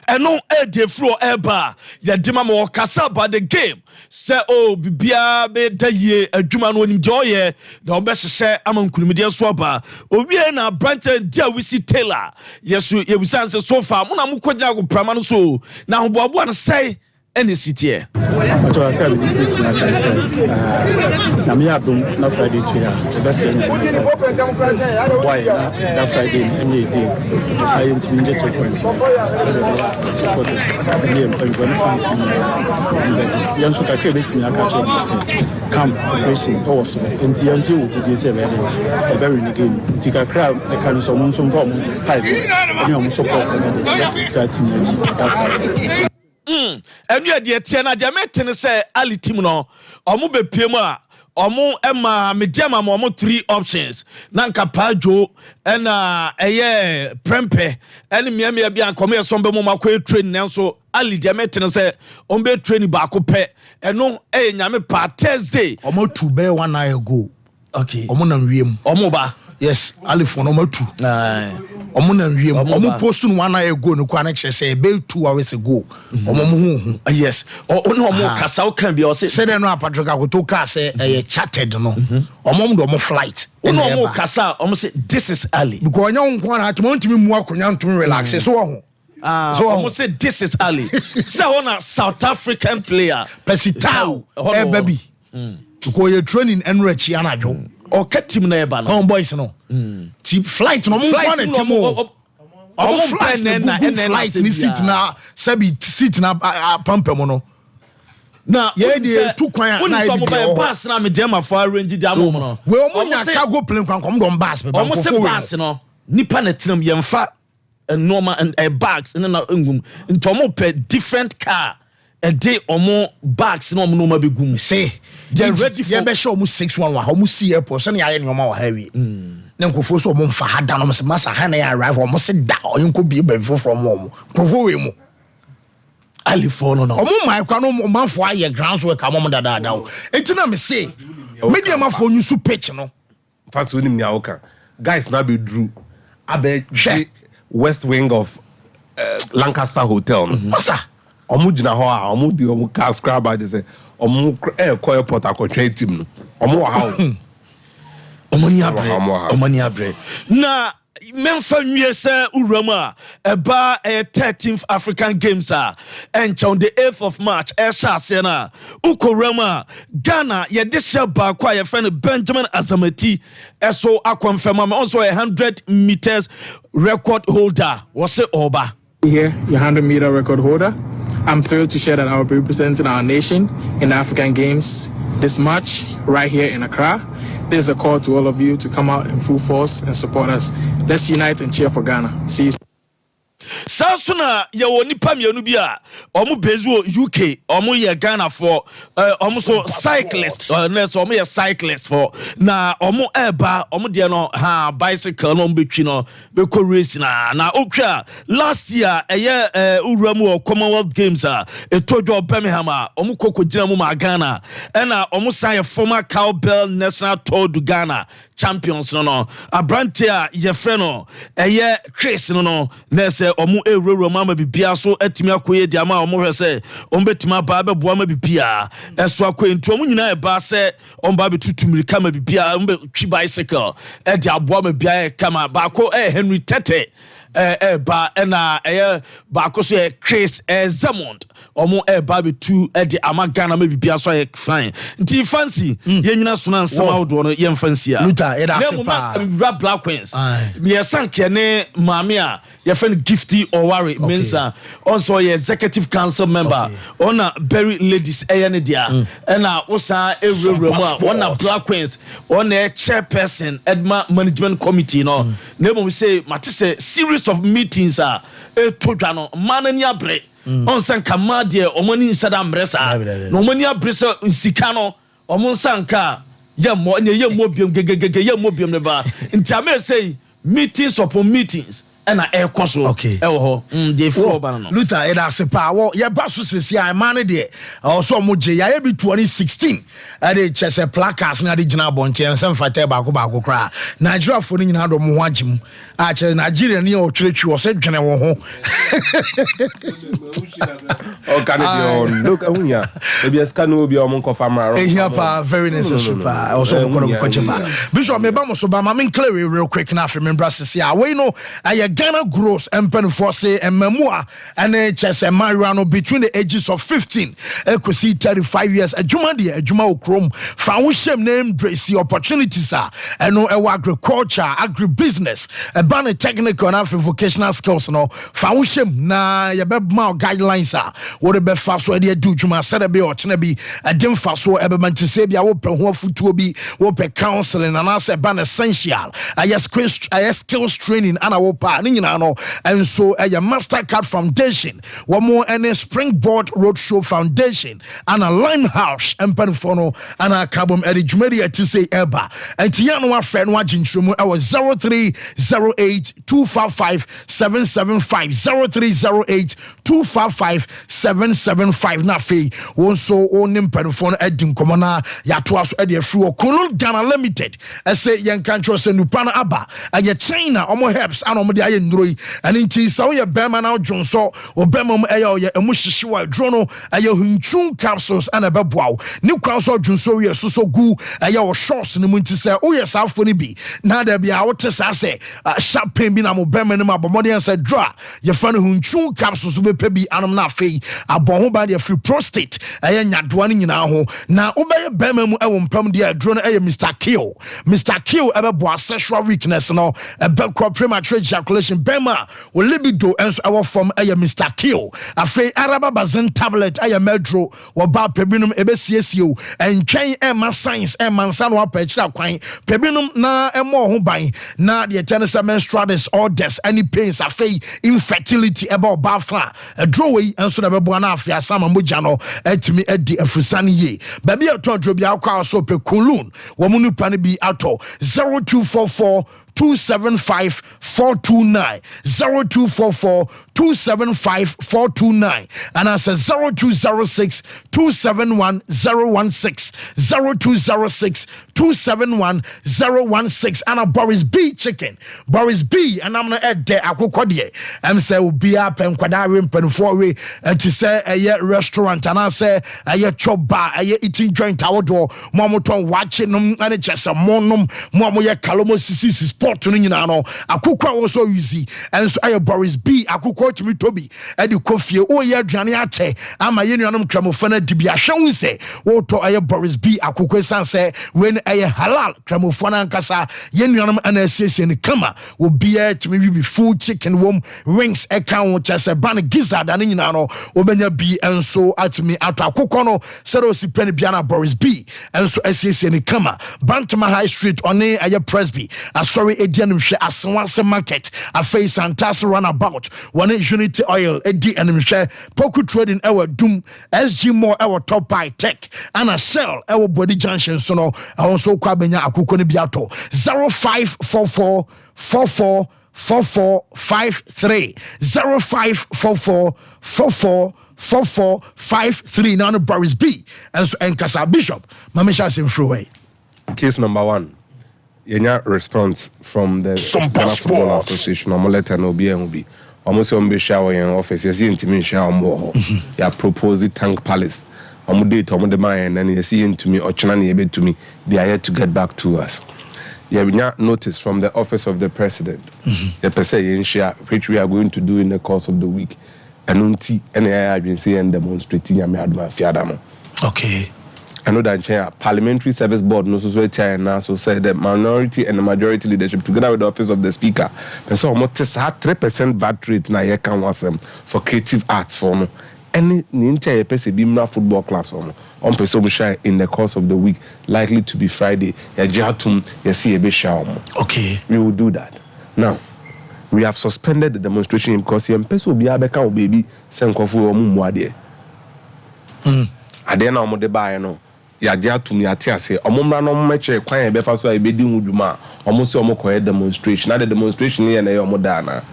And no de fro eba ya dima mo kasa about the game say bibia be daye adwuma no nim joye na obehye amankunumide so aba owie na Branton dia wisi Taylor yeso ye wisan se so far mo na mo kogya go prama no so na hoboabo na say any city here. Ato aka bi bit na kan say na me adom na Friday to ya the best why na Friday any day I intimidate to points so support us the game and when fans in yan so ka ke bit na ka say camp operation also enti yan so wo dey say very game enti ka crowd I can so mun so form 5 any am support that team that enu ye de tie na de metene say Ali team no omo bepiem a omo ema mediama omo 3 options nanka pajo ena eye prempe ene miamia bia nkomo yesombe mo makwa train nanso ali dia metene se ombe train ba ko pe eno nyame pa Thursday omo 2 be 1 hour ago. Okay, omo na wiem omo ba yes alifon omo 2 omo na wiem omo post no 1 hour ago no kwa na kire say be 2 hours ago omo hu yes no omo kasa o kan bia o say say no Patrick Akoto ka say chatted no omo do omo flight omo kasa omo say this is early because onye nko na atimo ntimi mu akonya ntumi relax so ho so almost say this is early. So on a South African player Pesitao baby because you training enrich anadwo o ka team na e ba no boys no team flight no mo kwa na team o flight na flight ni seat na sabi seat na pampem no na ye dey two kwan na e be pass na me dem afar range di amom no we o mo nya cargo plane kwan kom don pass be ba ko fo pass no nipa na tinam ye mfa normal and bags and na ngum into omo per different car a day omo bags no omo no ma begum say they ready for be show omo 611 omo see airport so na ya ne omo wa heavy na nkofo so omo mfa hada no masa ha na ya arrive omo se da oyinko bi be from omo nkofo we mu ali for no omo mai kwa no manfo aye grounds work amom da o etina me say media manfo nyusu pitch no fast we nim nya oka guys na be drew abe west wing of Lancaster Hotel. Masa omu jina ho a omu di omu car scrabber je say omu call airport akotwe team no omu wa how omu ni abre na memfa nwie se urama eba 13th African Games and on the 8th of March shase na ukorama Ghana ye de sheba kwa ye friend Benjamin Azamati eso akonfirm also 100 meters record holder was it oba here your 100-meter record holder. I'm thrilled to share that I will be representing our nation in the African Games this March right here in Accra. This is a call to all of you to come out in full force and support us. Let's unite and cheer for Ghana. See you. Sasuna ya woni pamienu bia omu bezu UK omu ye Ghana for omu so cyclist nurse omu ye cyclist for na omu eba omu de no ha bicycle no betwi no be ko race na okwa last year eye uramu Commonwealth Games etojo Birmingham omu koko gina mu ma Ghana na omu san former cowbell national tour du Ghana champions no abrantia ye frɛ no eye Chris no nurse omu ewuro mama bibia so atimi akoye di ama omu hwɛ sɛ ombetima ba beboa ma bibia ɛso akoyentu omu nyina eba sɛ omba betutumiri kama bibia ombe twi bicycle e di aboa ma bia kama ba ko Henry Tete ba na ba ko so Chris Zamond omo eba betu di ama Ghana ma bibia so fine nti fancy ye nyina so na nsama wodo no ye fancy a luta e da sepa Black Queens me sanke ne maame a ye friend Gifty Owari Mensa also ye executive council member ona Berry Ladies ne dia na wosa ewurawura mu a ona Black Queens ona chairperson Edma management committee no na mo say mate say series of meetings to dwa no manani abre on sanka madie omani nsada mresa no omani abre se nsika no omon sanka ye mo biom gegege ye mo biom ne ba ntame say meetings upon meetings and air coso okay dey for no luta e da sepa wo ye ba so sesi a man de also mo je ya be 2016 e dey chese placards na de gina bonche en sem fata ba ko kra Nigeria fo ni nyina do mo ho agim a che Nigeria ni o twetwi o se dwene wo ho o kan dey look awunya e bi eska no obi o mo nkofa mara e here pa very necessary pa also mo ko chema bishop me ba mo so ba ma me clear real quick na after remember sesi a we know Ghana gross and force and memoir and chess Mariano between the ages of 15 see 35 years a juma okrom found shame name Dracy opportunities and no agriculture agribusiness a banner technical and vocational skills no found shame na ya be guidelines wode bɛfa so de adu dwuma sɛde be ɔkyena bi ɛde mfa so ɛbɛma nti sɛ bia wopɛ ho afutuo bi wopɛ counseling anaasɛ ban essential skills training ana wopa ne nyinaa no ɛnso ɛyɛ Mastercard Foundation wɔmo ɛne Springboard Roadshow Foundation ana Limehouse mpanifo no ana kabom ɛde dwumadi ati sɛ ɛba ɛnti ya no afrɛ no agye nkyerɛmu ɛwɔ 0308-255-775 0308-255-775 na afei wɔn so wɔn mpanifo no ɛdi nkɔmɔ na yɛatoa so ɛde afiri wɔ Kolon Ghana Limited ɛsɛ yɛn kankyerɛ sɛ nupa no aba ɛyɛ China ɔmo herbs ana ɔmo de ayɛ nnuro yi ɛne nti sɛ woyɛ bɛrima na wodwo nso ɔbɛrima mu ɛyɛ ɛmu hyehyew a aduro no ɛyɛ hunchun capsules ana ɛbɛboa wo ne kwan so ɔdwo nso yɛ soso gu ɛyɛ wɔ shorts no mu nti sɛ woyɛ saa afo no bi na da bia wote saa sɛ sharp pain bi na mo bɛrima no mu abɔmmɔden sɛ dro a yɛfa no hunchun capsules wobɛpɛ bi anom na afei abɔ ho ba deɛ free prostate ɛyɛ nyadoa no nyinaa ho na wobɛyɛ bɛrima mu ɛwɔ mpam deɛ aduro no ɛyɛ Mr. Kill ɛbɛboa sexual weakness no ɛbɛkɔ premature ejaculation bɛrima wo libido ɛnso ɛwɔ fam ɛyɛ Mr. Kill afei arababazin tablet ɛyɛ medro wɔba pɛbinom ɛbɛsiesie o ɛntwɛn ɛma science ɛma nsa no apɛ kyerɛ kwan pɛbinom na ɛmɔ ho ban na deɛ kyɛn sɛ menstrual disorders any pains afei infertility ɛbɛ ɔba fa aduro wei ɛnso na ɛbɛboa na afei asama mogya no ɛtumi ɛdi afusane yie baabi ɛtɔ aduro bi akɔ so pɛ Kolon wɔn mu nipa no bi atɔ 0244-275-429 0244-275-429 and I say 0206-271-016 0206-271-016 and a Boris B chicken Boris B and I'm gonna add there akukwadie I'm say ubia penkwada penfowe and to say a restaurant and I say a chop bar a eating joint awodo momoton watching and just a monum momo ye kalomo sisi sport to nyina akukwa also easy and so I Boris B akukwa to me tobi e de kofie o ye aduane ache ama ye nuanom kramofana dibia hwewu se wo to I Boris B akukwa san se when I halal kramofana nkasa ye nuanom ana asiesie ne kama wo bia timi bi full chicken wom rings account chese ban gizzard an nyina no obenya bi enso atimi atakukwa no sero si pen bia na Boris B enso asiesie ne kama Bantama High Street one aye Presby sorry edianum hwe asenwase market afei santas runabout one Unity Oil edi enum hwe Poku Trading ewa Dum SG More ewa Top High Tech and a Shell ewa Body Junction so no also kwa benya akukọ ne biato 0544 44 4453 0544 4453 now Boris B and so Enkasa Bishop Mamisha Simfruwe. Case number 1. Yenya response from the Sompa Football Association. I'm letter no BNB. Almost on be shower in office. You see into me shower more. Ya propose Tank Palace. I'm date on the mind and you see into me or Chinani a bit to me. They are yet to get back to us. You have not noticed from the office of the president. The per se share which we are going to do in the course of the week. And unti any agency and demonstrating your madman fiadamo. Okay. I know that Parliamentary Service Board knows now, so said the minority and the majority leadership together with the office of the speaker. So almost 3% VAT rate na ye can was for creative arts for any entire Bimna football clubs on person share in the course of the week, likely to be Friday. Okay, we will do that. Now, we have suspended the demonstration because will be a baby Sankofu or Mumwade. I didn't know the buy no. Yaja to me at say, Omumra no match a quiet befa so I be doing Uduma, almost a demonstration. Not the demonstration here and Modana.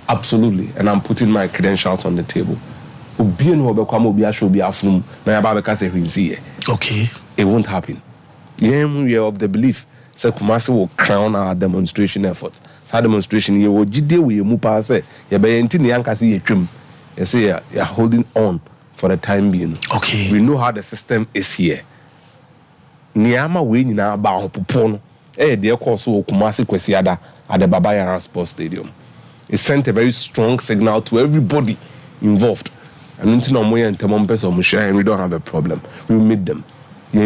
Absolutely, and I'm putting my credentials on the table. Okay. It won't happen. We are of the belief that Kumasi will crown our demonstration efforts. Our demonstration here will mupa say, you say you're holding on for the time being. Okay. We know how the system is here. Niama we ni na ba hopopo no de course o Kumasi Kwesiada at the Baba Yara Sports Stadium. It sent a very strong signal to everybody involved. And until no more and we don't have a problem. We will meet them. We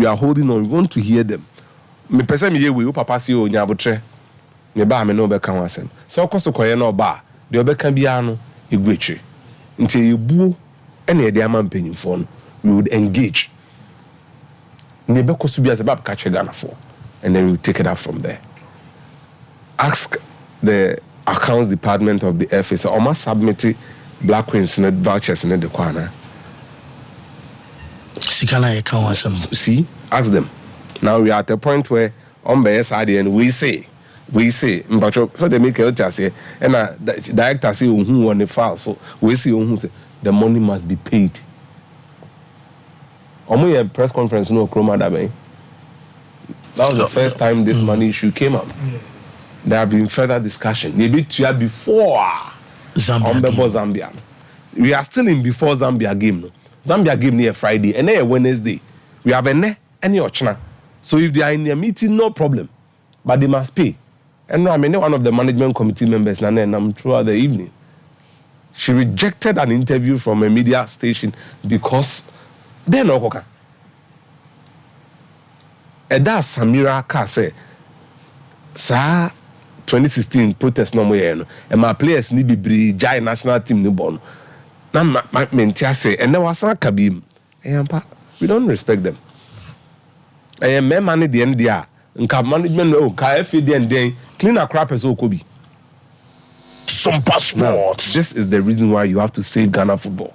are holding on. We want to hear them. Me person me we papa si o nyabotre. Me ba me no be kan wasem. So koso koye no ba. De obeka bia no egwetre. Until you boo any idea man paying for, we would engage. Nebeko Subi as about catch Ghana for, and then we take it up from there. Ask the accounts department of the FA, so almost submit Black Queens in vouchers in the corner. See, ask them. Now we are at a point where on the side and we say, so they make a say, and the director say who on the file, so we see who say the money must be paid. Omo a press conference no Chroma Dabe. That was the first time this money issue came up. There have been further discussion. Maybe before Zambia. We are still in before Zambia game. No? Zambia game near Friday and then Wednesday. We have any option. So if they are in a meeting, no problem. But they must pay. And I mean, one of the management committee members, Nana, throughout the evening, she rejected an interview from a media station because they no koka. Eda Samira ka say, "Sa 2016 protest no more no. And my players ni be giant national team ni born. Na mentia say, and there was a kabim. We don't respect them. And me money the end there. Nka management no ka FA the end clean a crap as okobi. Sompa Sports. This is the reason why you have to save Ghana football.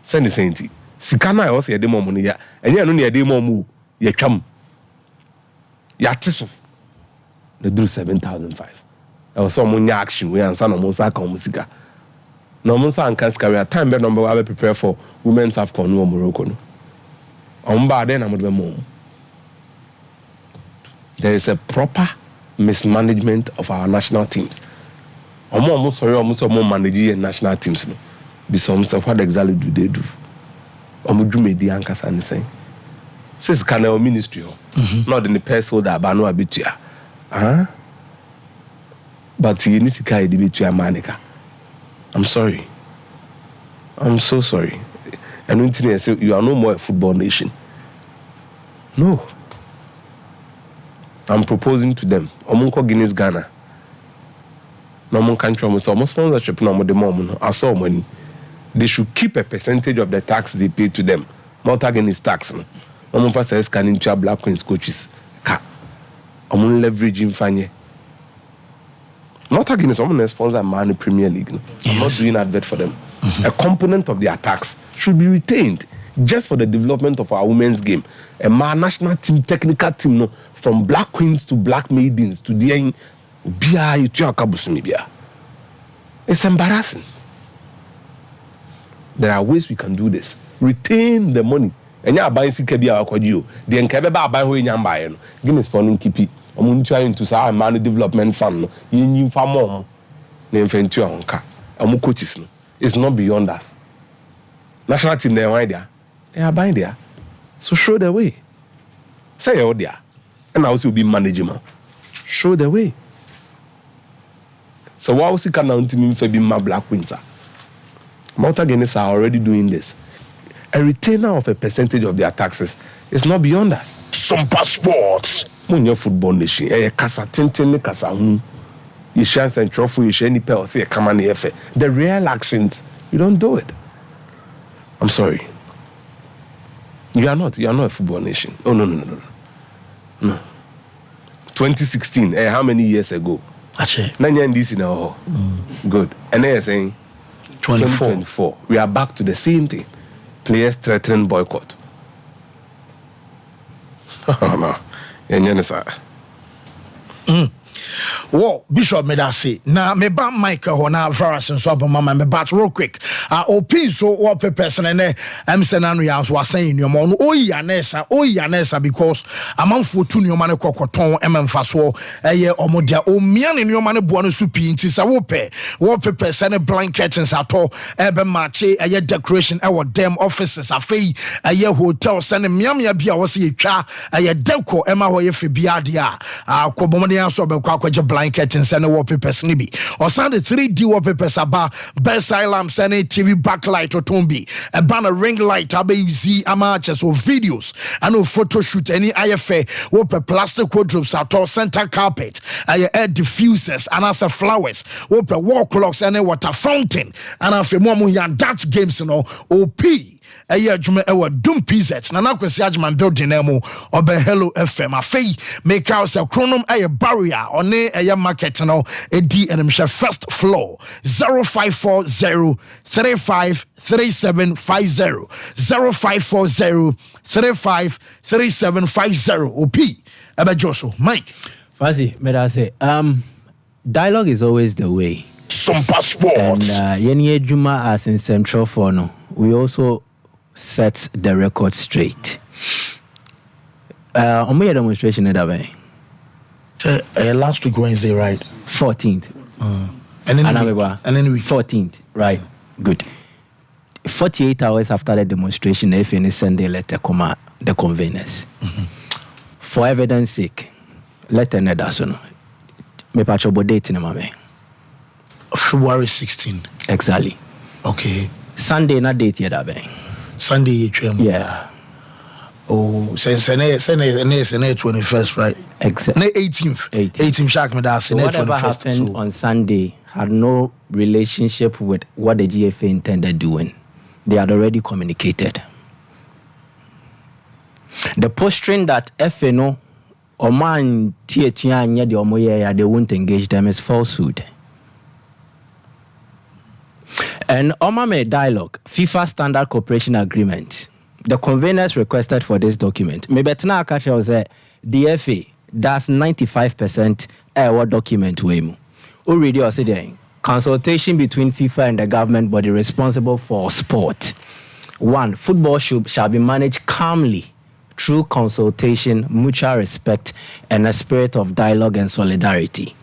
Send the same thing. Sikana also yede more money ya. Enye no ne yede more mu ye twam. Ya tiso. They do 7,500. I was some money action we answer no monsa ka musika. No monsa anka ska we time be number we prepare for women's AFCON no Morocco no. Omba then am be mom. There is a proper mismanagement of our national teams. Almost manage national teams no. Be some stuff what exactly do they do? Omudu media ankasa ne say. Says Canal Ministry not in the person that ba no abitua. But you need to carry the bitua manica. I'm sorry. I'm so sorry. And when say you are no more a football nation. No. I'm proposing to them. Omunko Guinness Ghana. No more country almost sponsorship no more the mom. I saw money. They should keep a percentage of the tax they pay to them. Malta Guinness tax. No more first can into Black Queens coaches. I'm leveraging fanye. Malta Guinness, I'm sponsor Man Premier League. No? I'm not doing advert for them. A component of their tax should be retained just for the development of our women's game. A national team, technical team, no, from Black Queens to Black Maidens to the it's embarrassing. There are ways we can do this. Retain the money. And you are buying CKB or you. The Nkebeba buy who you buy. Guinness funding keep it. I'm trying to say our money development fund. You need for more. Name for into honka. I'm coaches. It's not beyond us. National team they are idea. They are buying there. So show the way. Say you're there. And also be management. Show the way. So why was it can't team for being my Black Queens? Malta Guinness are already doing this. A retainer of a percentage of their taxes is not beyond us. Sompa Sports. When your football nation, kasa tintin kasa you chance and trophy, you share any pay or say come on here. The real actions, you don't do it. I'm sorry. You are not a football nation. Oh no. 2016, how many years ago? Actually. 9 years this now. Good. And they are saying 2024. We are back to the same thing. Players threatening boycott. No. Whoa, Bishop Medasi. Now, me ba Michael Hona Varus and so mama me bat real quick. Open so what person and Andreas was saying your mon Yanesa because among for 2 new man cocoton faso omodia o mian in your man buono supi inti sa wope person blanket and sato ebe mache decoration our dem offices afei hotel send miamia bia was ye twa deco Emma hoye fe biadia ko bomode so be kwa line curtains and wallpapers nibi. Or send the 3D wallpapers about bedside lamps and TV backlight or tombi. A banner ring light abe z amatches or videos and no photo shoot any IFA wallpaper plastic wardrobes at all center carpet. Air diffusers and as flowers. Wallpaper wall clocks and a water fountain. And after more Dutch games OP. Aya Juma ewa Dum PZ na kwesi agman building emu obe Hello FM afei make house a chronom aya barrier one aya market no edi enimhwe first floor 0540353750 0540353750 OP aba Joso Mike Fazi meda say dialogue is always the way. Sompa Sports and yeni adwuma as in Central for no we also sets the record straight. On my demonstration at last week Wednesday, right? 14th. And then we 14th, right? Good. 48 hours after the demonstration, if any send a letter come the conveners. For evidence sake, letter nedasono. Me patcho date in mame. February 16. Exactly. Okay. Sunday na date yada Sunday, yeah. Oh, since 21st, right? Exactly. 18th. Shark me that. So whatever happened on Sunday had no relationship with what the GFA intended doing. They had already communicated. The posturing that FNO or man Tietia and the Omoya they won't engage them is falsehood. And Omame dialogue, FIFA Standard Cooperation Agreement. The conveners requested for this document. Mebetna Akacha was the FA does 95% what document we already are saying consultation between FIFA and the government body responsible for sport. 1. Football shall be managed calmly through consultation, mutual respect, and a spirit of dialogue and solidarity.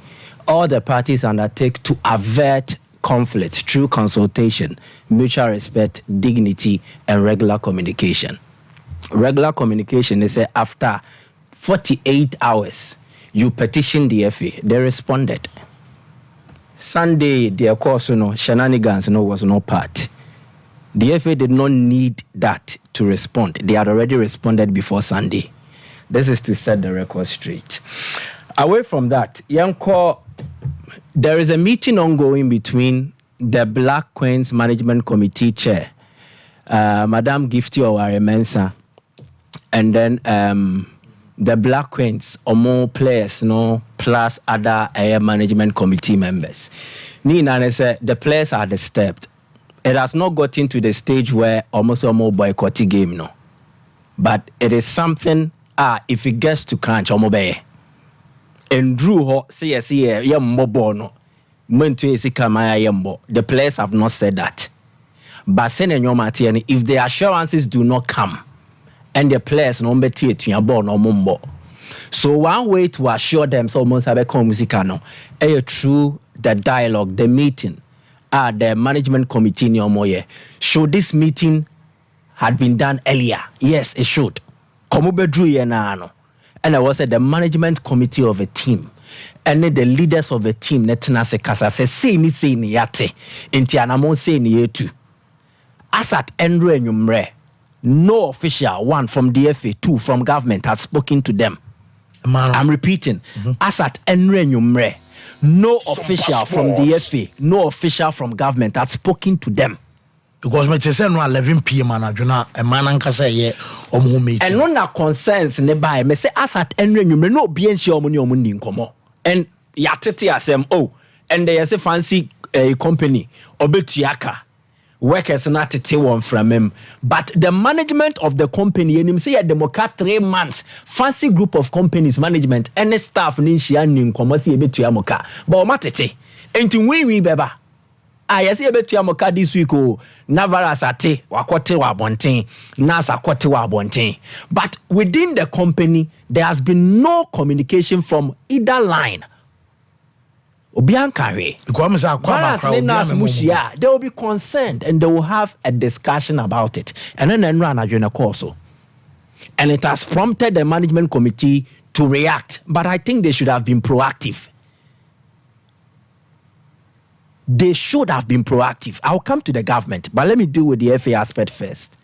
All the parties undertake to avert conflict through consultation, mutual respect, dignity, and regular communication. Regular communication is after 48 hours, you petition the FA. They responded. Sunday, their course, shenanigans was no part. The FA did not need that to respond. They had already responded before Sunday. This is to set the record straight. Away from that, there is a meeting ongoing between the Black Queens Management Committee Chair, Madame Gifty Oware-Mensah, and then the Black Queens, or more players, plus other management committee members. Nina said the players are disturbed. It has not gotten to the stage where almost a more boycotting game, but it is something. If it gets to crunch, and Drew ho say yambo the players have not said that. But if the assurances do not come and the players no so one way to assure them so almost have a through the dialogue, the meeting, the management committee should this meeting had been done earlier? Yes, it should. And I was at the management committee of a team. And the leaders of the team, Netina Sekasa, say ni yate, Intianamon say ni yetu. As at Andrew and Yumre, no official, 1 from DFA, 2 from government, has spoken to them. I'm repeating. As at Andrew and Yumre, no official from DFA, no official from government has spoken to them. Because me say no 11 p.m. and adwuna e man anka say ye omo meeting. And no na concerns ne buy me say as at enre nwumre no obi enhia omo ne omo ndi nkomo. And ya tete asem and they say fancy company obetuaka workers na tete one from him, but the management of the company enim say demoka 3 months fancy group of companies management and staff ni nhia ni nkomo say ebetua moka but o matete enti winwi beba yes, you bet you this week. Navaras ate wakote wa bonten, Nasa kote wa bonten. But within the company, there has been no communication from either line. Obiankare. They will be concerned and they will have a discussion about it. And then run a course. And it has prompted the management committee to react. But I think they should have been proactive. they should have been proactive. I'll come to the government, but let me deal with the FA aspect first.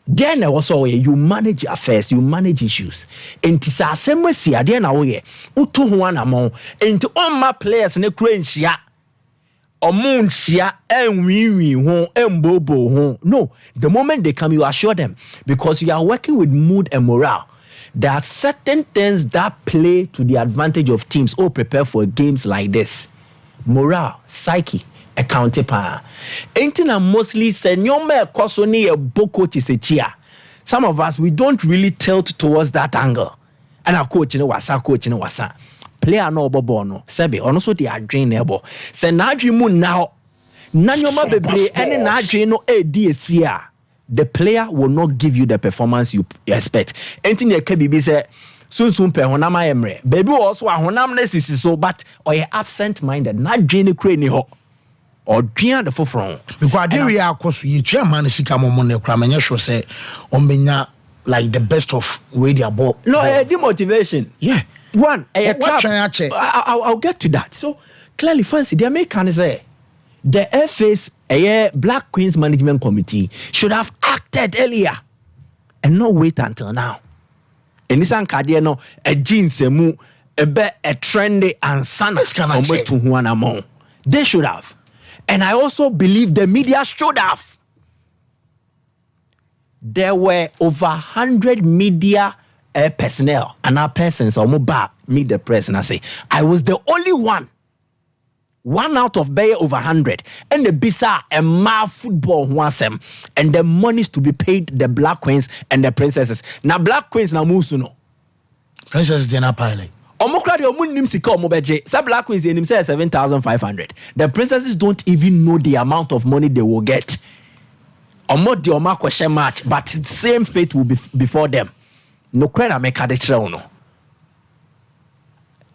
Then also you manage affairs, you manage issues. And sa same way see then away utu ho anamo into all my players ne krenchia omunchia enwiwi ho embobo ho. No, the moment they come you assure them, because you are working with mood and morale. There are certain things that play to the advantage of teams who prepare for games like this. Morale, psyche, account pa. Ain't mostly say nyoma ekoso ni e boko chisechia. Some of us we don't really tilt towards that angle. And our coach ne wasa. Player no bobo no. Sebe ono so the adwin ebo. Se na adwin mu now. Na nyoma bebre ene na adwin no DSC. The player will not give you the performance you expect. Anything you can be say soon pe honama emre. Baby also a honam is so, but or you absent minded. Not drain crane ho or drain the forefront. Because I didn't react because you try man sika mo money kramanya show say ombenya like the best of radio ball. No, demotivation. Yeah. One, I'll get to that. So clearly fancy the American say the FA's Black Queens Management Committee should have acted earlier and not wait until now. In this ankadia no a jeans mu a trendy and sana to one among. They should have. And I also believe the media should have. There were over 100 media personnel and our persons or mobile meet the press and I say I was the only one out of Bayer over 100, and the bisa and ma football wants them, and the monies to be paid the Black Queens and the Princesses. Now Black Queens na musuno. Princesses they na pile. Omokra de omunim sika omobeje. Sa Black Queens enim say 7,500. The Princesses don't even know the amount of money they will get. Omo de oma question match, but same fate will be before them. No credit make a de no.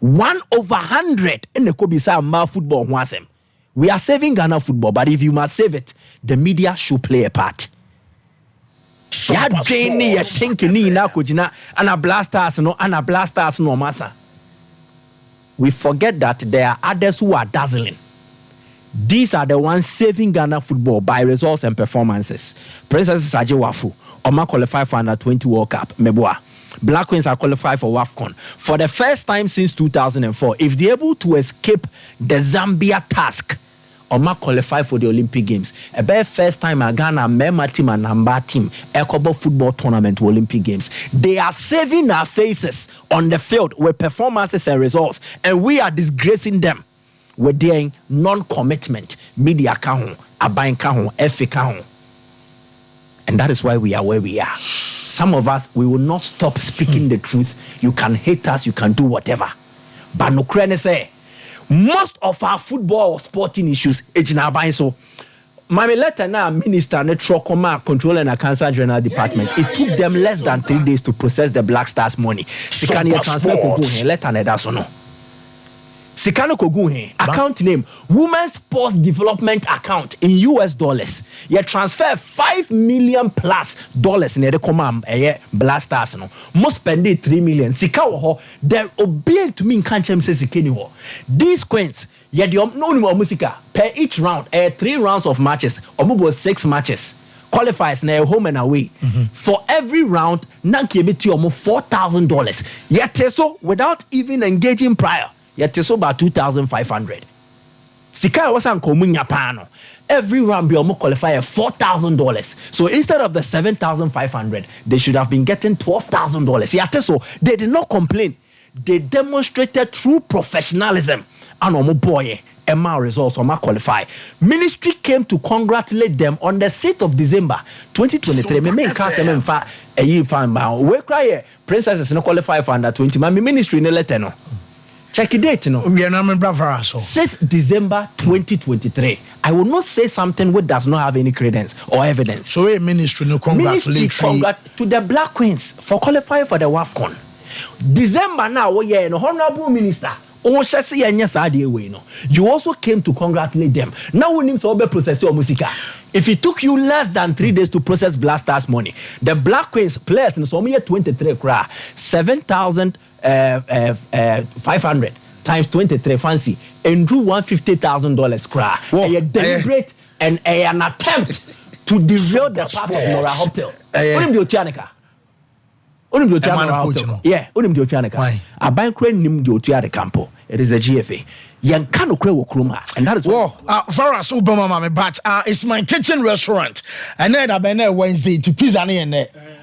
1 over 100 in the Kobisa Ma football wasem. We are saving Ghana football, but if you must save it, the media should play a part. Ya Jane ya Chinkini na kujina ana blasters no masa. We forget that there are others who are dazzling. These are the ones saving Ghana football by results and performances. Princess Sajewafu, Oma qualify for under 20 World Cup, Meboa. Black Queens are qualified for WAFCON. For the first time since 2004, if they're able to escape the Zambia task, Oma qualify for the Olympic Games. A very first time a Ghana member team and Namba team Ekobo football tournament Olympic Games. They are saving our faces on the field with performances and results, and we are disgracing them with their non-commitment. Media kahon, abain kahon, FA kahon. And that is why we are where we are. Some of us, we will not stop speaking the truth. You can hate us, you can do whatever. But no crane say, most of our football or sporting issues, so my letter now, Minister Netrokoma, Control and Cancer General Department, it took them less than 3 days to process the Black Stars money. Sikani transfer letter that's no. Sikano Koguhe, account name, Women's Sports Development Account in US dollars. You transfer $5 million plus in the command blasters. No, most spend it $3 million. Sikawo, they're obeying to me in Kanchem says Sikeni. These queens, yeah, the no musica per each round, 3 rounds of matches, or 6 matches. Qualifies na home and away. For every round, Nanki biti almost $4,000. Yet so without even engaging prior. Yet it's about 2,500. Sika wasn't komunya pano. Every round be almost qualify $4,000. So instead of the 7,500, they should have been getting $12,000. Yet so they did not complain. They demonstrated true professionalism. And omo boy, Emma results Oma qualify. Ministry came to congratulate them on the 6th of December 2023. Me make cast them fa a year fan ba. We cry princesses no qualify for under 20. My ministry no letter no. Check the date, no. We are not bravo. 6th December 2023. I will not say something which does not have any credence or evidence. So a ministry no congratulatory to the Black Queens for qualifying for the WAFCON. December now, we are an honorable minister. You also came to congratulate them. Now we need to process your music. If it took you less than 3 days to process Blasters money, the Black Queens players in some year 23 7,500 times 23 fancy and do $150,000 cry. A deliberate and an attempt to derail the path of Nora Hotel. Only the Oceanica. Only the Oceanica. Yeah, only the Oceanica. A bank nim the Oceanica Campo. It is a GFA. Yan kano kre wokroma, and that is for us Obama mama, but it's my kitchen restaurant. And then I Wednesday to pizza and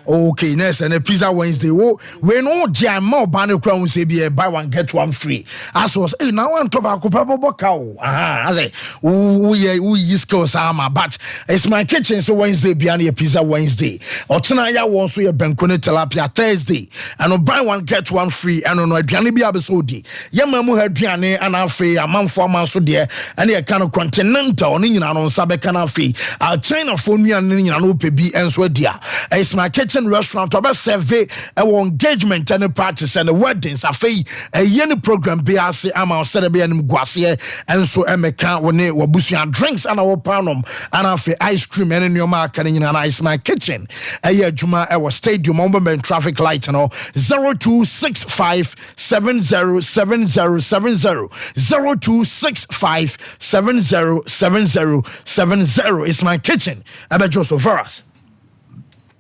okay, next and a pizza Wednesday. We know jam more banner crown say be buy one get one free. As was now on tobacco cow. I say we East Coast ama, but it's my kitchen so Wednesday be a pizza Wednesday. Or tonight I want so a bancone tilapia Thursday. And buy one get one free and on Diani be absodi. Yamamu had Diane and I a man for man so there and a kind of continental on Sabe Canafi. China phone me and OPB and so dear. It's my kitchen restaurant about survey our engagement and the parties and the weddings. I fee a yenny program BRC Ama Serbia and Guasia and so Emeka when they were bushing drinks and our panum and I fee ice cream and in your market and ice my kitchen. A year Juma our stadium and traffic light and all 0265 707070 0265707070 is my kitchen. I bet Joseph for us.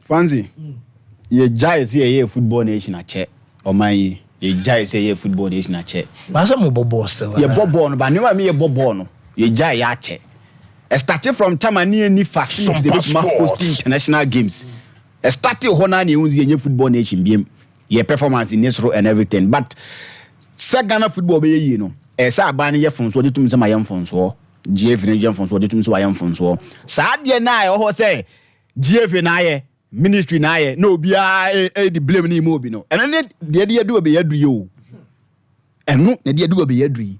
Fancy, ye giants here football nation a check or my ye giants here football nation a check. But some bobo still. Ye bobo, but no me ye bobo. Ye giant check. Started from Tamani ni facilities they host international games. Started Honani unzi ye football nation BM. Ye performance in this row and everything, but Sagana football be you know. Esa abani ye fonso de tum se mayam fonso GF ne jam fonso de tum se wayam fonso sa de na ye ho say GF na ye ministry na ye no bia the blame ni mo bi no eno ne de do be yadu yo eno ne de do be yadu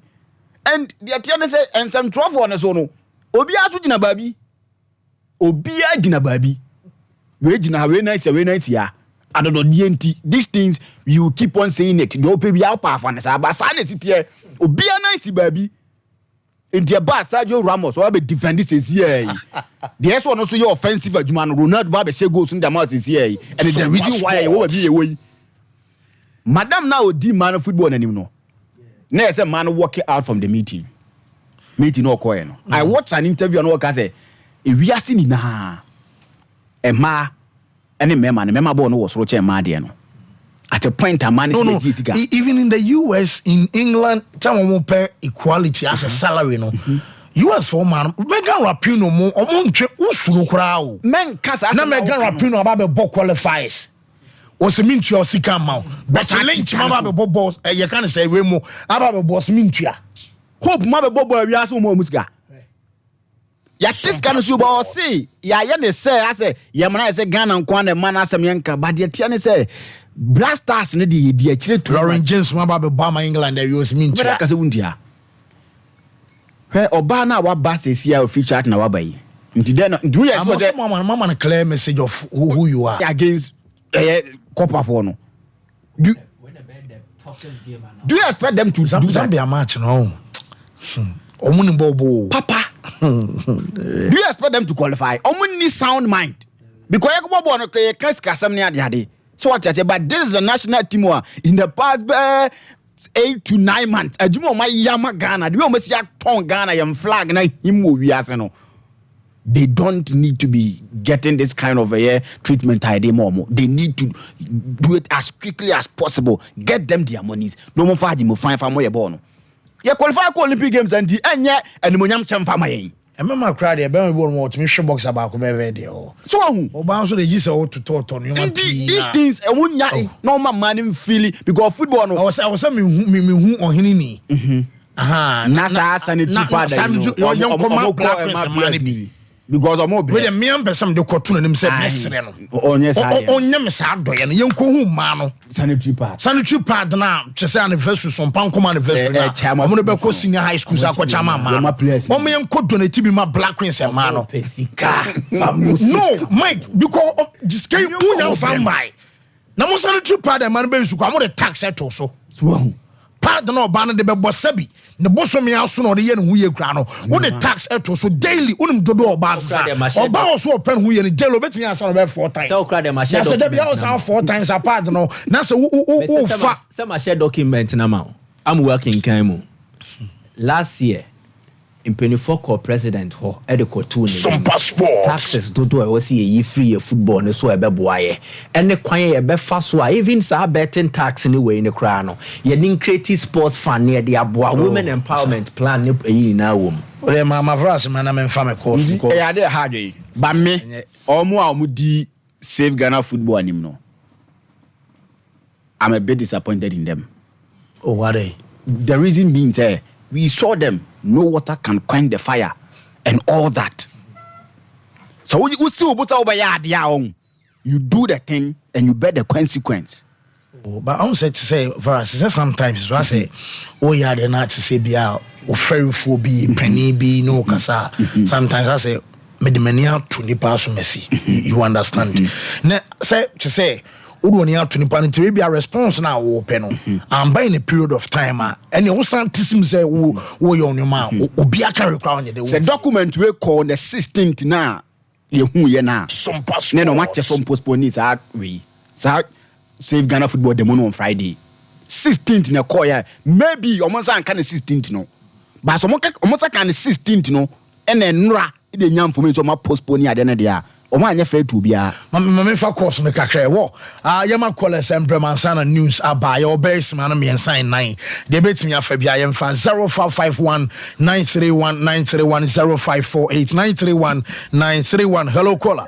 and the atiane say ensem 12 on so no obi aso gina baabi obi a gina baabi we gina we nice ya adodo de enti these things you keep on saying it do pe bia pa fa ne sa ba sa ne sitie obi a nice baabi enti e ba Sergio Ramos o be defend this here the S one also your offensive adwuma no Ronaldo ba be share goals in the match this here and the reason why e wo ba bi e wo madam na odi man football nanim no na say man walk out from the meeting no call no I watch an interview and work say e wiase ni na e ma ene mema ball no was ro che ma de no at a point a man is even in the US, in England, someone will pay equality as a salary. No, US for man, Megan Rapino mo omonche usuru krao. Men kasa na Megan Rapino about the ball qualifies. Was mean to your sika ma. But a link about the boss, you can say we mo about the boss mean to ya. Hope ma bobo wi aso mo musika. Ya this kind of super see. Ya ne say I say ya man say Ghana nkwa na man asem yanka but ye tia ne say Blasters ne di akire to Lauren James ma ba be Bama England there was mean to ka se wundia he oba na wa ba se sia o feature na wa ba yi nti den do you expect that mama na clear message of who you are against copper for no do you expect them to do Zambia match no omuni bobo papa do you expect them to qualify omuni sound mind because bobo no ke kasam ne ade so what I say, but this is a national team in the past 8 to 9 months. I do my Yama Ghana. Do you almost see Ghana yam flag na him we no. They don't need to be getting this kind of treatment idea more. They need to do it as quickly as possible. Get them their monies. No more for them fine for more born. You qualify for Olympic Games and the enya and the monyam champa my. I remember crowd there, ben we want to show box about come every day. So Oba so they just to talk on human these things e wunya normal man feel because football no. I was me hu ohinini. Aha, na sa sanitary pad. Yon come black man bi. Because I'm with the me person de kotu na say mesre no. Onya me sa doye no yen ko hu ma no. Sanitary pad na chese anniversary Sompa come anniversary na. Omo no be ko senior high school sa ko chama ma. Omo yen ko donate bi ma black queens e ma no. No, Mike, because just can you fan by. Na mo sanitary pad e ma no be su ko mo de tax settle so. Pad no ba no de be bosabi. The boss of me also no the yen who ye kra no what the tax eto so daily unim dodo oba sa oba also open who ye ni daily bet me answer be 4 times so kra dem a share document na so 4 times apart no na so fa some share document na ma I'm working kan mu last year mpanyinfoɔ kɔ president hɔ ɛde kɔtu ne Sompa Sports taxes dodo a ɛwɔ si yɛyi free yɛ football ne so ɛbɛboa yɛ ɛne kwan yɛ bɛfa so a even saa betting tax ne wei ne koraa no yɛde creative sports fund ne yɛde aboa women empowerment plan ne ɛyi nyinaa wɔ mu ɔdɛ ma vrase ma na memfa me kɔ ɛyɛ ade ha adwe ba me ɔmo a ɔmo di save Ghana football anim no I'm a bit disappointed in them. Oh, what are they? The reason being we saw them, no water can quench the fire and all that. So you do the thing and you bear the consequence. Oh, but I don't say to say for us, sometimes so I say, oh yeah, they're not to say be out or very phobia, penny be no kasa. Sometimes I say, me the many out to the pass messy. You understand? Say to say. Udoni out to Nipan to be a response now open. I'm buying a period of time and you also say wo you on your mouth be a carry crown. The document we call the 16th now. You now some pass no match some postpone is out we save Ghana football the mono on Friday 16th in a call maybe almost can 16th no but some almost can 16th no and then ra the yam for me so my postpone at the end there. Omanya fair to be a mamma fa course me kakra wo yema call sempre mansana news aba your base man me sign 9 de betimi afa bia yemfa 0551 931 931 0548 931 931 hello caller